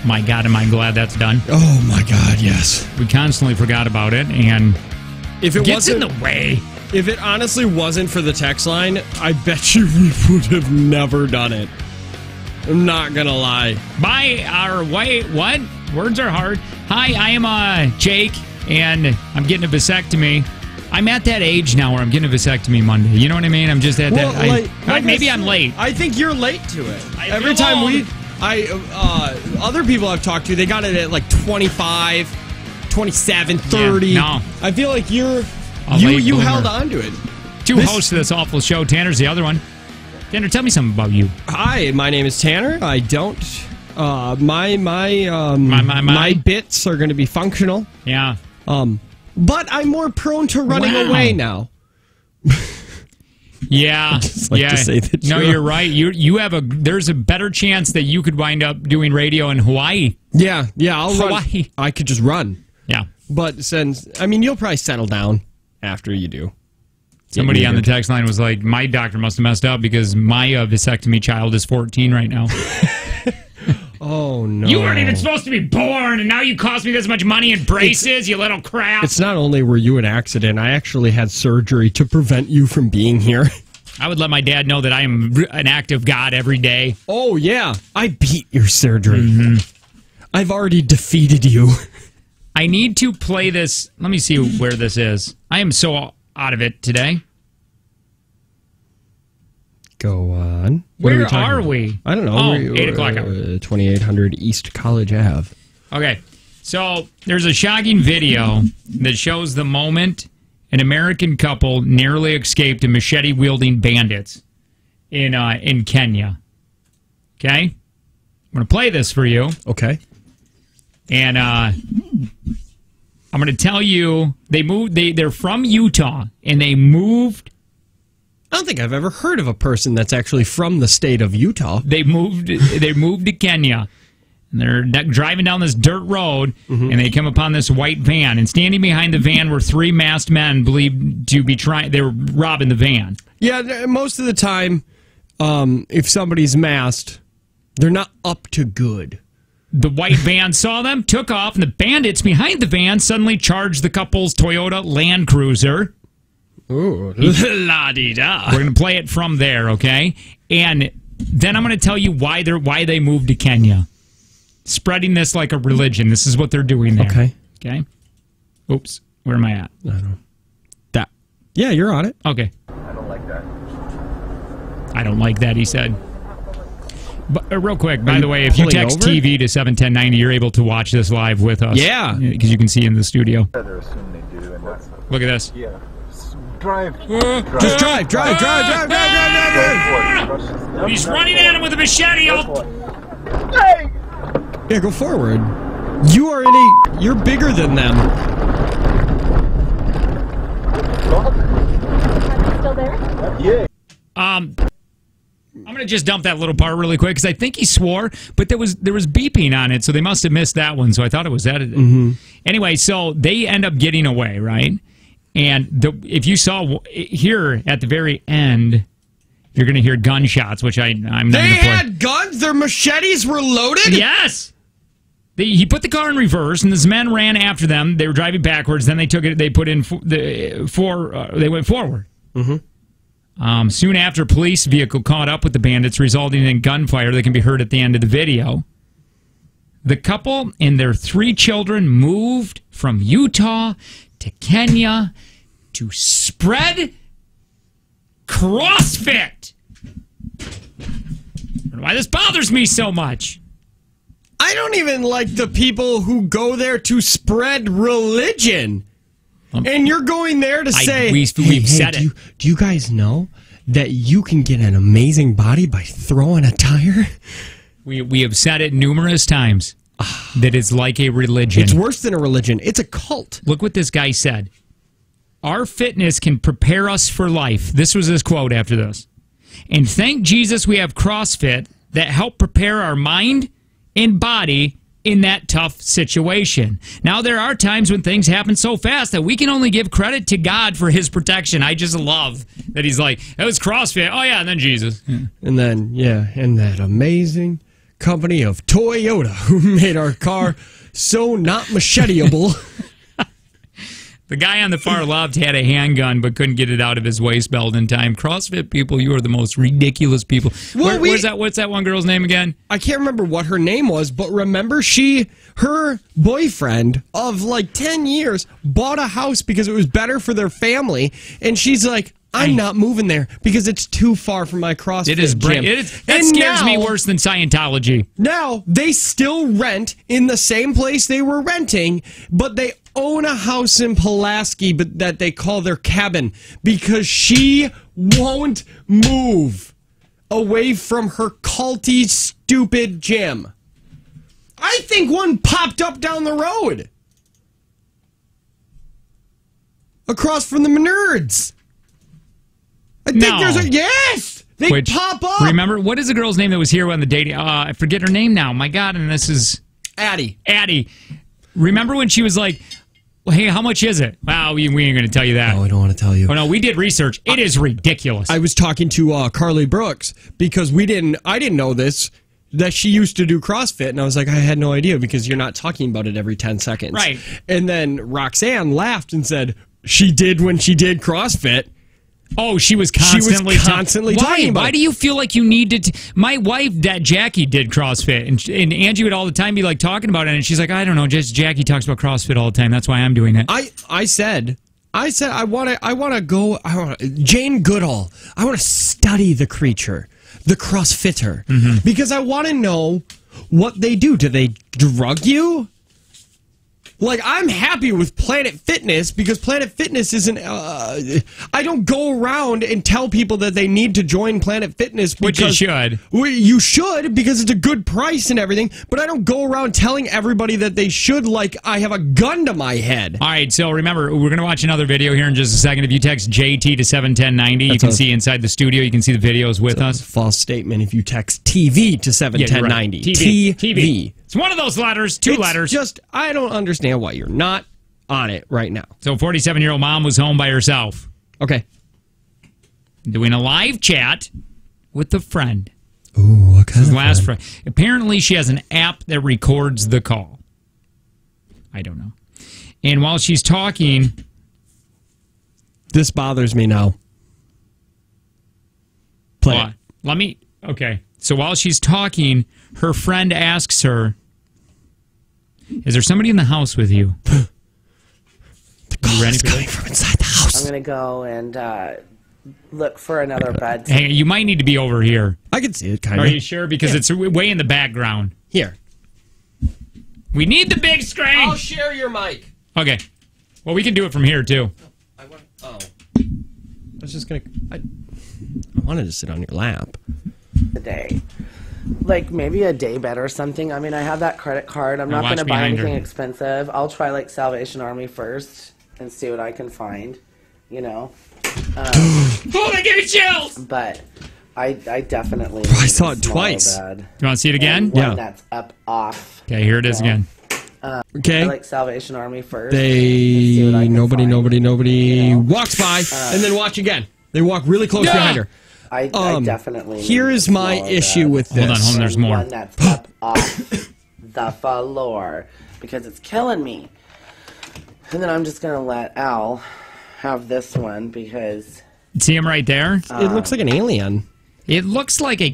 My God, am I glad that's done. Oh, my God, yes. We constantly forgot about it, and if it gets wasn't in the way. If it honestly wasn't for the text line, I bet you we would have never done it. I'm not going to lie. What? Words are hard. Hi, I am Jake, and I'm getting a vasectomy. I'm at that age now where I'm getting a vasectomy Monday. You know what I mean? I'm just at that. Maybe I'm late. I think you're late to it. Every time other people I've talked to, they got it at like 25, 27, 30. Yeah, no. I feel like you bloomer. held on to it. Two hosts of this awful show. Tanner's the other one. Tanner, tell me something about you. Hi, my name is Tanner. I don't. My bits are going to be functional. Yeah. But I'm more prone to running away now. Yeah. To say the truth. No, you're right. You have there's a better chance that you could wind up doing radio in Hawaii. Yeah. I'll Hawaii. run. I could just run. Yeah. But you'll probably settle down after you do. Somebody on the text line was like, my doctor must have messed up because my vasectomy child is 14 right now. Oh, no. You weren't even supposed to be born, and now you cost me this much money in braces, you little crap. It's not only were you an accident, I actually had surgery to prevent you from being here. I would let my dad know that I am an act of God every day. Oh, yeah. I beat your surgery. Mm-hmm. I've already defeated you. I need to play this. Let me see where this is. I am so out of it today. Go on. Where are we? I don't know. Oh, 8 o'clock. 2800 East College Ave. Okay. So there's a shocking video that shows the moment an American couple narrowly escaped a machete-wielding bandits in Kenya. Okay? I'm going to play this for you. Okay. And I'm going to tell you, they're from Utah, and they moved. I don't think I've ever heard of a person that's actually from the state of Utah. They moved to Kenya. And they're driving down this dirt road, and they come upon this white van. And standing behind the van were three masked men believed to be they were robbing the van. Yeah, most of the time, if somebody's masked, they're not up to good. The white van saw them, took off, and the bandits behind the van suddenly charged the couple's Toyota Land Cruiser. Ooh, la-dee-da. We're going to play it from there, okay? And then I'm going to tell you why they moved to Kenya. Spreading this like a religion. This is what they're doing there. Okay? Oops. Where am I at? I don't know. That. Yeah, you're on it. Okay. I don't like that. I don't like that, he said. But, real quick, by the way, if you text TV to 71090, you're able to watch this live with us. Yeah. Because you can see in the studio. They're assuming they do, and that's... Look at this. Yeah. Drive. Just drive. He's running at him with a machete. Hey! Yeah, go forward. You're bigger than them. Still there? Yeah. I'm going to just dump that little part really quick because I think he swore, but there was beeping on it, so they must have missed that one. So I thought it was edited. Mm-hmm. Anyway, so they end up getting away, right? And if you saw here at the very end, you're going to hear gunshots, which I'm not going to play. They had guns? Their machetes were loaded? Yes. He put the car in reverse, and this men ran after them. They were driving backwards. Then they took it. They put in they went forward. Mm-hmm. Soon after, a police vehicle caught up with the bandits, resulting in gunfire that can be heard at the end of the video. The couple and their 3 children moved from Utah to Kenya to spread CrossFit. I don't know why this bothers me so much. I don't even like the people who go there to spread religion. And you're going there to say, we've said it. Do you guys know that you can get an amazing body by throwing a tire? We have said it numerous times. That it's like a religion. It's worse than a religion. It's a cult. Look what this guy said. Our fitness can prepare us for life. This was his quote after this. And thank Jesus we have CrossFit that help prepare our mind and body in that tough situation. Now, there are times when things happen so fast that we can only give credit to God for his protection. I just love that he's like, it was CrossFit. Oh, yeah, and then Jesus. Yeah. And then, and that amazing company of Toyota, who made our car so not macheteable. The guy on the far left had a handgun but couldn't get it out of his waist belt in time. CrossFit people, you are the most ridiculous people. Well, what's that one girl's name again? I can't remember what her name was, but remember her boyfriend of like 10 years bought a house because it was better for their family, and she's like, I'm not moving there because it's too far from my CrossFit gym. That scares me worse than Scientology. Now, they still rent in the same place they were renting, but they own a house in Pulaski but that they call their cabin because she won't move away from her culty, stupid gym. I think one popped up down the road. Across from the Nerds. I think there's a... Yes! They pop up! Remember, what is the girl's name that was here on the dating... I forget her name now. My God, and this is... Addie. Remember when she was like, well, hey, how much is it? Well, we ain't going to tell you that. Oh, I don't want to tell you. Oh, no, we did research. It is ridiculous. I was talking to Carly Brooks because I didn't know this, that she used to do CrossFit, and I was like, I had no idea because you're not talking about it every 10 seconds. Right. And then Roxanne laughed and said, she did when she did CrossFit. Oh, she was constantly talking about it. Why do you feel like you need to... My wife, Jackie, did CrossFit, and Angie would all the time be like talking about it, and she's like, I don't know, just Jackie talks about CrossFit all the time. That's why I'm doing it. I said I want to go... Jane Goodall. I want to study the creature, the CrossFitter, because I want to know what they do. Do they drug you? Like, I'm happy with Planet Fitness because Planet Fitness isn't... I don't go around and tell people that they need to join Planet Fitness. Which you should. You should because it's a good price and everything, but I don't go around telling everybody that they should like I have a gun to my head. All right, so remember, we're going to watch another video here in just a second. If you text JT to 71090, you can see inside the studio. You can see the videos with us. False statement if you text TV to 71090. Yeah, TV. It's one of those letters, two letters. Just, I don't understand why you're not on it right now. So, 47-year-old mom was home by herself. Okay. Doing a live chat with a friend. Ooh, what kind of last friend? Apparently, she has an app that records the call. I don't know. And while she's talking... This bothers me now. Play it. Let me... Okay. So while she's talking, her friend asks her... Is there somebody in the house with you? The call is coming from inside the house. I'm going to go and look for another bed. Hang on, you might need to be over here. I can see it, kind of. Are you sure? Because it's way in the background. Here. We need the big screen. I'll share your mic. Okay. Well, we can do it from here, too. I was just going to... I wanted to sit on your lap. Today. Like maybe a day bed or something. I mean, I have that credit card. I'm not going to buy anything expensive. I'll try like Salvation Army first and see what I can find, you know. Oh, they give me chills! But I definitely I saw it twice. You want to see it again? One that's up off. Okay, here it is again. Okay. I like Salvation Army first. Nobody walks by and then watch again. They walk really close behind her. I definitely. Here is my issue with this. Hold on, there's more. One that's up off the floor because it's killing me. And then I'm just gonna let Al have this one because. See him right there? It looks like an alien. It looks like a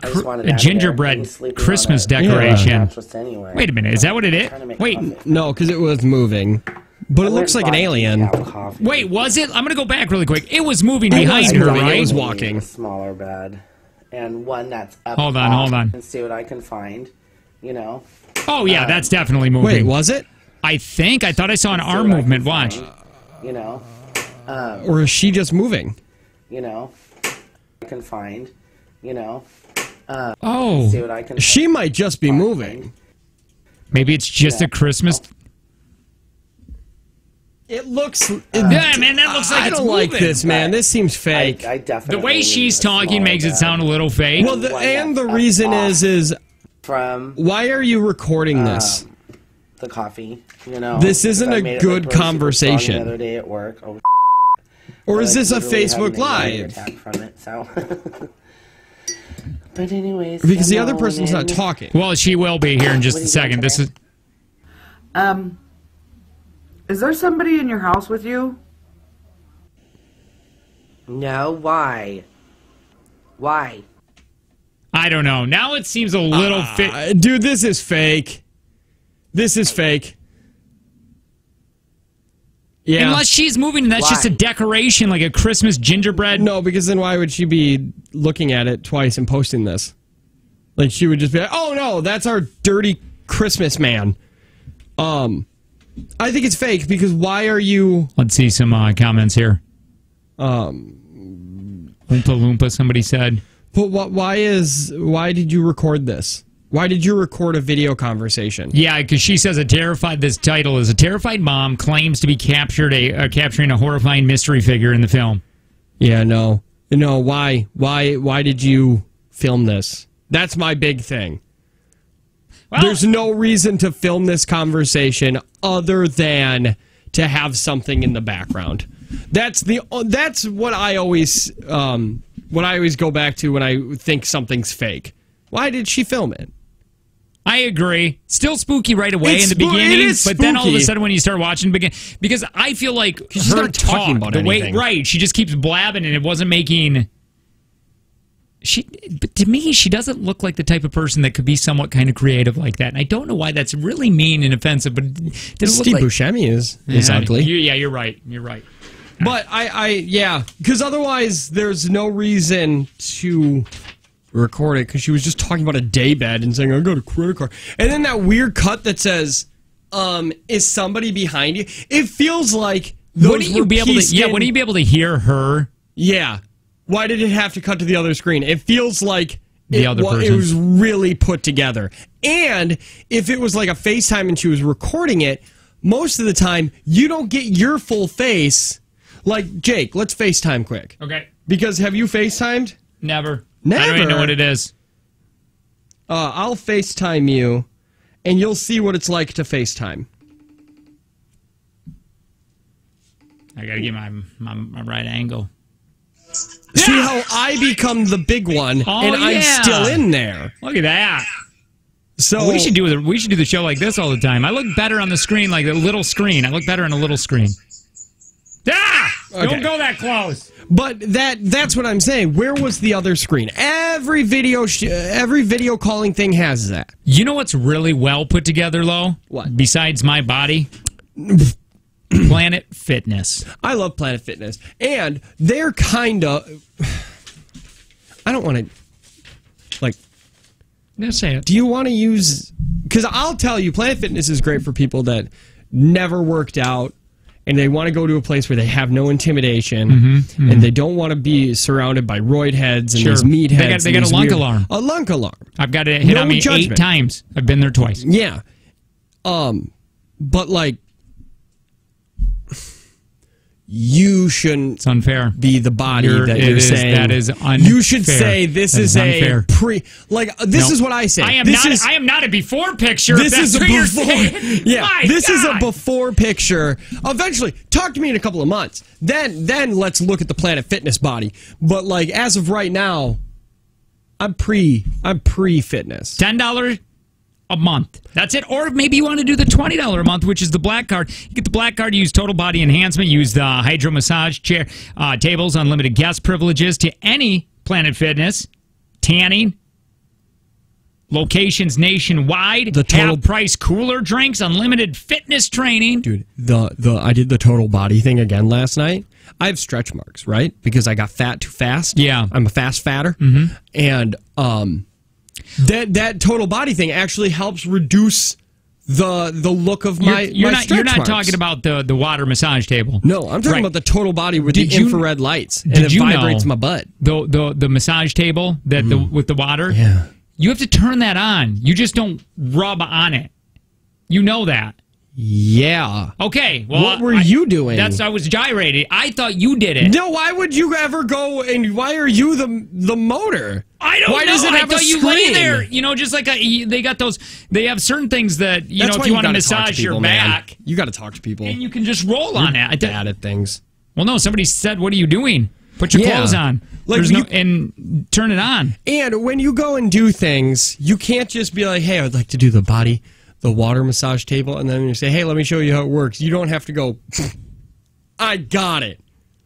gingerbread Christmas decoration. Anyway. Wait a minute, is that what it is? Wait, no, because it was moving. But it looks like an alien. Wait, was it? I'm going to go back really quick. It was moving behind her, right? It was walking. A smaller bed. And one that's up Hold on. and see what I can find, you know. Oh, yeah, that's definitely moving. Wait, was it? I thought I saw an arm movement. Watch. You know. Or is she just moving? You know. I can find, you know. Oh. See what I can she might just be moving. Maybe it's just a Christmas... It looks... yeah, man, that looks like I it's don't like moving. this, man. This seems fake. I definitely... The way she's talking makes it sound a little fake. Well, the reason is... From... Why are you recording this? The coffee, you know. This isn't a good conversation. The other day at work. Oh, or is this a Facebook Live? From it, so. But anyways, because the other person's not talking. Well, she will be here in just a second. This is. Is there somebody in your house with you? No. Why? Why? I don't know. Now it seems a little dude, this is fake. This is fake. Yeah. Unless she's moving and that's just a decoration, like a Christmas gingerbread. No, because then why would she be looking at it twice and posting this? Like, she would just be like, oh no, that's our dirty Christmas man. I think it's fake because why are you... Let's see some comments here. Oompa Loompa, somebody said. But why did you record this? Why did you record a video conversation? Yeah, because she says this title is a terrified mom claims to be capturing a horrifying mystery figure in the film. Yeah, no. Why did you film this? That's my big thing. Well, there's no reason to film this conversation other than to have something in the background. That's what I always go back to when I think something's fake. Why did she film it? I agree. Still spooky right away in the beginning, but then all of a sudden when you start watching because I feel like she's not talking about anything. Right, she just keeps blabbing and it wasn't making. But to me, she doesn't look like the type of person that could be somewhat kind of creative like that. And I don't know why that's really mean and offensive, but Steve Buscemi is ugly. Yeah, you're right. You're right. But because otherwise there's no reason to record it because she was just talking about a daybed and saying, I got a credit card. And then that weird cut that says, is somebody behind you? It feels like wouldn't you be able to hear her? Yeah. Why did it have to cut to the other screen? It feels like it was really put together. And if it was like a FaceTime and she was recording it, most of the time you don't get your full face. Like, Jake, let's FaceTime quick. Okay. Because have you FaceTimed? Never. Never? I don't even know what it is. I'll FaceTime you, and you'll see what it's like to FaceTime. I gotta get my right angle. See how I become the big one, and I'm still in there. Look at that. So we should do the show like this all the time. I look better on the screen, like a little screen. I look better on a little screen. Don't go that close. But that's what I'm saying. Where was the other screen? Every video calling thing has that. You know what's really well put together, though? What? Besides my body? Planet Fitness. I love Planet Fitness. And they're kind of... I don't want to... Like... No, say it. Do you want to use... Because I'll tell you, Planet Fitness is great for people that never worked out and they want to go to a place where they have no intimidation and they don't want to be surrounded by roid heads and these meat heads. They got a lunk alarm. A lunk alarm. I've got it hit on me 8 times. I've been there twice. Yeah. But like... You shouldn't it's unfair. Be the body that you're saying. That is unfair. You should say this is unfair. A pre... Like, this is what I say. I am not a before picture. This is a before... Yeah, My this God. is a before picture. Eventually, talk to me in a couple of months. Then let's look at the Planet Fitness body. But, like, as of right now, I'm pre-fitness. $10 a month. That's it. Or maybe you want to do the $20 a month, which is the black card. You get the black card, use total body enhancement, use the hydro massage chair, tables, unlimited guest privileges to any Planet Fitness, tanning, locations nationwide, the total price cooler drinks, unlimited fitness training. Dude, I did the total body thing again last night. I have stretch marks, right? Because I got fat too fast. Yeah. I'm a fast fatter. And that total body thing actually helps reduce the look of my You're not marks. talking about the water massage table. No, I'm talking about the total body with the infrared lights, and it vibrates my butt. The massage table with the water. Yeah, you have to turn that on. You just don't rub on it. You know that. Yeah. Okay. Well, what were you doing? I was gyrating. I thought you did it. No. Why would you ever go? And why are you the motor? I don't know. Why does it have I thought a you screen? lay there. You know, just like they got those. They have certain things that That's know why if you want to gotta talk massage to people, your man. back, you got to talk to people, and you can just roll on it. Bad at things. Well, no. Somebody said, "What are you doing?" Put your clothes on. And turn it on. And when you go and do things, you can't just be like, hey, I'd like to do the water massage table, and then you say, hey, let me show you how it works. You don't have to go, I got it.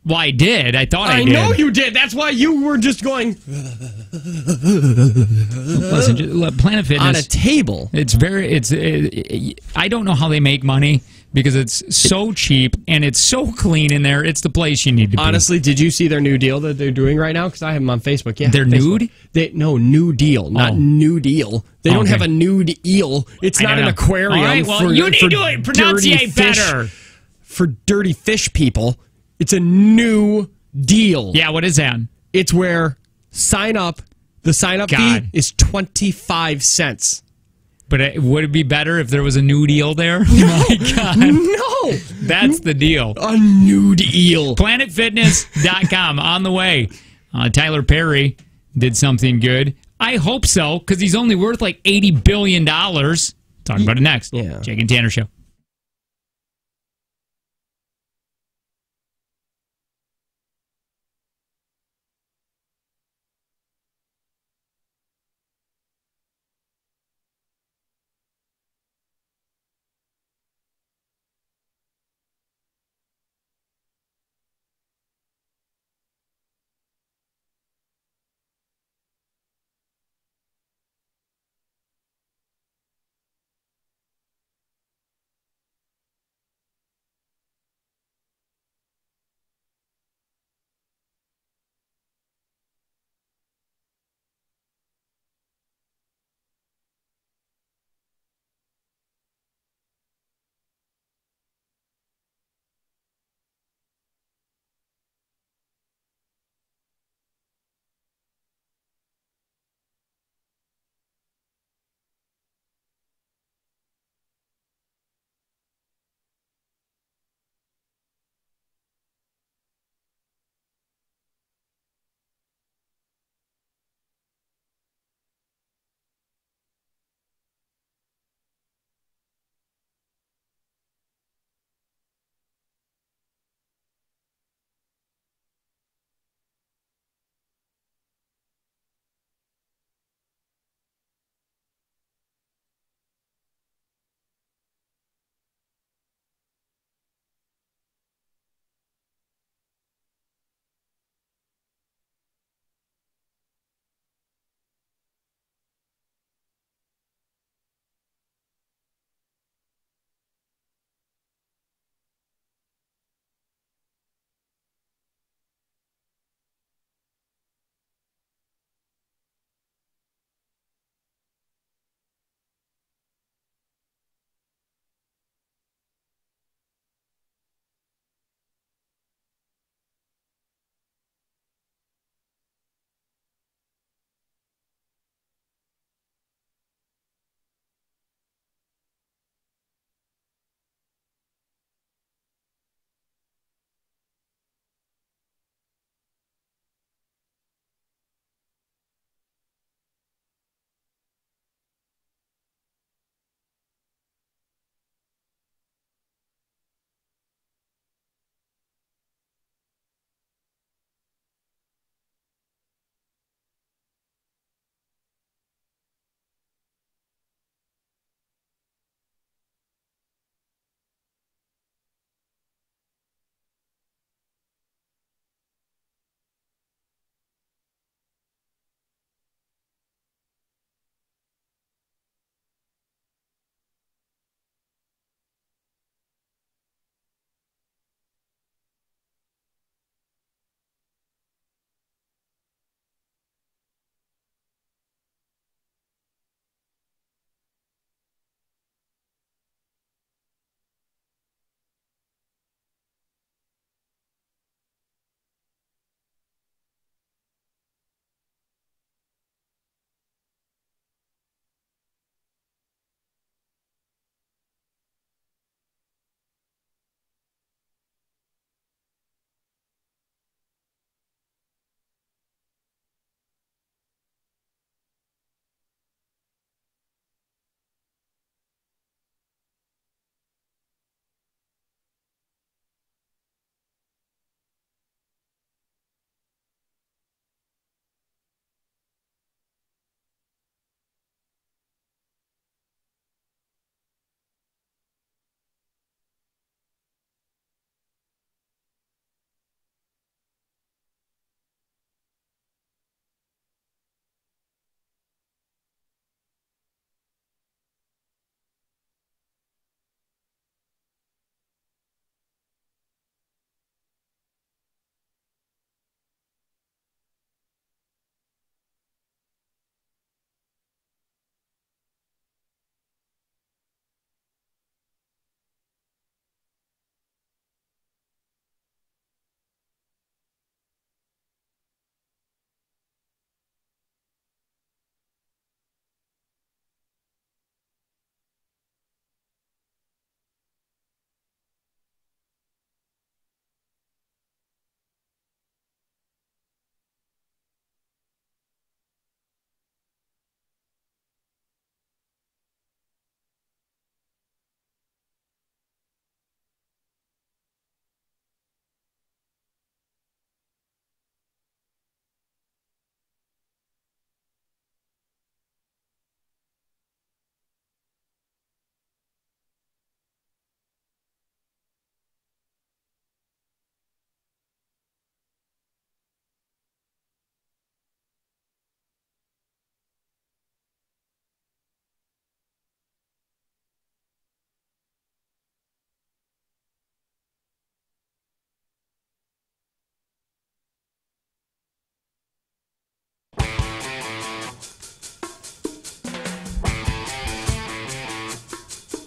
Well, I did. I thought I did. I know you did. That's why you were just going. Listen, Planet Fitness on a table. I don't know how they make money because it's so cheap and it's so clean in there. It's the place you need to be. Honestly, did you see their new deal that they're doing right now? Because I have them on Facebook. Yeah, they're Facebook. nude? No, new deal, not new deal. They don't have a nude eel. It's not an aquarium. All right, well, you need to pronunciate better. For dirty fish people. It's a new deal. Yeah, what is that? It's where the sign-up fee is 25 cents. But would it be better if there was a nude eel there? Oh my God. No! That's the deal. A nude eel. PlanetFitness.com on the way. Tyler Perry did something good. I hope so, because he's only worth like $80 billion. Talk about it next. Yeah. Jake and Tanner Show.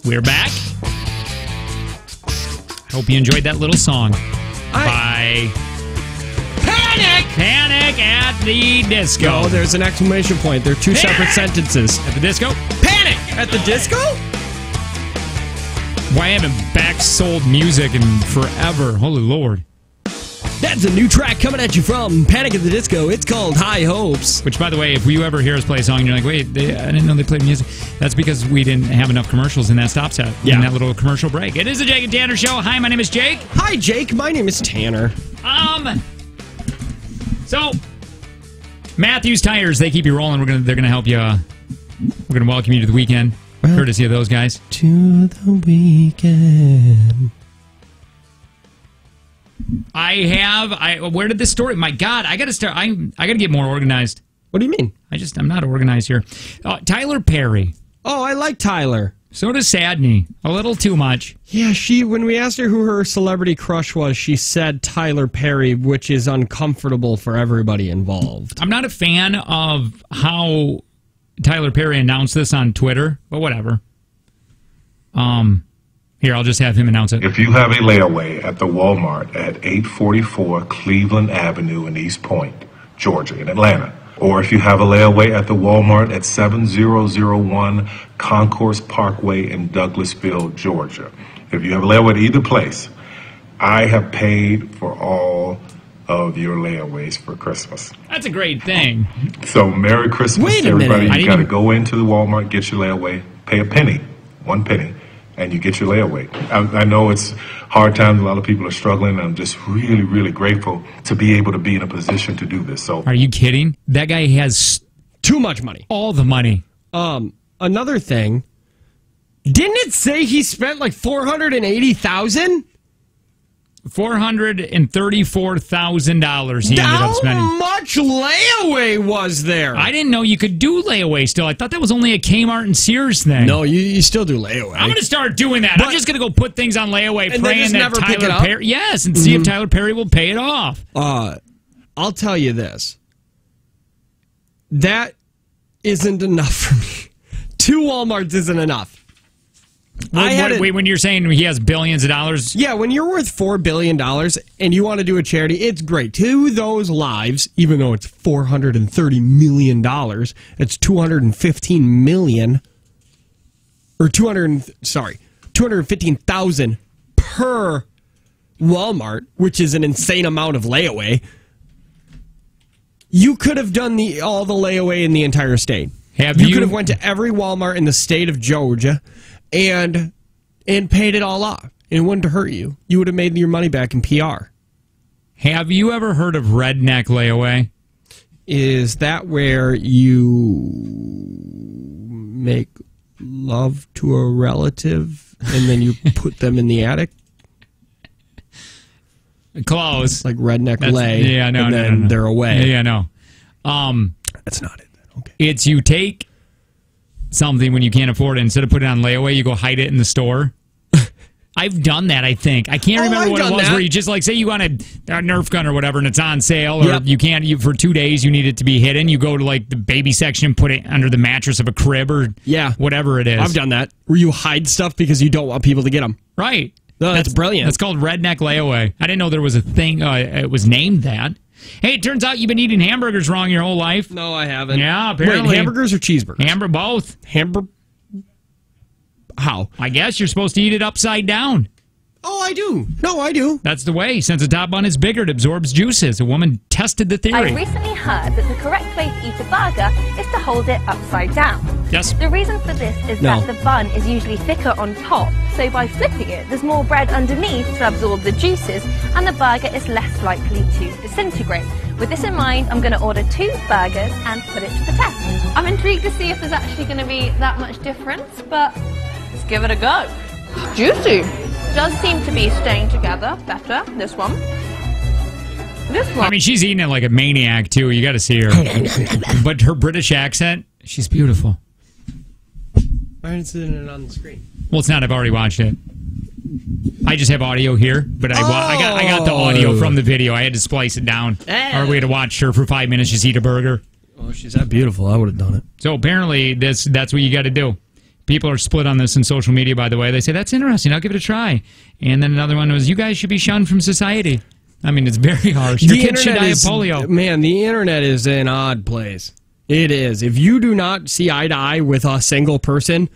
We're back. Hope you enjoyed that little song by Panic at the Disco. No, there's an exclamation point. They're two separate sentences. At the disco? Panic at the disco? Why haven't back-sold music in forever? Holy Lord. That's a new track coming at you from Panic at the Disco. It's called High Hopes. Which, by the way, if you ever hear us play a song and you're like, wait, I didn't know they played music. That's because we didn't have enough commercials in that stop set. Yeah. In that little commercial break. It is the Jake and Tanner Show. Hi, my name is Jake. Hi, Jake. My name is Tanner. So, Matthews Tires, they keep you rolling. They're gonna help you. We're gonna welcome you to the weekend, courtesy of those guys. To the weekend. Where did this story? My God, I gotta start. I gotta get more organized. What do you mean? I'm not organized here. Tyler Perry. Oh, I like Tyler. So does Sadney. A little too much. Yeah, when we asked her who her celebrity crush was, she said Tyler Perry, which is uncomfortable for everybody involved. I'm not a fan of how Tyler Perry announced this on Twitter, but whatever. Here, I'll just have him announce it. If you have a layaway at the Walmart at 844 Cleveland Avenue in East Point, Georgia, in Atlanta, or if you have a layaway at the Walmart at 7001 Concourse Parkway in Douglasville, Georgia. If you have a layaway at either place, I have paid for all of your layaways for Christmas. That's a great thing. So Merry Christmas, Wait a everybody. minute. You got to go into the Walmart, get your layaway, pay a penny, 1 penny, and you get your layaway. I know it's hard times. A lot of people are struggling. I'm just really, really grateful to be able to be in a position to do this. So, are you kidding? That guy has too much money. All the money. Another thing. Didn't it say he spent like $480,000? $434,000 he ended up spending. How much layaway was there? I didn't know you could do layaway still. I thought that was only a Kmart and Sears thing. No, you still do layaway. I'm going to start doing that. I'm just going to go put things on layaway, and praying that never pick it Tyler up? Perry... Yes, and see if Tyler Perry will pay it off. I'll tell you this. That isn't enough for me. 2 Walmarts isn't enough. When you're saying he has billions of dollars? Yeah, when you're worth $4 billion and you want to do a charity, it's great. To those lives, even though it's $430 million, it's $215 million, or 215,000 per Walmart, which is an insane amount of layaway. You could have done all the layaway in the entire state. You could have went to every Walmart in the state of Georgia and paid it all off. It wouldn't hurt you. You would have made your money back in PR. Have you ever heard of redneck layaway? Is that where you make love to a relative and then you put them in the attic? Close. Like redneck lay. Yeah, no, and then they're away. Yeah, no. That's not it. Okay. It's you take something when you can't afford it. Instead of putting it on layaway, you go hide it in the store. I've done that, I think. I can't remember what it was, where you just, like, say you want a Nerf gun or whatever, and it's on sale, or you can't, for 2 days, you need it to be hidden. You go to, like, the baby section, put it under the mattress of a crib, or whatever it is. I've done that. Where you hide stuff because you don't want people to get them. Right. No, that's brilliant. That's called redneck layaway. I didn't know there was a thing, it was named that. Hey, it turns out you've been eating hamburgers wrong your whole life. No, I haven't. Yeah, apparently. Wait, hamburgers or cheeseburgers? Both. How? I guess you're supposed to eat it upside down. Oh, I do. No, I do. That's the way. Since the top bun is bigger, it absorbs juices. A woman tested the theory. I recently heard that the correct way to eat a burger is to hold it upside down. Yes. The reason for this is that the bun is usually thicker on top, so by flipping it, there's more bread underneath to absorb the juices, and the burger is less likely to disintegrate. With this in mind, I'm going to order 2 burgers and put it to the test. I'm intrigued to see if there's actually going to be that much difference, but let's give it a go. Juicy. Does seem to be staying together better, this one. This one. I mean, she's eating it like a maniac, too. You got to see her. But her British accent, she's beautiful. Why aren't it on the screen? Well, it's not. I've already watched it. I just have audio here, but I got the audio from the video. I had to splice it down. Or we had to watch her for 5 minutes just eat a burger. Oh, she's that beautiful. I would have done it. So apparently that's what you got to do. People are split on this in social media, by the way. They say, that's interesting. I'll give it a try. And then another one was, you guys should be shunned from society. I mean, it's very harsh. Your kids should die of polio. Man, the internet is an odd place. It is. If you do not see eye to eye with a single person,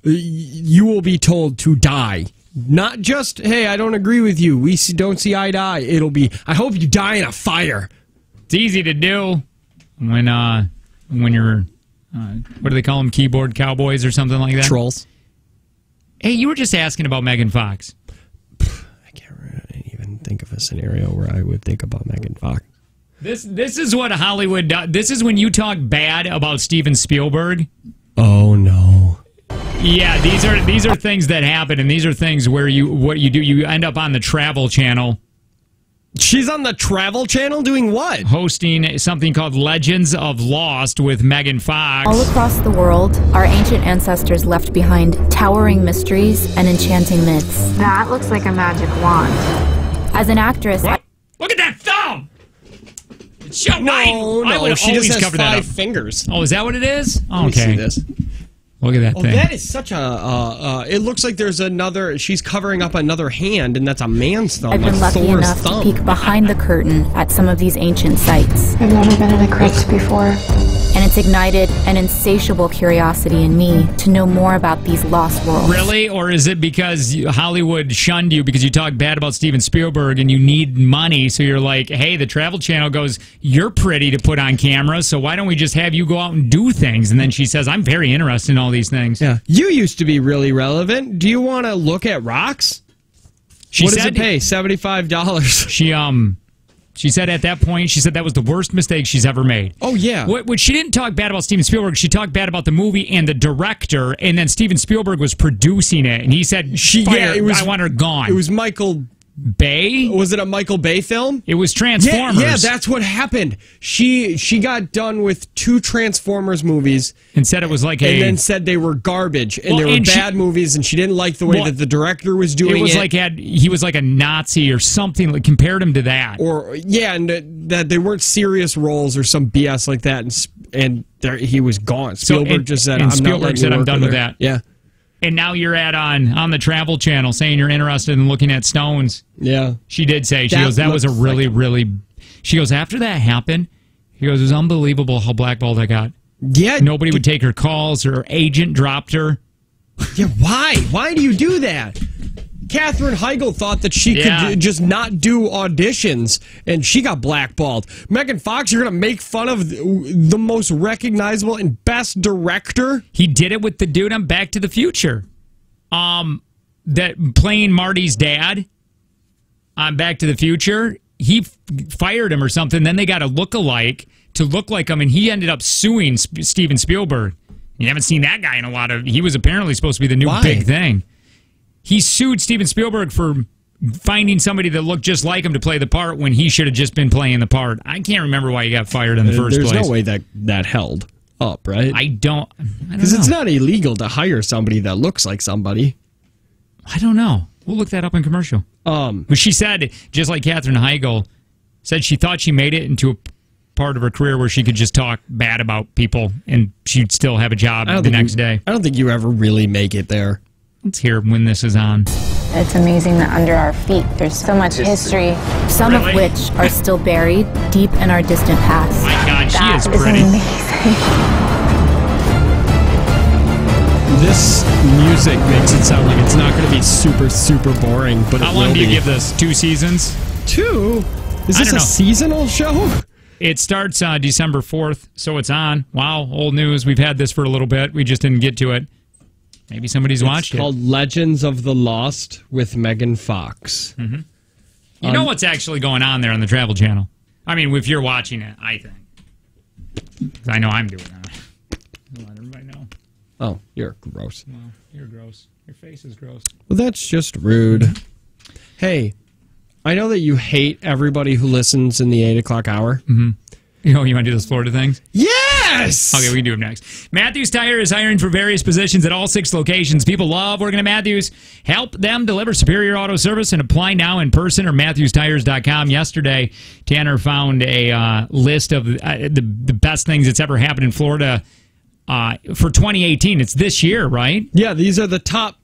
you will be told to die. Not just, hey, I don't agree with you. We don't see eye to eye. It'll be, I hope you die in a fire. It's easy to do when you're, what do they call them, keyboard cowboys or something like that? Trolls. Hey, you were just asking about Megan Fox. I can't even think of a scenario where I would think about Megan Fox. This is what Hollywood does. This is when you talk bad about Steven Spielberg. Oh, no. Yeah, these are things that happen, and these are things where you end up on the Travel Channel. She's on the Travel Channel doing what? Hosting something called Legends of Lost with Megan Fox. All across the world, our ancient ancestors left behind towering mysteries and enchanting myths. That looks like a magic wand. As an actress... What? Look at that thumb! No, she just has 5 fingers. Oh, is that what it is? Let me see this. Look at that thing. That is such a... it looks like there's another... She's covering up another hand, and that's a man's thumb. I've been lucky enough to peek behind the curtain at some of these ancient sites. I've never been in a crypt before. And it's ignited an insatiable curiosity in me to know more about these lost worlds. Really? Or is it because Hollywood shunned you because you talk bad about Steven Spielberg and you need money, so you're like, hey, the Travel Channel goes, you're pretty to put on camera, so why don't we just have you go out and do things? And then she says, I'm very interested in all these things. Yeah. You used to be really relevant. Do you want to look at rocks? What does it pay? $75. She said at that point, she said that was the worst mistake she's ever made. Oh, yeah. What she didn't talk bad about Steven Spielberg. She talked bad about the movie and the director, and then Steven Spielberg was producing it, and he said, I want her gone. It was Michael Bay? Was it a Michael Bay film? It was Transformers. Yeah, that's what happened. She got done with 2 Transformers movies. And said it was like And then said they were garbage, and they were bad movies, and she didn't like the way that the director was doing it. It was like he was like a Nazi or something, like compared him to that. And that they weren't serious roles or some BS like that, and he was gone. Spielberg just said, I'm done with that. Yeah. And now you're on the Travel Channel saying you're interested in looking at stones. Yeah. She did say, she goes, that was a really, she goes, after that happened, he goes, it was unbelievable how blackballed I got. Yeah. Nobody would take her calls. Her agent dropped her. Yeah, why? Why do you do that? Katherine Heigl thought that she could just not do auditions, and she got blackballed. Megan Fox, you're going to make fun of the most recognizable and best director? He did it with the dude on Back to the Future. That playing Marty's dad on Back to the Future. He fired him or something. Then they got a look-alike to look like him, and he ended up suing Steven Spielberg. You haven't seen that guy in a lot of... He was apparently supposed to be the new big thing. He sued Steven Spielberg for finding somebody that looked just like him to play the part when he should have just been playing the part. I can't remember why he got fired in the first place. There's no way that held up, right? I don't Because it's not illegal to hire somebody that looks like somebody. I don't know. We'll look that up in commercial. But she said, just like Katherine Heigl, said she thought she made it into a part of her career where she could just talk bad about people and she'd still have a job the next day. I don't think you ever really make it there. Let's hear when this is on. It's amazing that under our feet there's so much history, some of which are still buried deep in our distant past. My God, she is pretty. This music makes it sound like it's not going to be super, super boring, but how long do you give this? 2 seasons? 2? Is this a seasonal show? It starts December 4th, so it's on. Wow, old news. We've had this for a little bit. We just didn't get to it. Maybe somebody's watched it. It's called Legends of the Lost with Megan Fox. Mm-hmm. You know what's actually going on there on the Travel Channel? I mean, if you're watching it, I think. 'Cause I know I'm doing that. I'll let everybody know. Oh, you're gross. Well, you're gross. Your face is gross. Well, that's just rude. Hey, I know that you hate everybody who listens in the 8 o'clock hour. Mm-hmm. You want to do those Florida things? Yes! Okay, we can do them next. Matthews Tire is hiring for various positions at all 6 locations. People love working at Matthews. Help them deliver superior auto service and apply now in person or MatthewsTires.com. Yesterday, Tanner found a list of the best things that's ever happened in Florida for 2018. It's this year, right? Yeah, these are the top,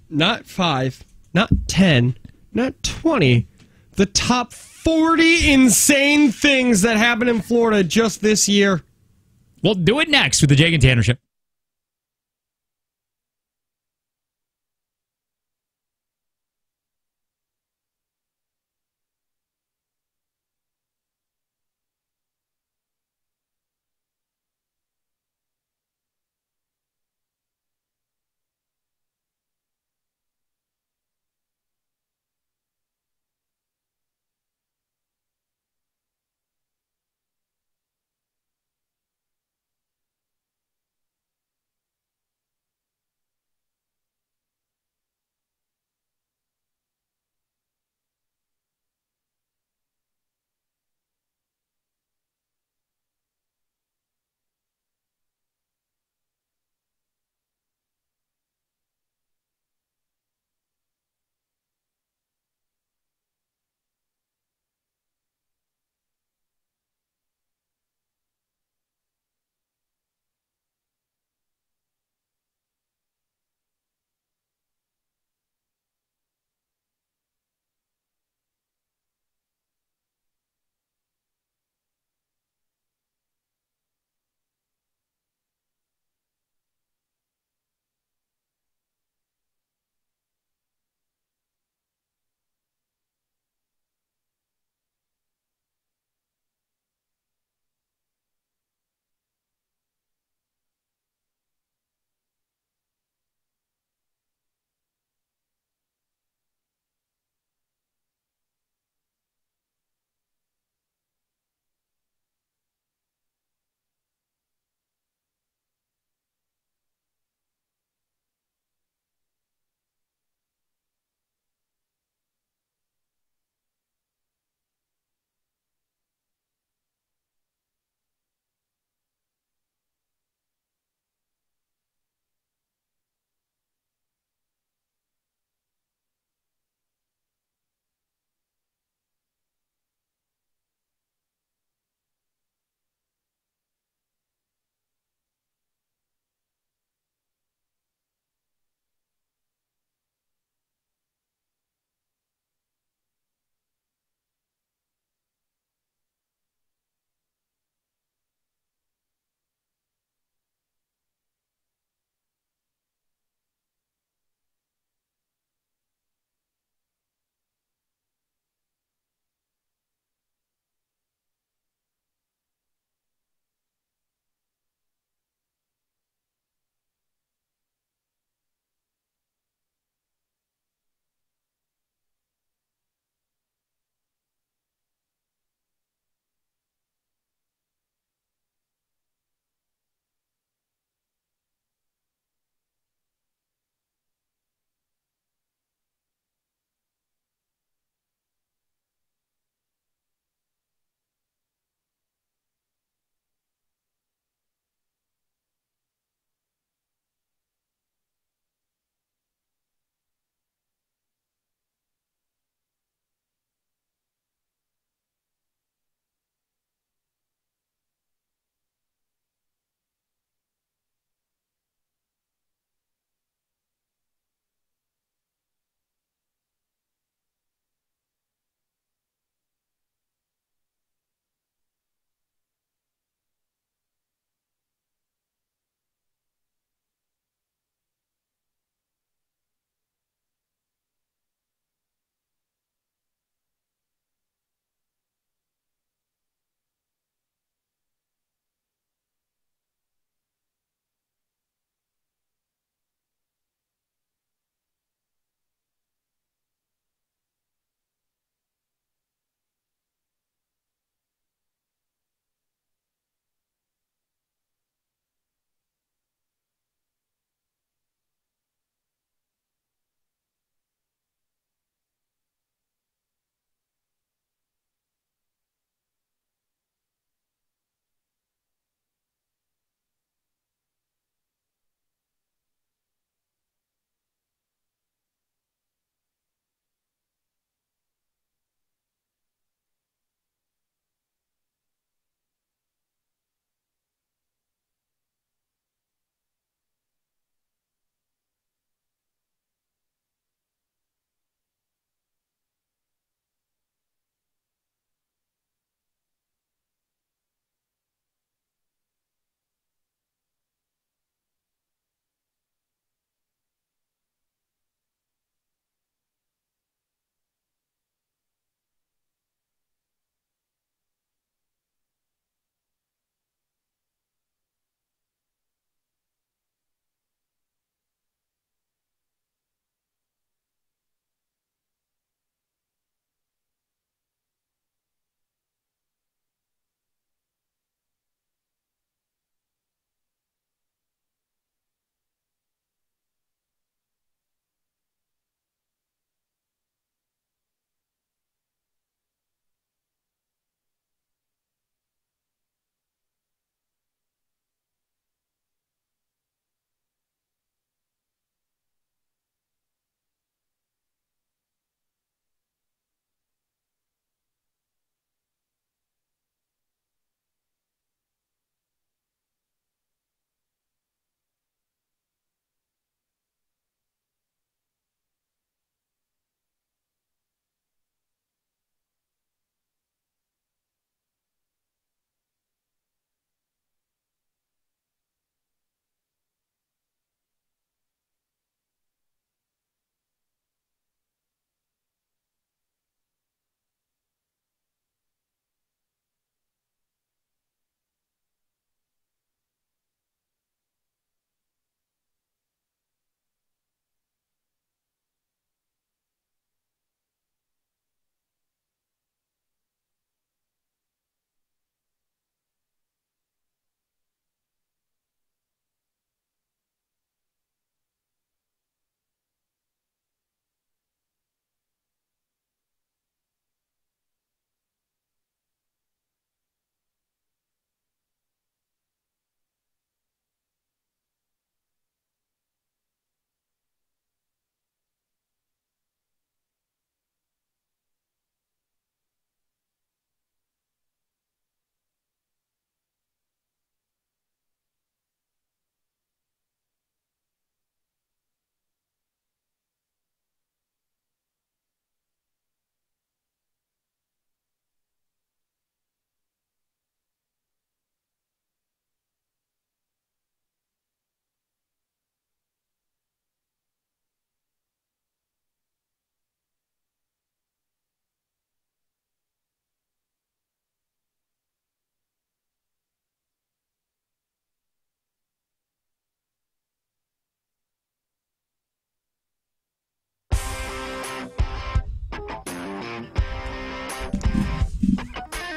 not 5, not 10, not 20, the top 40 insane things that happened in Florida just this year. We'll do it next with the Jake and Tanner Show.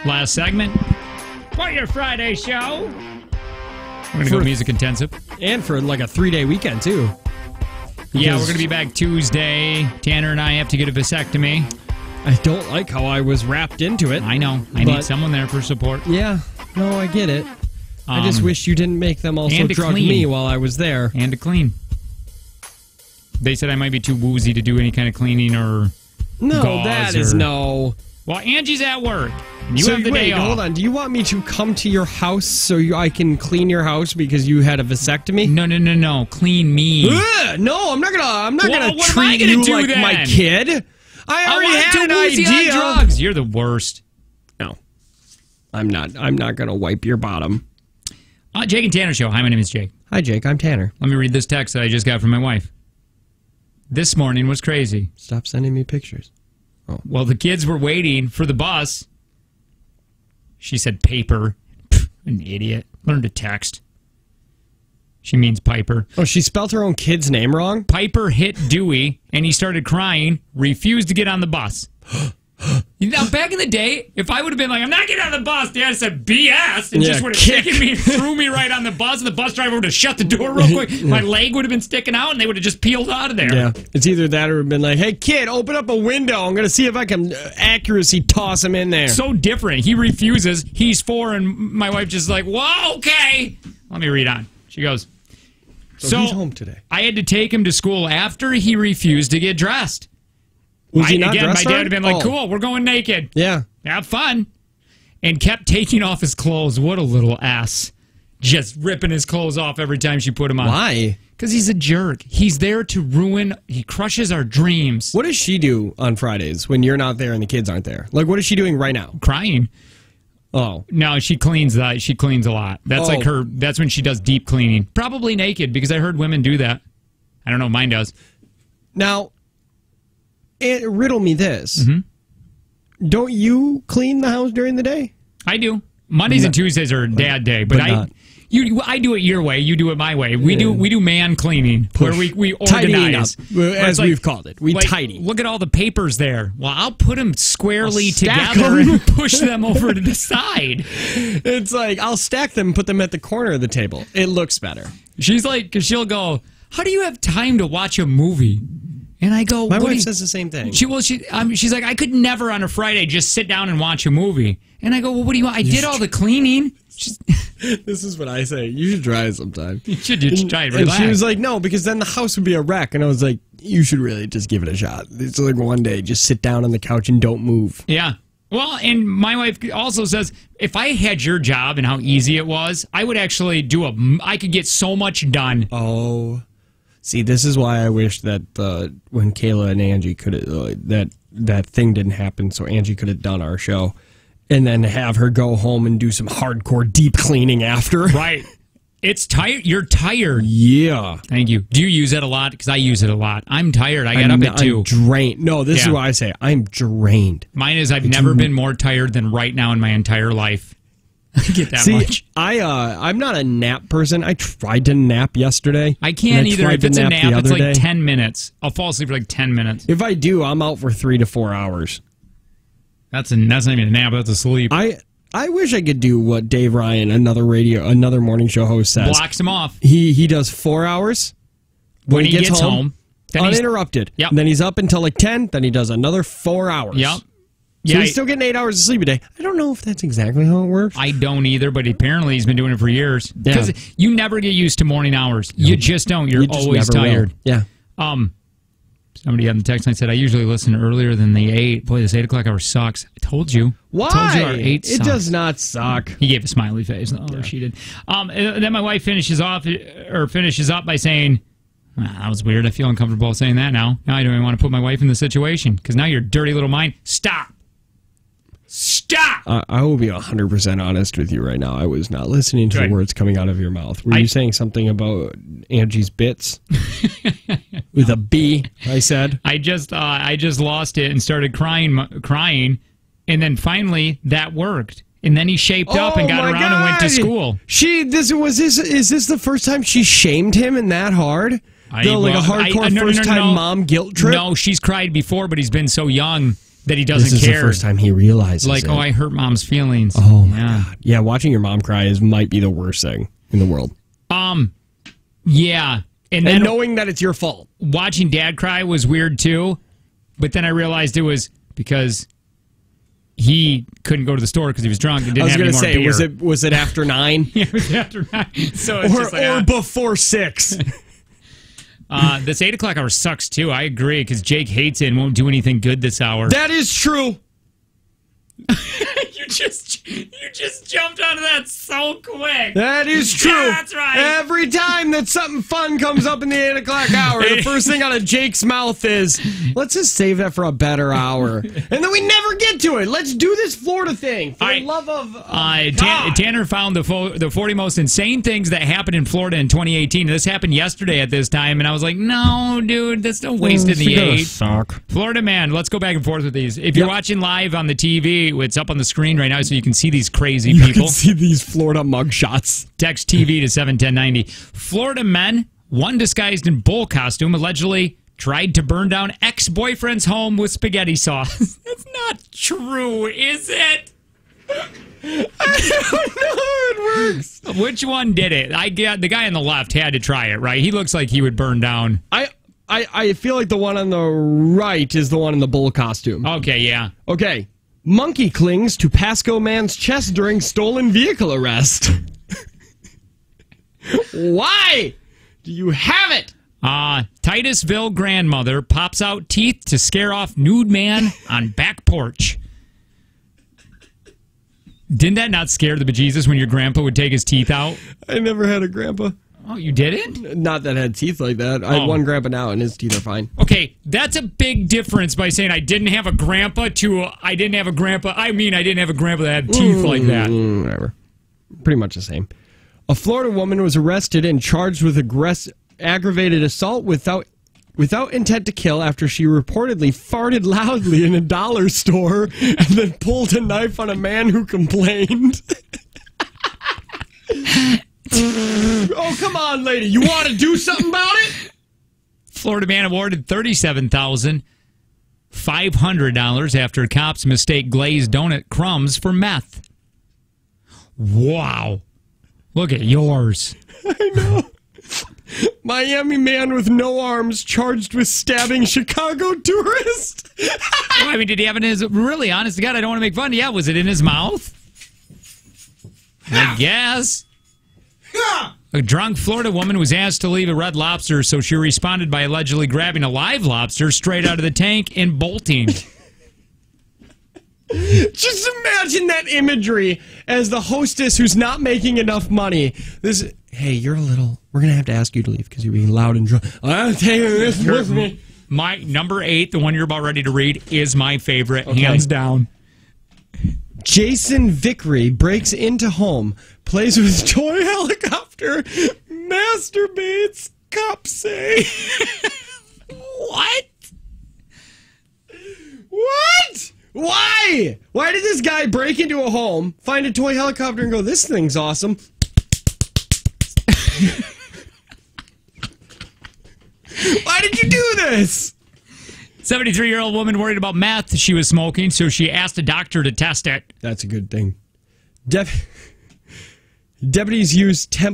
Last segment. For your Friday show. We're going to go music intensive. And for like a 3-day weekend, too. Yeah, we're going to be back Tuesday. Tanner and I have to get a vasectomy. I don't like how I was wrapped into it. I know. I need someone there for support. Yeah. No, I get it. I just wish you didn't make them also drug me while I was there. And to clean. They said I might be too woozy to do any kind of cleaning or No, that is no. Well, Angie's at work. You have the day off. Hold on. Do you want me to come to your house so I can clean your house because you had a vasectomy? No. Clean me. No, I'm not gonna treat you like then? My kid. I already had an idea. Drugs. You're the worst. No, I'm not. I'm not gonna wipe your bottom. Jake and Tanner show. Hi, my name is Jake. Hi, Jake. I'm Tanner. Let me read this text that I just got from my wife. This morning was crazy. Stop sending me pictures. Oh. Well, the kids were waiting for the bus. She said paper. Pfft, an idiot. Learn to text. She means Piper. Oh, she spelled her own kid's name wrong? Piper hit Dewey, and he started crying, refused to get on the bus. Now, back in the day, if I would have been like, I'm not getting on the bus, Dad said BS, and just would have taken me, threw me right on the bus, and the bus driver would have shut the door real quick. My leg would have been sticking out, and they would have just peeled out of there. Yeah, it's either that or been like, hey, kid, open up a window. I'm going to see if I can accuracy toss him in there. So different. He refuses. He's 4, and my wife just like, whoa, okay. Let me read on. She goes, so he's home today. I had to take him to school after he refused to get dressed. Was he not dressed? My dad had been like, cool, we're going naked. Yeah. Have fun. And kept taking off his clothes. What a little ass. Just ripping his clothes off every time she put him on. Why? Because he's a jerk. He's there to ruin, he crushes our dreams. What does she do on Fridays when you're not there and the kids aren't there? Like, what is she doing right now? Crying. Oh. No, she cleans that. She cleans a lot. That's like her, that's when she does deep cleaning. Probably naked, because I heard women do that. I don't know, mine does. Now, riddle me this. Mm-hmm. Don't you clean the house during the day? I do. Mondays and Tuesdays are dad day, but I do it your way. You do it my way. We do man cleaning, where we organize, as we've called it. We tidy. Look at all the papers there. Well, I'll put them squarely together and push them over to the side. It's like I'll stack them and put them at the corner of the table. It looks better. She's like, because she'll go, how do you have time to watch a movie? And I go, my wife says the same thing. She's like, I could never on a Friday just sit down and watch a movie. And I go, well, what do you want? I did all the cleaning. This is what I say. You should try it sometime. You should try it. And she was like, no, because then the house would be a wreck. And I was like, you should really just give it a shot. It's like one day, just sit down on the couch and don't move. Yeah. Well, and my wife also says, if I had your job and how easy it was, I would actually I could get so much done. Oh. See, this is why I wish that when Kayla and Angie could that thing didn't happen, so Angie could have done our show, and then have her go home and do some hardcore deep cleaning after. Right. It's tired. You're tired. Yeah. Thank you. Do you use it a lot? Because I use it a lot. I'm tired. I got up at 2. I'm drained. No, this is what I say. I'm drained. Mine is I've never been more tired than right now in my entire life. I get that much. I'm not a nap person. I tried to nap yesterday. I can't either. If it's a nap, it's like 10 minutes. I'll fall asleep for like 10 minutes. If I do, I'm out for 3 to 4 hours. That's not even a nap. That's a sleep. I wish I could do what Dave Ryan, another morning show host, says. Blocks him off. He does 4 hours when he gets home. Uninterrupted. Yep. Then he's up until like 10. Then he does another 4 hours. Yep. So he's still getting 8 hours of sleep a day. I don't know if that's exactly how it works. I don't either, but apparently he's been doing it for years. Because you never get used to morning hours. You just don't. You're always tired. Will. Yeah. Somebody on the text line said, I usually listen earlier than the 8. Boy, this 8 o'clock hour sucks. I told you. Why? I told you our 8 sucks. It does not suck. He gave a smiley face. No, she did. And then my wife finishes up by saying, that was weird. I feel uncomfortable saying that now. Now I don't even want to put my wife in the situation. Because now your dirty little mind. Stop. I will be 100% honest with you right now. I was not listening to the words coming out of your mouth. Were you saying something about Angie's bits? With a B, I said. I just lost it and started crying, and then finally that worked. And then he shaped up and got around and went to school. Is this the first time she shamed him in that hard? Like a hardcore first-time mom guilt trip? No, she's cried before, but he's been so young. that he doesn't care. This is the first time he realizes like, it. oh, I hurt mom's feelings. Oh, my God. Yeah, watching your mom cry might be the worst thing in the world. Yeah. And knowing that it's your fault. Watching dad cry was weird, too. But then I realized it was because he couldn't go to the store because he was drunk and didn't have any more beer. Was it after 9? Yeah, it was after 9. So it's just like, or before 6. This 8 o'clock hour sucks, too. I agree, because Jake hates it and won't do anything good this hour. That is true. You just jumped onto that so quick. That is true. Yeah, that's right. Every time that something fun comes up in the 8 o'clock hour, the first thing out of Jake's mouth is, let's just save that for a better hour. And then we never get to it. Let's do this Florida thing. For the love of God. Tanner found the 40 most insane things that happened in Florida in 2018. This happened yesterday at this time, and I was like, no, dude, that's no waste in the 8. Suck. Florida man, let's go back and forth with these. If you're watching live on the TV, it's up on the screen right now, so you can see these crazy people. You can see these Florida mugshots. Text TV to 71090. Florida men, one disguised in bull costume, allegedly tried to burn down ex-boyfriend's home with spaghetti sauce. That's not true, is it? I don't know how it works. Which one did it? The guy on the left had to try it, right? He looks like he would burn down. I feel like the one on the right is the one in the bull costume. Okay, yeah. Okay. Monkey clings to Pasco man's chest during stolen vehicle arrest. Why do you have it? Titusville grandmother pops out teeth to scare off nude man on back porch. Didn't that not scare the bejesus when your grandpa would take his teeth out? I never had a grandpa. Oh, you didn't? Not that had teeth like that. I have one grandpa now, and his teeth are fine. Okay, that's a big difference by saying I didn't have a grandpa to I didn't have a grandpa. I mean, I didn't have a grandpa that had teeth like that. Whatever. Pretty much the same. A Florida woman was arrested and charged with aggravated assault without intent to kill after she reportedly farted loudly in a dollar store and then pulled a knife on a man who complained. Oh, come on, lady. You want to do something about it? Florida man awarded $37,500 after cops mistake glazed donut crumbs for meth. Wow. Look at yours. I know. Miami man with no arms charged with stabbing Chicago tourist. I mean, did he have it in his... Really, honest to God, I don't want to make fun. Yeah, was it in his mouth? I guess. A drunk Florida woman was asked to leave a Red Lobster, so she responded by allegedly grabbing a live lobster straight out of the tank and bolting. Just imagine that imagery as the hostess who's not making enough money. Hey, you're a little... We're going to have to ask you to leave because you're being loud and drunk. I'm taking this with me. My number 8, the one you're about ready to read, is my favorite, hands down. Jason Vickery breaks into home, plays with toy helicopter, masturbates, cops say. What? What? Why? Why did this guy break into a home, find a toy helicopter, and go, this thing's awesome? Why did you do this? 73-year-old woman worried about meth she was smoking, so she asked a doctor to test it. That's a good thing. Deputies used man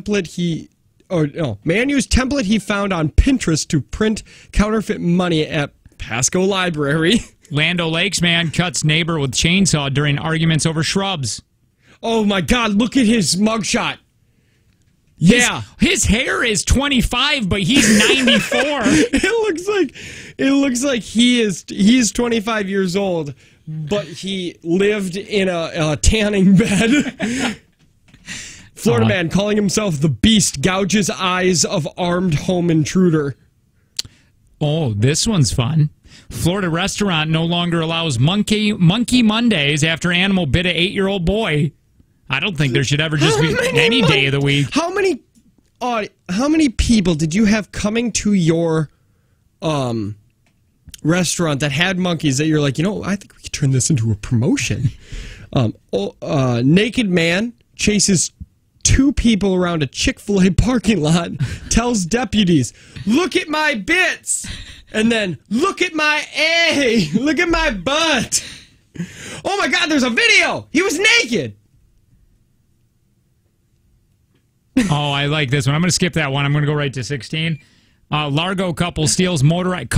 used template he found on Pinterest to print counterfeit money at Pasco Library. Land O'Lakes man cuts neighbor with chainsaw during arguments over shrubs. Oh my God, look at his mugshot. Yeah. His hair is 25, but he's 94. It looks like he's 25 years old, but he lived in a tanning bed. Florida man calling himself the Beast gouges eyes of armed home intruder. Oh, this one's fun. Florida restaurant no longer allows Monkey Mondays after animal bit an 8-year-old boy. I don't think there should ever just be any day of the week. How many people did you have coming to your restaurant that had monkeys that you're like, I think we could turn this into a promotion? Naked man chases two people around a Chick-fil-A parking lot, tells deputies, "Look at my bits," and then, "Look at my A, look at my butt." Oh my God, there's a video. He was naked. Oh, I like this one. I'm going to skip that one. I'm going to go right to 16. Largo couple steals motorized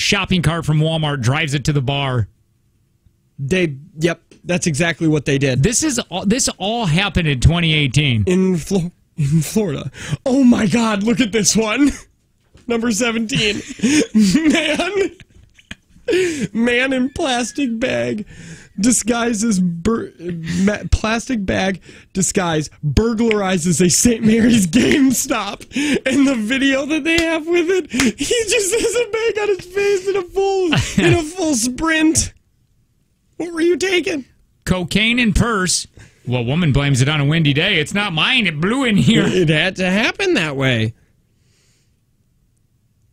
shopping cart from Walmart, drives it to the bar. Yep, that's exactly what they did. This all happened in 2018 in Florida. Oh my God, look at this one. Number 17. Man in plastic bag disguises plastic bag disguise burglarizes a St. Mary's GameStop. And the video that they have with it, he just has a bag on his face in a full sprint. What were you taking? Cocaine in purse. Well, woman blames it on a windy day. It's not mine. It blew in here. It had to happen that way.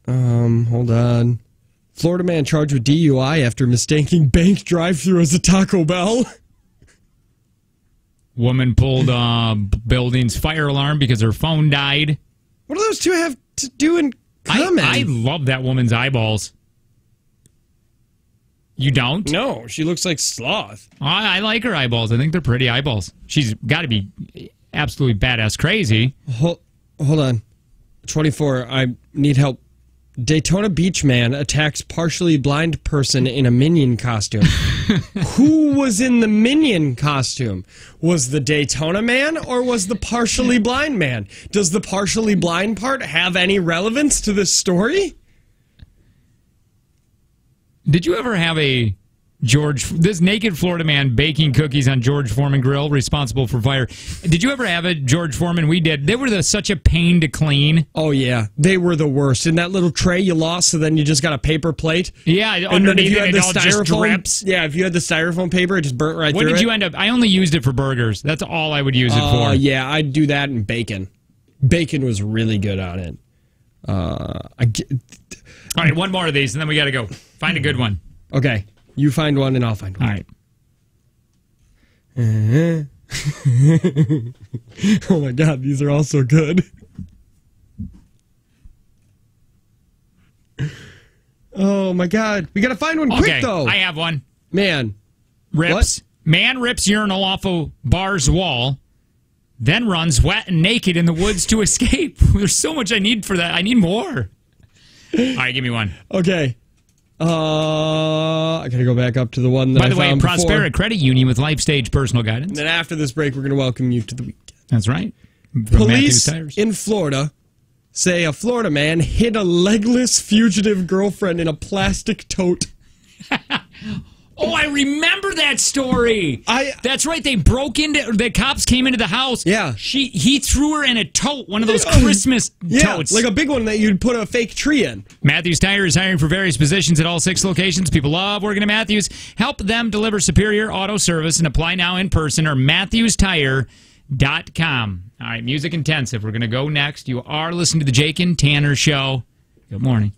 Hold on. Florida man charged with DUI after mistaking bank drive-thru as a Taco Bell. Woman pulled building's fire alarm because her phone died. What do those two have to do in common? I love that woman's eyeballs. You don't? No, she looks like Sloth. I like her eyeballs. I think they're pretty eyeballs. She's got to be absolutely badass crazy. Hold on. 24, I need help. Daytona Beach man attacks partially blind person in a Minion costume. Who was in the Minion costume? Was the Daytona man or was the partially blind man? Does the partially blind part have any relevance to this story? Did you ever have this naked Florida man baking cookies on George Foreman grill, responsible for fire? Did you ever have a George Foreman? We did. They were such a pain to clean. Oh, yeah. They were the worst. In that little tray you lost, so then you just got a paper plate. Yeah, underneath it all just drips. Yeah, if you had the styrofoam paper, it just burnt right through it. What did you end up? I only used it for burgers. That's all I would use it for. Yeah, I'd do that and bacon. Bacon was really good on it. All right, one more of these, and then we got to go. Find a good one. Okay. You find one, and I'll find one. All right. Oh, my God. These are all so good. Oh, my God. We got to find one quick, though. I have one. Man rips urinal off a bar's wall, then runs wet and naked in the woods to escape. There's so much I need for that. I need more. All right, give me one. Okay. I gotta go back up to the one that I found before. By the way, Prospera Credit Union with Life Stage Personal Guidance. And then after this break, we're going to welcome you to the weekend. That's right. Police in Florida say a Florida man hid a legless fugitive girlfriend in a plastic tote. Oh, I remember that story. That's right. They broke into. The cops came into the house. Yeah. He threw her in a tote, one of those Christmas totes, like a big one that you'd put a fake tree in. Matthews Tire is hiring for various positions at all 6 locations. People love working at Matthews. Help them deliver superior auto service and apply now in person or MatthewsTire.com. All right, music intensive. We're going to go next. You are listening to the Jake and Tanner Show. Good morning.